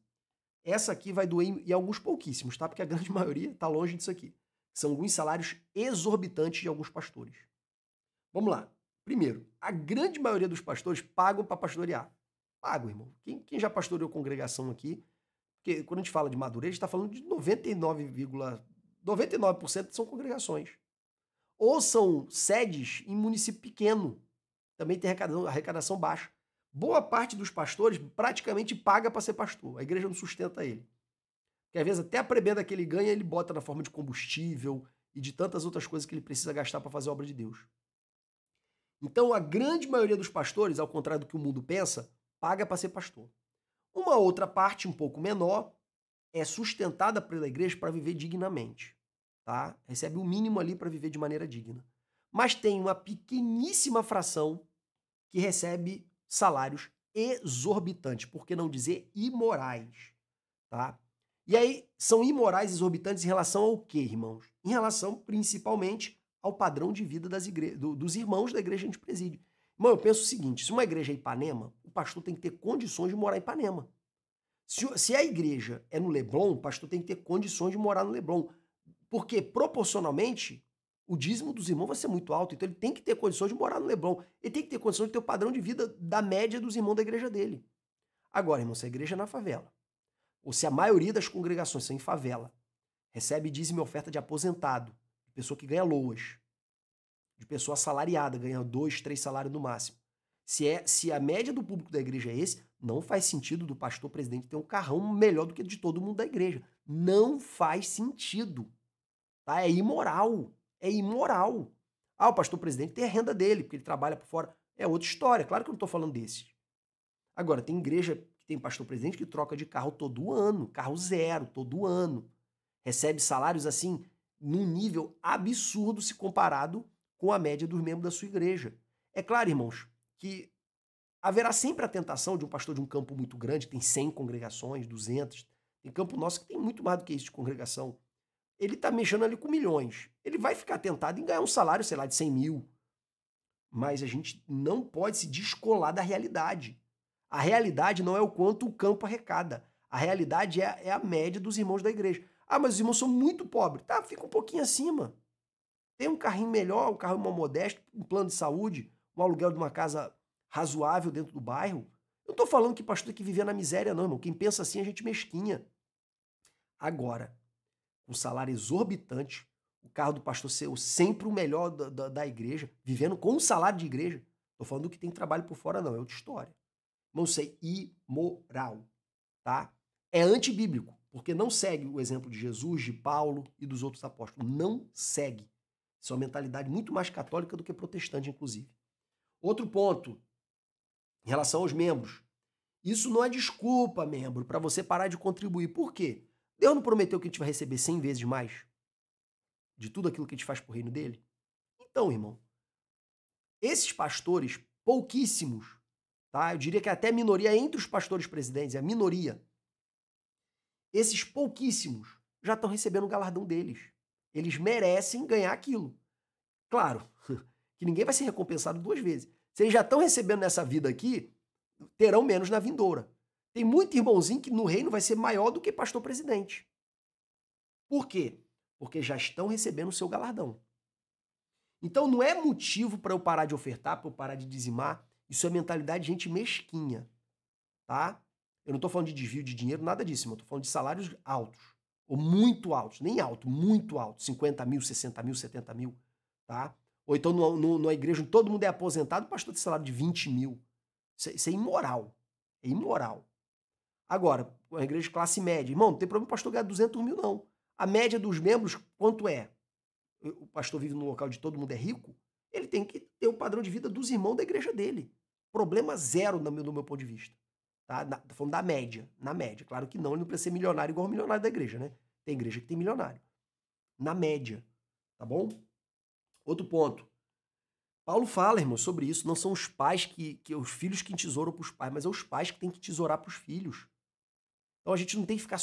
Essa aqui vai doer em alguns pouquíssimos, tá? Porque a grande maioria está longe disso aqui. São alguns salários exorbitantes de alguns pastores. Vamos lá. Primeiro, a grande maioria dos pastores pagam para pastorear. Pago, irmão. Quem já pastoreou congregação aqui, porque quando a gente fala de Madureira, a gente está falando de 99,99% são congregações. Ou são sedes em município pequeno, também tem arrecadação baixa. Boa parte dos pastores praticamente paga para ser pastor. A igreja não sustenta ele. Porque às vezes até a prebenda que ele ganha, ele bota na forma de combustível e de tantas outras coisas que ele precisa gastar para fazer a obra de Deus. Então a grande maioria dos pastores, ao contrário do que o mundo pensa, paga para ser pastor. Uma outra parte, um pouco menor, é sustentada pela igreja para viver dignamente. Tá? Recebe o mínimo ali para viver de maneira digna. Mas tem uma pequeníssima fração que recebe salários exorbitantes, por que não dizer imorais, tá? E aí, são imorais exorbitantes em relação ao quê, irmãos? Em relação, principalmente, ao padrão de vida dos irmãos da igreja que a gente preside. Irmão, eu penso o seguinte, se uma igreja é Ipanema, o pastor tem que ter condições de morar em Ipanema. Se a igreja é no Leblon, o pastor tem que ter condições de morar no Leblon. Porque, proporcionalmente, o dízimo dos irmãos vai ser muito alto, então ele tem que ter condições de morar no Leblon. Ele tem que ter condições de ter o padrão de vida da média dos irmãos da igreja dele. Agora, irmão, se a igreja é na favela, ou se a maioria das congregações são em favela, recebe dízimo e oferta de aposentado, de pessoa que ganha loas, de pessoa assalariada, ganha 2, 3 salários no máximo. Se a média do público da igreja é esse, não faz sentido do pastor presidente ter um carrão melhor do que de todo mundo da igreja. Não faz sentido. Tá? É imoral. É imoral. Ah, o pastor presidente tem a renda dele, porque ele trabalha por fora. É outra história. Claro que eu não estou falando desses. Agora, tem igreja que tem pastor presidente que troca de carro todo ano, carro zero, todo ano. Recebe salários assim, num nível absurdo se comparado com a média dos membros da sua igreja. É claro, irmãos, que haverá sempre a tentação de um pastor de um campo muito grande, tem 100 congregações, 200. Tem campo nosso que tem muito mais do que isso de congregação. Ele está mexendo ali com milhões. Ele vai ficar tentado em ganhar um salário, sei lá, de 100 mil. Mas a gente não pode se descolar da realidade. A realidade não é o quanto o campo arrecada. A realidade é a média dos irmãos da igreja. Ah, mas os irmãos são muito pobres. Tá, fica um pouquinho acima. Tem um carrinho melhor, um carro mais modesto, um plano de saúde, um aluguel de uma casa razoável dentro do bairro. Eu não estou falando que pastor tem que viver na miséria, não, irmão. Quem pensa assim, a gente mesquinha. Agora, com salário exorbitante, o carro do pastor ser sempre o melhor da igreja, vivendo com um salário de igreja. Estou falando do que tem trabalho por fora, não. É outra história. Não sei, imoral, tá? É antibíblico, porque não segue o exemplo de Jesus, de Paulo e dos outros apóstolos. Não segue. Isso é uma mentalidade muito mais católica do que protestante, inclusive. Outro ponto, em relação aos membros. Isso não é desculpa, membro, para você parar de contribuir. Por quê? Deus não prometeu que a gente vai receber 100 vezes mais de tudo aquilo que a gente faz pro reino dele? Então, irmão, esses pastores, pouquíssimos, tá? Eu diria que até a minoria entre os pastores presidentes, é a minoria. Esses pouquíssimos já estão recebendo o galardão deles. Eles merecem ganhar aquilo. Claro, que ninguém vai ser recompensado 2 vezes. Se eles já estão recebendo nessa vida aqui, terão menos na vindoura. Tem muito irmãozinho que no reino vai ser maior do que pastor presidente. Por quê? Porque já estão recebendo o seu galardão. Então não é motivo para eu parar de ofertar, para eu parar de dizimar. Isso é mentalidade de gente mesquinha, tá? Eu não estou falando de desvio de dinheiro, nada disso. Eu estou falando de salários altos, ou muito altos, nem alto, muito alto, 50 mil, 60 mil, 70 mil, tá? Ou então numa igreja onde todo mundo é aposentado, o pastor tem salário de 20 mil. Isso é imoral. É imoral. Agora, uma igreja de classe média, irmão, não tem problema o pastor ganhar 200 mil, não. A média dos membros, quanto é? O pastor vive num local onde todo mundo é rico, ele tem que ter o padrão de vida dos irmãos da igreja dele. Problema zero do meu ponto de vista. Tá? Tô falando da média. Na média. Claro que não, ele não precisa ser milionário igual o milionário da igreja, né? Tem igreja que tem milionário. Na média. Tá bom? Outro ponto. Paulo fala, irmão, sobre isso. Não são os pais que os filhos que entesouram para os pais, mas é os pais que têm que tesourar para os filhos. Então a gente não tem que ficar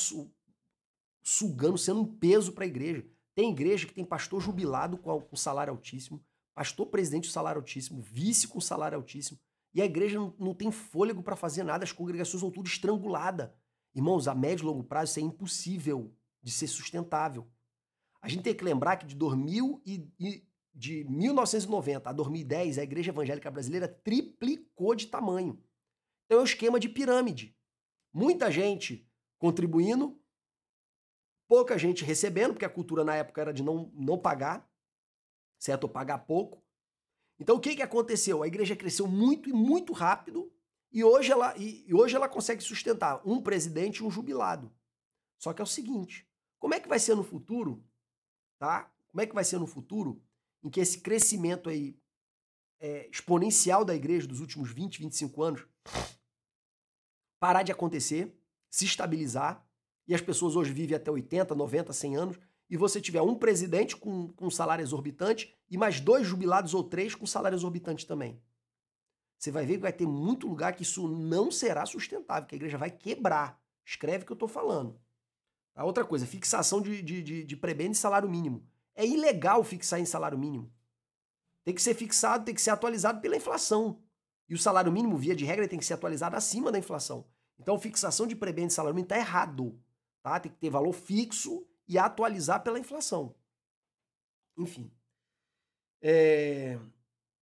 sugando, sendo um peso para a igreja. Tem igreja que tem pastor jubilado com salário altíssimo, pastor presidente com salário altíssimo, vice com salário altíssimo, e a igreja não tem fôlego para fazer nada, as congregações são tudo estranguladas. Irmãos, a médio e longo prazo isso é impossível de ser sustentável. A gente tem que lembrar que de 1990 a 2010, a igreja evangélica brasileira triplicou de tamanho. Então é um esquema de pirâmide. Muita gente contribuindo, pouca gente recebendo, porque a cultura na época era de não pagar, certo? Ou pagar pouco. Então o que aconteceu? A igreja cresceu muito e muito rápido e hoje ela consegue sustentar um presidente e um jubilado. Só que é o seguinte, como é que vai ser no futuro, tá? Como é que vai ser no futuro em que esse crescimento aí exponencial da igreja dos últimos 20, 25 anos parar de acontecer, se estabilizar, e as pessoas hoje vivem até 80, 90, 100 anos, e você tiver um presidente com salário exorbitante e mais 2 jubilados ou 3 com salário exorbitante também. Você vai ver que vai ter muito lugar que isso não será sustentável, que a igreja vai quebrar. Escreve o que eu estou falando. A outra coisa, fixação de prebenda e salário mínimo. É ilegal fixar em salário mínimo. Tem que ser fixado, tem que ser atualizado pela inflação. E o salário mínimo, via de regra, tem que ser atualizado acima da inflação. Então, fixação de prebenda e salário mínimo está errado. Tá? Tem que ter valor fixo e atualizar pela inflação. Enfim.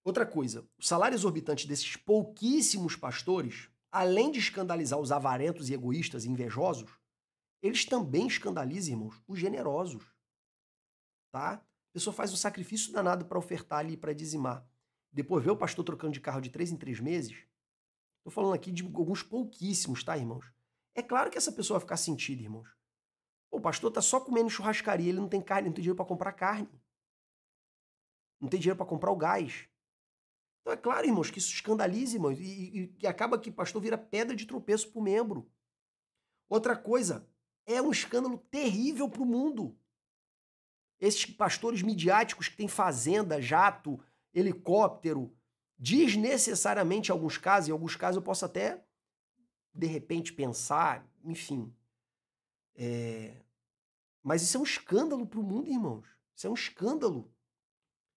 Outra coisa, o salário exorbitante desses pouquíssimos pastores, além de escandalizar os avarentos e egoístas e invejosos, eles também escandalizam, irmãos, os generosos. Tá? A pessoa faz um sacrifício danado para ofertar ali, para dizimar. Depois vê o pastor trocando de carro de 3 em 3 meses. Estou falando aqui de alguns pouquíssimos, tá, irmãos? É claro que essa pessoa vai ficar sentida, irmãos. O pastor tá só comendo churrascaria, ele não tem carne, não tem dinheiro para comprar carne. Não tem dinheiro para comprar o gás. Então é claro, irmãos, que isso escandaliza, irmãos, e acaba que o pastor vira pedra de tropeço para o membro. Outra coisa, é um escândalo terrível para o mundo. Esses pastores midiáticos que têm fazenda, jato, helicóptero, desnecessariamente em alguns casos eu posso até, de repente, pensar, enfim. Mas isso é um escândalo para o mundo, irmãos. Isso é um escândalo.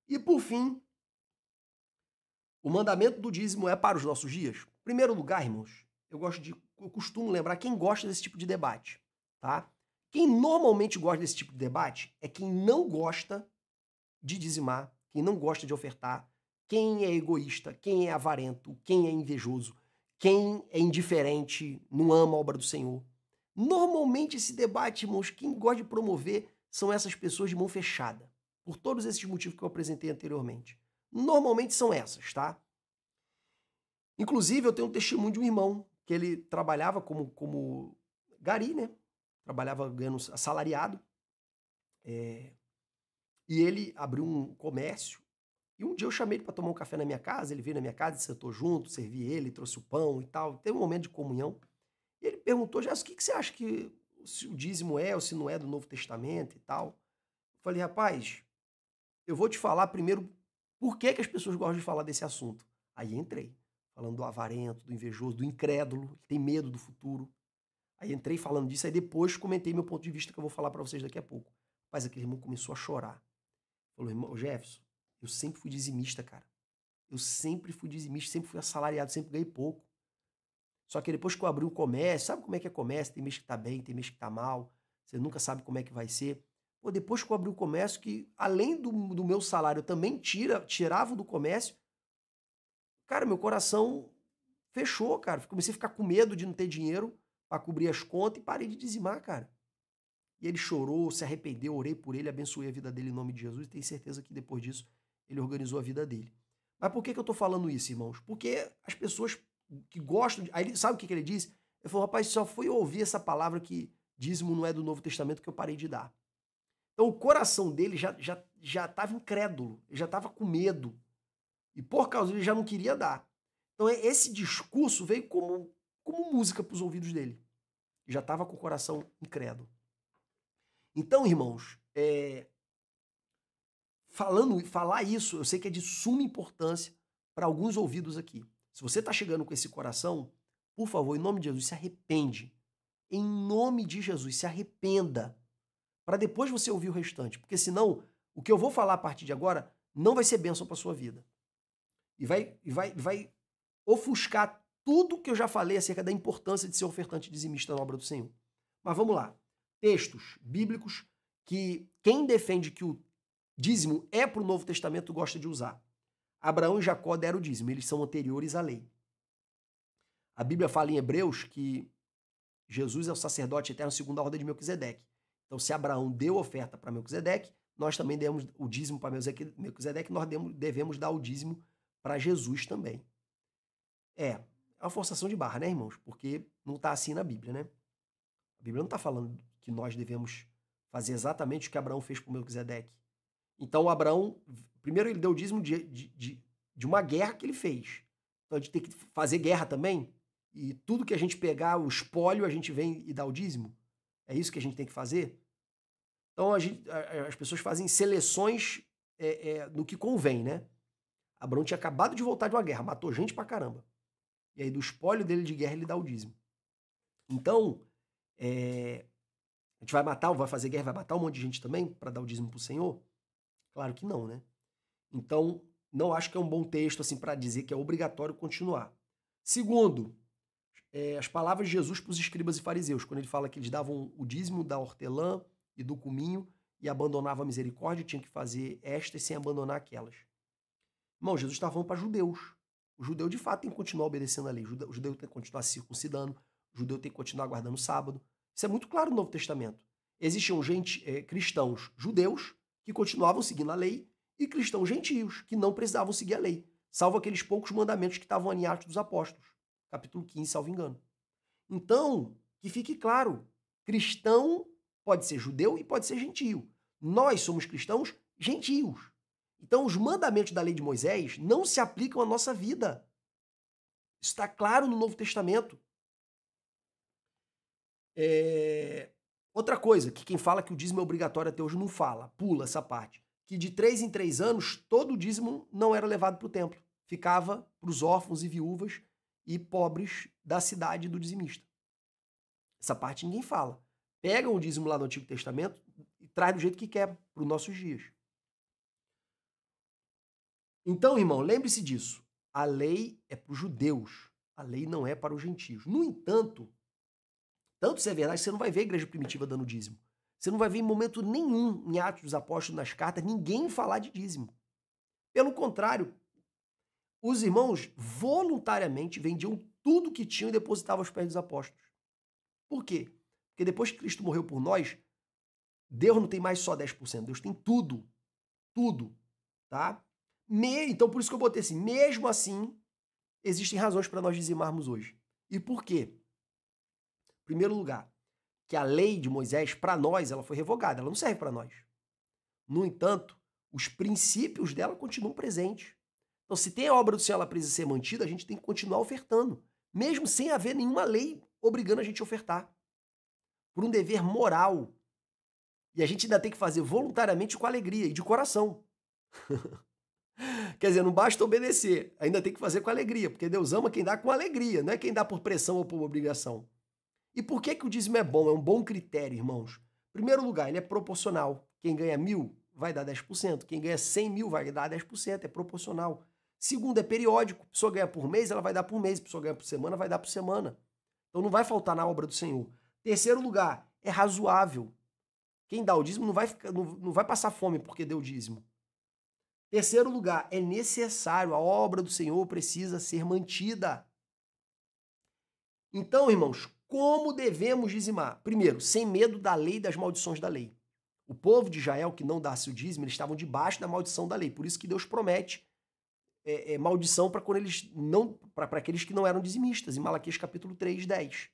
E, por fim, o mandamento do dízimo é para os nossos dias? Em primeiro lugar, irmãos, eu costumo lembrar quem gosta desse tipo de debate, tá? Quem normalmente gosta desse tipo de debate é quem não gosta de dizimar, quem não gosta de ofertar, quem é egoísta, quem é avarento, quem é invejoso, quem é indiferente, não ama a obra do Senhor. Normalmente esse debate, irmãos, quem gosta de promover são essas pessoas de mão fechada, por todos esses motivos que eu apresentei anteriormente. Normalmente são essas, tá? Inclusive, eu tenho um testemunho de um irmão que ele trabalhava como gari, né? Trabalhava ganhando assalariado. E ele abriu um comércio. E um dia eu chamei ele para tomar um café na minha casa. Ele veio na minha casa, sentou junto, servi ele, trouxe o pão e tal. Teve um momento de comunhão. E ele perguntou, Jesus, o que você acha que se o dízimo é ou se não é do Novo Testamento e tal? Eu falei, rapaz, eu vou te falar primeiro por que as pessoas gostam de falar desse assunto. Aí entrei, falando do avarento, do invejoso, do incrédulo, que tem medo do futuro. Aí entrei falando disso, aí depois comentei meu ponto de vista que eu vou falar para vocês daqui a pouco. Rapaz, aquele irmão começou a chorar. Falou, irmão Jefferson, eu sempre fui dizimista, cara. Eu sempre fui dizimista, sempre fui assalariado, sempre ganhei pouco. Só que depois que eu abri um comércio, sabe como é comércio? Tem mês que tá bem, tem mês que tá mal, você nunca sabe como é que vai ser. Pô, depois que eu abri um comércio, que além do meu salário, eu também tirava do comércio, cara, meu coração fechou, cara. Comecei a ficar com medo de não ter dinheiro para cobrir as contas e parei de dizimar, cara. E ele chorou, se arrependeu, orei por ele, abençoei a vida dele em nome de Jesus e tenho certeza que depois disso ele organizou a vida dele. Mas por que eu tô falando isso, irmãos? Porque as pessoas que gostam de... Aí, sabe o que ele disse? Ele falou, rapaz, só fui ouvir essa palavra que dízimo não é do Novo Testamento que eu parei de dar. Então o coração dele já estava incrédulo, ele já estava com medo. E por causa disso ele já não queria dar. Então esse discurso veio como música para os ouvidos dele. Já estava com o coração incrédulo. Então, irmãos, falar isso, eu sei que é de suma importância para alguns ouvidos aqui. Se você está chegando com esse coração, por favor, em nome de Jesus, se arrepende. Em nome de Jesus, se arrependa. Para depois você ouvir o restante. Porque senão, o que eu vou falar a partir de agora não vai ser bênção para sua vida. E vai ofuscar tudo que eu já falei acerca da importância de ser ofertante dizimista na obra do Senhor. Mas vamos lá. Textos bíblicos que quem defende que o dízimo é para o Novo Testamento gosta de usar. Abraão e Jacó deram o dízimo, eles são anteriores à lei. A Bíblia fala em Hebreus que Jesus é o sacerdote eterno segundo a ordem de Melquisedeque. Então, se Abraão deu oferta para Melquisedeque, nós também demos o dízimo para Melquisedeque, nós devemos dar o dízimo para Jesus também. É uma forçação de barra, né, irmãos? Porque não está assim na Bíblia, né? A Bíblia não está falando que nós devemos fazer exatamente o que Abraão fez por Melquisedeque. Então, Abraão, primeiro ele deu o dízimo de uma guerra que ele fez. Então, a gente tem que fazer guerra também. E tudo que a gente pegar, o espólio, a gente vem e dá o dízimo. É isso que a gente tem que fazer? Então, as pessoas fazem seleções no que convém, né? Abraão tinha acabado de voltar de uma guerra, matou gente pra caramba. E aí, do espólio dele de guerra, ele dá o dízimo. Então, a gente vai fazer guerra, vai matar um monte de gente também para dar o dízimo pro Senhor? Claro que não, né? Então, não acho que é um bom texto assim para dizer que é obrigatório continuar. Segundo, as palavras de Jesus para os escribas e fariseus, quando ele fala que eles davam o dízimo da hortelã e do cominho e abandonavam a misericórdia, tinha que fazer estas sem abandonar aquelas. Irmão, Jesus estava falando para judeus. O judeu, de fato, tem que continuar obedecendo a lei. O judeu tem que continuar se circuncidando. O judeu tem que continuar guardando o sábado. Isso é muito claro no Novo Testamento. Existiam cristãos judeus que continuavam seguindo a lei e cristãos gentios que não precisavam seguir a lei, salvo aqueles poucos mandamentos que estavam em Atos dos Apóstolos, capítulo 15, salvo engano. Então, que fique claro, cristão pode ser judeu e pode ser gentio. Nós somos cristãos gentios. Então, os mandamentos da lei de Moisés não se aplicam à nossa vida. Isso está claro no Novo Testamento. Outra coisa, que quem fala que o dízimo é obrigatório até hoje não fala, pula essa parte, que de 3 em 3 anos, todo o dízimo não era levado para o templo. Ficava para os órfãos e viúvas e pobres da cidade do dizimista. Essa parte ninguém fala. Pegam o dízimo lá do Antigo Testamento e traz do jeito que quer para os nossos dias. Então, irmão, lembre-se disso. A lei é para os judeus. A lei não é para os gentios. No entanto, tanto isso é verdade, você não vai ver a igreja primitiva dando dízimo. Você não vai ver em momento nenhum, em Atos dos Apóstolos, nas cartas, ninguém falar de dízimo. Pelo contrário, os irmãos voluntariamente vendiam tudo que tinham e depositavam aos pés dos apóstolos. Por quê? Porque depois que Cristo morreu por nós, Deus não tem mais só 10%, Deus tem tudo. Tudo. Tá? Então, por isso que eu botei assim, mesmo assim, existem razões para nós dizimarmos hoje. E por quê? Em primeiro lugar, que a lei de Moisés, para nós, ela foi revogada, ela não serve para nós. No entanto, os princípios dela continuam presentes. Então, se tem a obra do Senhor, ela precisa ser mantida, a gente tem que continuar ofertando, mesmo sem haver nenhuma lei obrigando a gente a ofertar. Por um dever moral. E a gente ainda tem que fazer voluntariamente com alegria e de coração. Quer dizer, não basta obedecer, ainda tem que fazer com alegria, porque Deus ama quem dá com alegria, não é quem dá por pressão ou por obrigação. E por que o dízimo é bom? É um bom critério, irmãos. Em primeiro lugar, ele é proporcional. Quem ganha 1.000 vai dar 10%, quem ganha 100 mil vai dar 10%, é proporcional. Segundo, é periódico. A pessoa ganha por mês, ela vai dar por mês. A pessoa ganha por semana, vai dar por semana. Então não vai faltar na obra do Senhor. Terceiro lugar, é razoável. Quem dá o dízimo não vai passar fome porque deu o dízimo. Terceiro lugar, é necessário, a obra do Senhor precisa ser mantida. Então, irmãos, como devemos dizimar? Primeiro, sem medo da lei e das maldições da lei. O povo de Israel que não desse o dízimo, eles estavam debaixo da maldição da lei. Por isso que Deus promete maldição para aqueles que não eram dizimistas, em Malaquias capítulo 3, 10.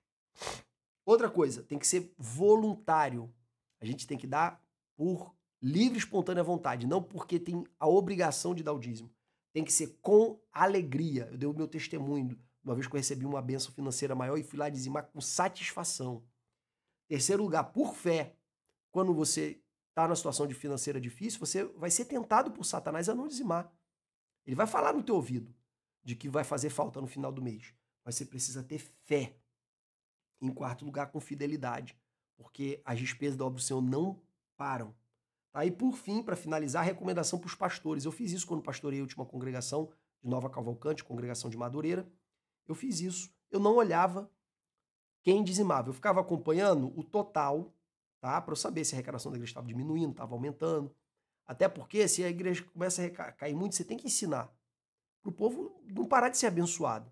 Outra coisa, tem que ser voluntário. A gente tem que dar por livre e espontânea vontade, não porque tem a obrigação de dar o dízimo. Tem que ser com alegria. Eu dei o meu testemunho uma vez que eu recebi uma bênção financeira maior e fui lá dizimar com satisfação. Terceiro lugar, por fé. Quando você está numa situação de financeira difícil, você vai ser tentado por Satanás a não dizimar. Ele vai falar no teu ouvido de que vai fazer falta no final do mês. Mas você precisa ter fé. Em quarto lugar, com fidelidade. Porque as despesas da obra do Senhor não param. Tá? E por fim, para finalizar, a recomendação para os pastores. Eu fiz isso quando pastorei a última congregação de Nova Cavalcante, congregação de Madureira. Eu fiz isso. Eu não olhava quem dizimava. Eu ficava acompanhando o total, tá? Para eu saber se a arrecadação da igreja estava diminuindo, estava aumentando. Até porque se a igreja começa a cair muito, você tem que ensinar para o povo não parar de ser abençoado.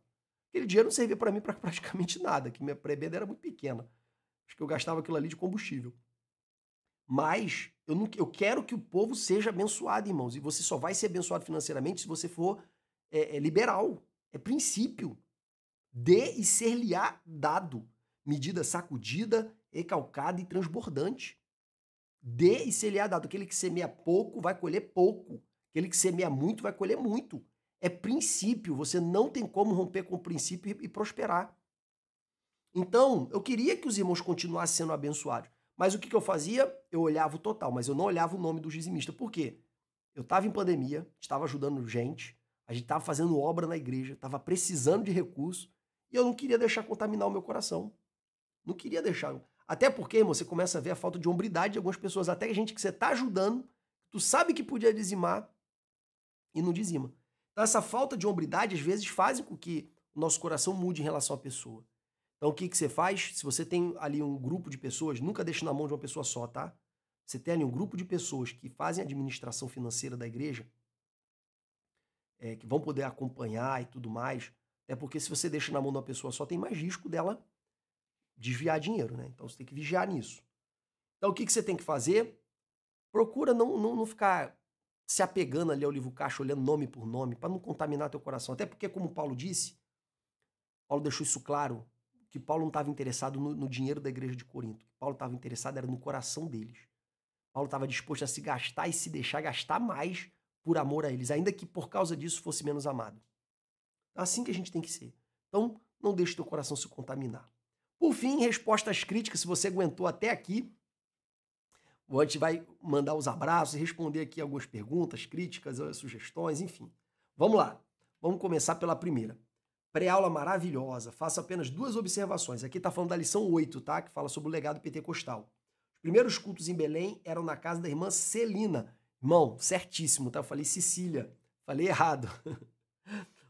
Aquele dinheiro não servia para mim para praticamente nada, que minha prebenda era muito pequena. Acho que eu gastava aquilo ali de combustível. Mas eu quero que o povo seja abençoado, irmãos. E você só vai ser abençoado financeiramente se você for liberal. É princípio. Dê e ser-lhe-á dado. Medida sacudida, recalcada e transbordante. Dê e ser-lhe-á dado. Aquele que semeia pouco vai colher pouco. Aquele que semeia muito vai colher muito. É princípio. Você não tem como romper com o princípio e prosperar. Então, eu queria que os irmãos continuassem sendo abençoados. Mas o que eu fazia? Eu olhava o total, mas eu não olhava o nome do dizimista. Por quê? Eu estava em pandemia, estava ajudando gente, a gente estava fazendo obra na igreja, estava precisando de recursos, e eu não queria deixar contaminar o meu coração. Não queria deixar. Até porque, irmão, você começa a ver a falta de hombridade de algumas pessoas, até gente que você está ajudando, tu sabe que podia dizimar e não dizima. Então, essa falta de hombridade, às vezes, faz com que o nosso coração mude em relação à pessoa. Então, o que você faz? Se você tem ali um grupo de pessoas, nunca deixe na mão de uma pessoa só, tá? Você tem ali um grupo de pessoas que fazem a administração financeira da igreja, que vão poder acompanhar e tudo mais, até porque se você deixa na mão de uma pessoa só, tem mais risco dela desviar dinheiro, né? Então, você tem que vigiar nisso. Então, o que você tem que fazer? Procura não ficar se apegando ali ao livro caixa, olhando nome por nome, para não contaminar teu coração. Até porque, como Paulo disse, Paulo deixou isso claro, que Paulo não estava interessado no dinheiro da igreja de Corinto. Paulo estava interessado era no coração deles. Paulo estava disposto a se gastar e se deixar gastar mais por amor a eles, ainda que por causa disso fosse menos amado. É assim que a gente tem que ser. Então, não deixe teu coração se contaminar. Por fim, resposta às críticas, se você aguentou até aqui, a gente vai mandar os abraços e responder aqui algumas perguntas, críticas, sugestões, enfim. Vamos lá. Vamos começar pela primeira. Pré-aula maravilhosa. Faço apenas 2 observações. Aqui está falando da lição 8, tá? Que fala sobre o legado pentecostal. Os primeiros cultos em Belém eram na casa da irmã Celina. Irmão, certíssimo, tá? Eu falei Cecília. Falei errado.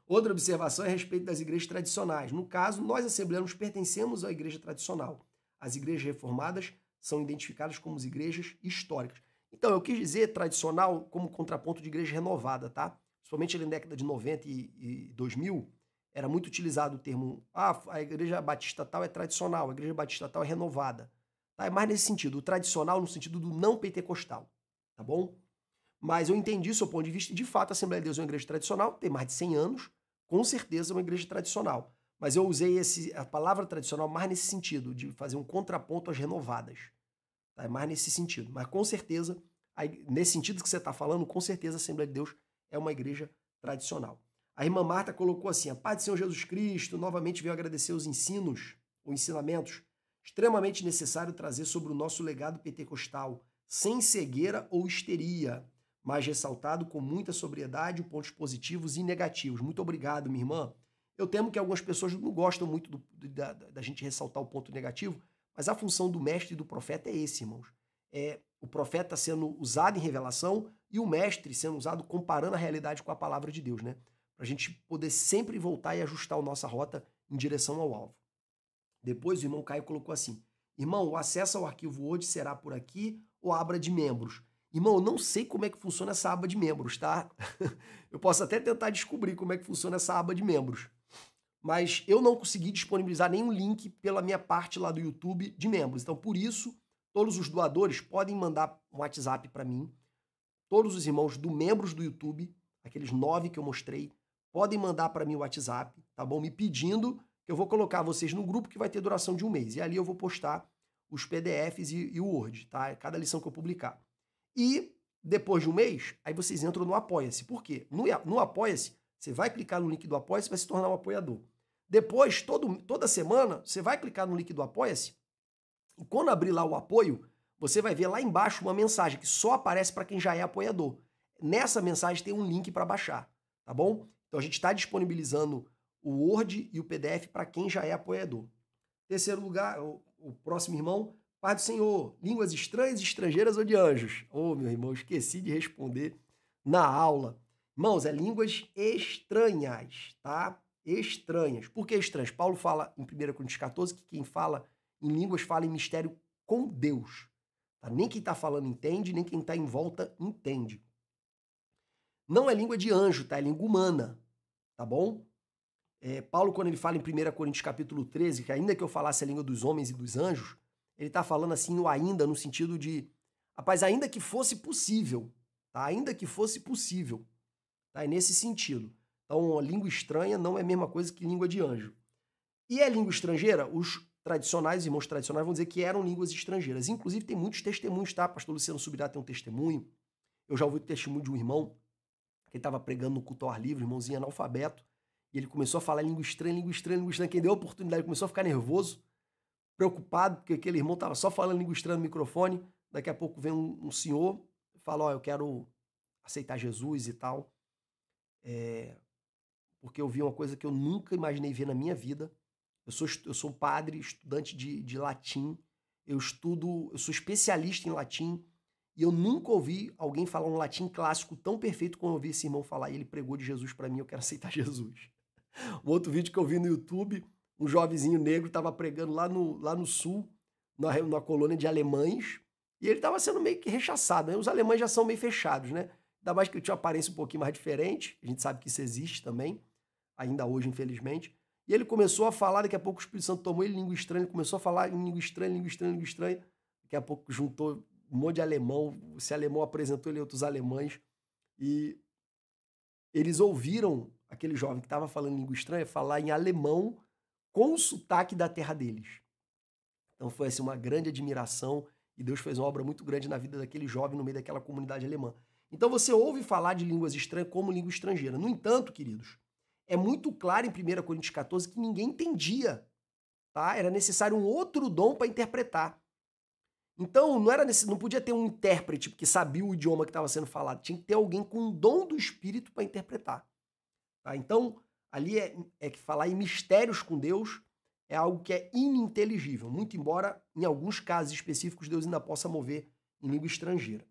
Outra observação é a respeito das igrejas tradicionais. No caso, nós assembleanos pertencemos à igreja tradicional. As igrejas reformadas são identificadas como as igrejas históricas. Então, eu quis dizer tradicional como contraponto de igreja renovada, tá? Principalmente na década de 90 e 2000, era muito utilizado o termo, a igreja batista tal é tradicional, a igreja batista tal é renovada. Tá? É mais nesse sentido, o tradicional no sentido do não pentecostal, tá bom? Mas eu entendi o seu ponto de vista e, de fato, a Assembleia de Deus é uma igreja tradicional, tem mais de 100 anos, com certeza é uma igreja tradicional. Mas eu usei a palavra tradicional mais nesse sentido, de fazer um contraponto às renovadas. Tá? É mais nesse sentido. Mas, com certeza, nesse sentido que você está falando, com certeza a Assembleia de Deus é uma igreja tradicional. A irmã Marta colocou assim, a paz do Senhor Jesus Cristo, novamente veio agradecer os ensinos, ou ensinamentos, extremamente necessário trazer sobre o nosso legado pentecostal, sem cegueira ou histeria, mas ressaltado com muita sobriedade, pontos positivos e negativos. Muito obrigado, minha irmã. Eu temo que algumas pessoas não gostam muito da gente ressaltar o ponto negativo, mas a função do mestre e do profeta é esse, irmãos. É o profeta sendo usado em revelação e o mestre sendo usado comparando a realidade com a palavra de Deus, né? Para a gente poder sempre voltar e ajustar a nossa rota em direção ao alvo. Depois o irmão Caio colocou assim, irmão, o acesso ao arquivo Word será por aqui ou a aba de membros? Irmão, eu não sei como é que funciona essa aba de membros, tá? Eu posso até tentar descobrir como é que funciona essa aba de membros. Mas eu não consegui disponibilizar nenhum link pela minha parte lá do YouTube de membros. Então, por isso, todos os doadores podem mandar um WhatsApp para mim. Todos os irmãos do membros do YouTube, aqueles 9 que eu mostrei, podem mandar para mim o WhatsApp, tá bom? Me pedindo que eu vou colocar vocês no grupo que vai ter duração de 1 mês. E ali eu vou postar os PDFs e o Word, tá? Cada lição que eu publicar. E depois de 1 mês, aí vocês entram no Apoia-se. Por quê? No Apoia-se, você vai clicar no link do Apoia-se e vai se tornar um apoiador. Depois, toda semana, você vai clicar no link do Apoia-se e quando abrir lá o apoio, você vai ver lá embaixo uma mensagem que só aparece para quem já é apoiador. Nessa mensagem tem um link para baixar, tá bom? Então a gente está disponibilizando o Word e o PDF para quem já é apoiador. Terceiro lugar, o próximo irmão, Pai do Senhor, línguas estranhas, estrangeiras ou de anjos? Ô, meu irmão, esqueci de responder na aula. Irmãos, é línguas estranhas, tá? Estranhas. Por que estranhas? Paulo fala em 1 Coríntios 14 que quem fala em línguas fala em mistério com Deus. Tá? Nem quem está falando entende, nem quem está em volta entende. Não é língua de anjo, tá? É língua humana, tá bom? Paulo, quando ele fala em 1 Coríntios capítulo 13, que ainda que eu falasse a língua dos homens e dos anjos, ele está falando assim no ainda, no sentido de, rapaz, ainda que fosse possível, tá? Ainda que fosse possível, tá? É nesse sentido. Então, a língua estranha não é a mesma coisa que língua de anjo. E a língua estrangeira, os tradicionais, irmãos tradicionais, vão dizer que eram línguas estrangeiras. Inclusive, tem muitos testemunhos, tá? Pastor Luciano Subirá tem um testemunho. Eu já ouvi o testemunho de um irmão que estava pregando no culto ao ar livre, irmãozinho analfabeto, e ele começou a falar língua estranha, língua estranha, língua estranha. Quem deu a oportunidade começou a ficar nervoso, preocupado, porque aquele irmão estava só falando língua estranha no microfone. Daqui a pouco vem um senhor e fala, ó, eu quero aceitar Jesus e tal, porque eu vi uma coisa que eu nunca imaginei ver na minha vida. Eu sou padre, estudante de latim, eu sou especialista em latim, e eu nunca ouvi alguém falar um latim clássico tão perfeito como eu ouvi esse irmão falar, e ele pregou de Jesus para mim, eu quero aceitar Jesus. Um outro vídeo que eu vi no YouTube, um jovenzinho negro estava pregando lá no sul, na colônia de alemães, e ele estava sendo meio que rechaçado, né? Os alemães já são meio fechados, né? Ainda mais que ele tinha uma aparência um pouquinho mais diferente, a gente sabe que isso existe também, ainda hoje, infelizmente. E ele começou a falar, daqui a pouco o Espírito Santo tomou ele em língua estranha, ele começou a falar em língua estranha, língua estranha, língua estranha. Daqui a pouco juntou um monte de alemão, esse alemão apresentou ele a outros alemães, e eles ouviram aquele jovem que estava falando língua estranha falar em alemão com o sotaque da terra deles. Então foi assim, uma grande admiração, e Deus fez uma obra muito grande na vida daquele jovem no meio daquela comunidade alemã. Então você ouve falar de línguas estranhas como língua estrangeira. No entanto, queridos, é muito claro em 1 Coríntios 14 que ninguém entendia, tá? Era necessário um outro dom para interpretar. Então, não podia ter um intérprete que sabia o idioma que estava sendo falado, tinha que ter alguém com um dom do Espírito para interpretar. Tá? Então, ali é que falar em mistérios com Deus é algo que é ininteligível, muito embora, em alguns casos específicos, Deus ainda possa mover em língua estrangeira.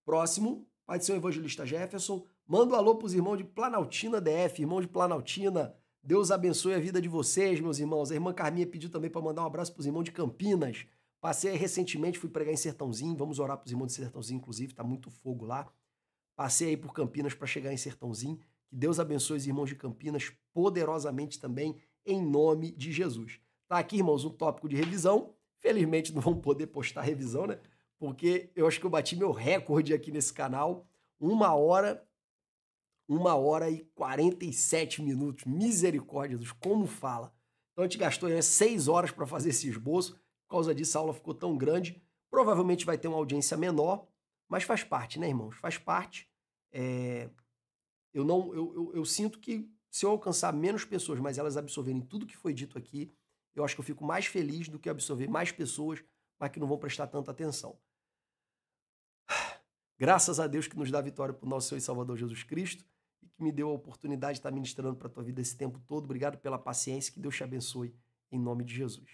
Próximo, Pai do Senhor Evangelista Jefferson, manda um alô para os irmãos de Planaltina DF, irmão de Planaltina, Deus abençoe a vida de vocês, meus irmãos. A irmã Carminha pediu também para mandar um abraço para os irmãos de Campinas. Passei aí recentemente, fui pregar em Sertãozinho, vamos orar para os irmãos de Sertãozinho, inclusive, tá muito fogo lá. Passei aí por Campinas para chegar em Sertãozinho. Que Deus abençoe os irmãos de Campinas poderosamente também, em nome de Jesus. Tá aqui, irmãos, um tópico de revisão. Felizmente não vamos poder postar revisão, né? Porque eu acho que eu bati meu recorde aqui nesse canal. 1 hora e 47 minutos. Misericórdia, Deus, como fala. Então a gente gastou 6 horas para fazer esse esboço. Por causa disso, a aula ficou tão grande. Provavelmente vai ter uma audiência menor, mas faz parte, né, irmãos? Faz parte. Eu sinto que se eu alcançar menos pessoas, mas elas absorverem tudo que foi dito aqui, eu acho que eu fico mais feliz do que absorver mais pessoas, mas que não vão prestar tanta atenção. Graças a Deus que nos dá vitória por nosso Senhor e Salvador Jesus Cristo e que me deu a oportunidade de estar ministrando para a tua vida esse tempo todo. Obrigado pela paciência, que Deus te abençoe em nome de Jesus.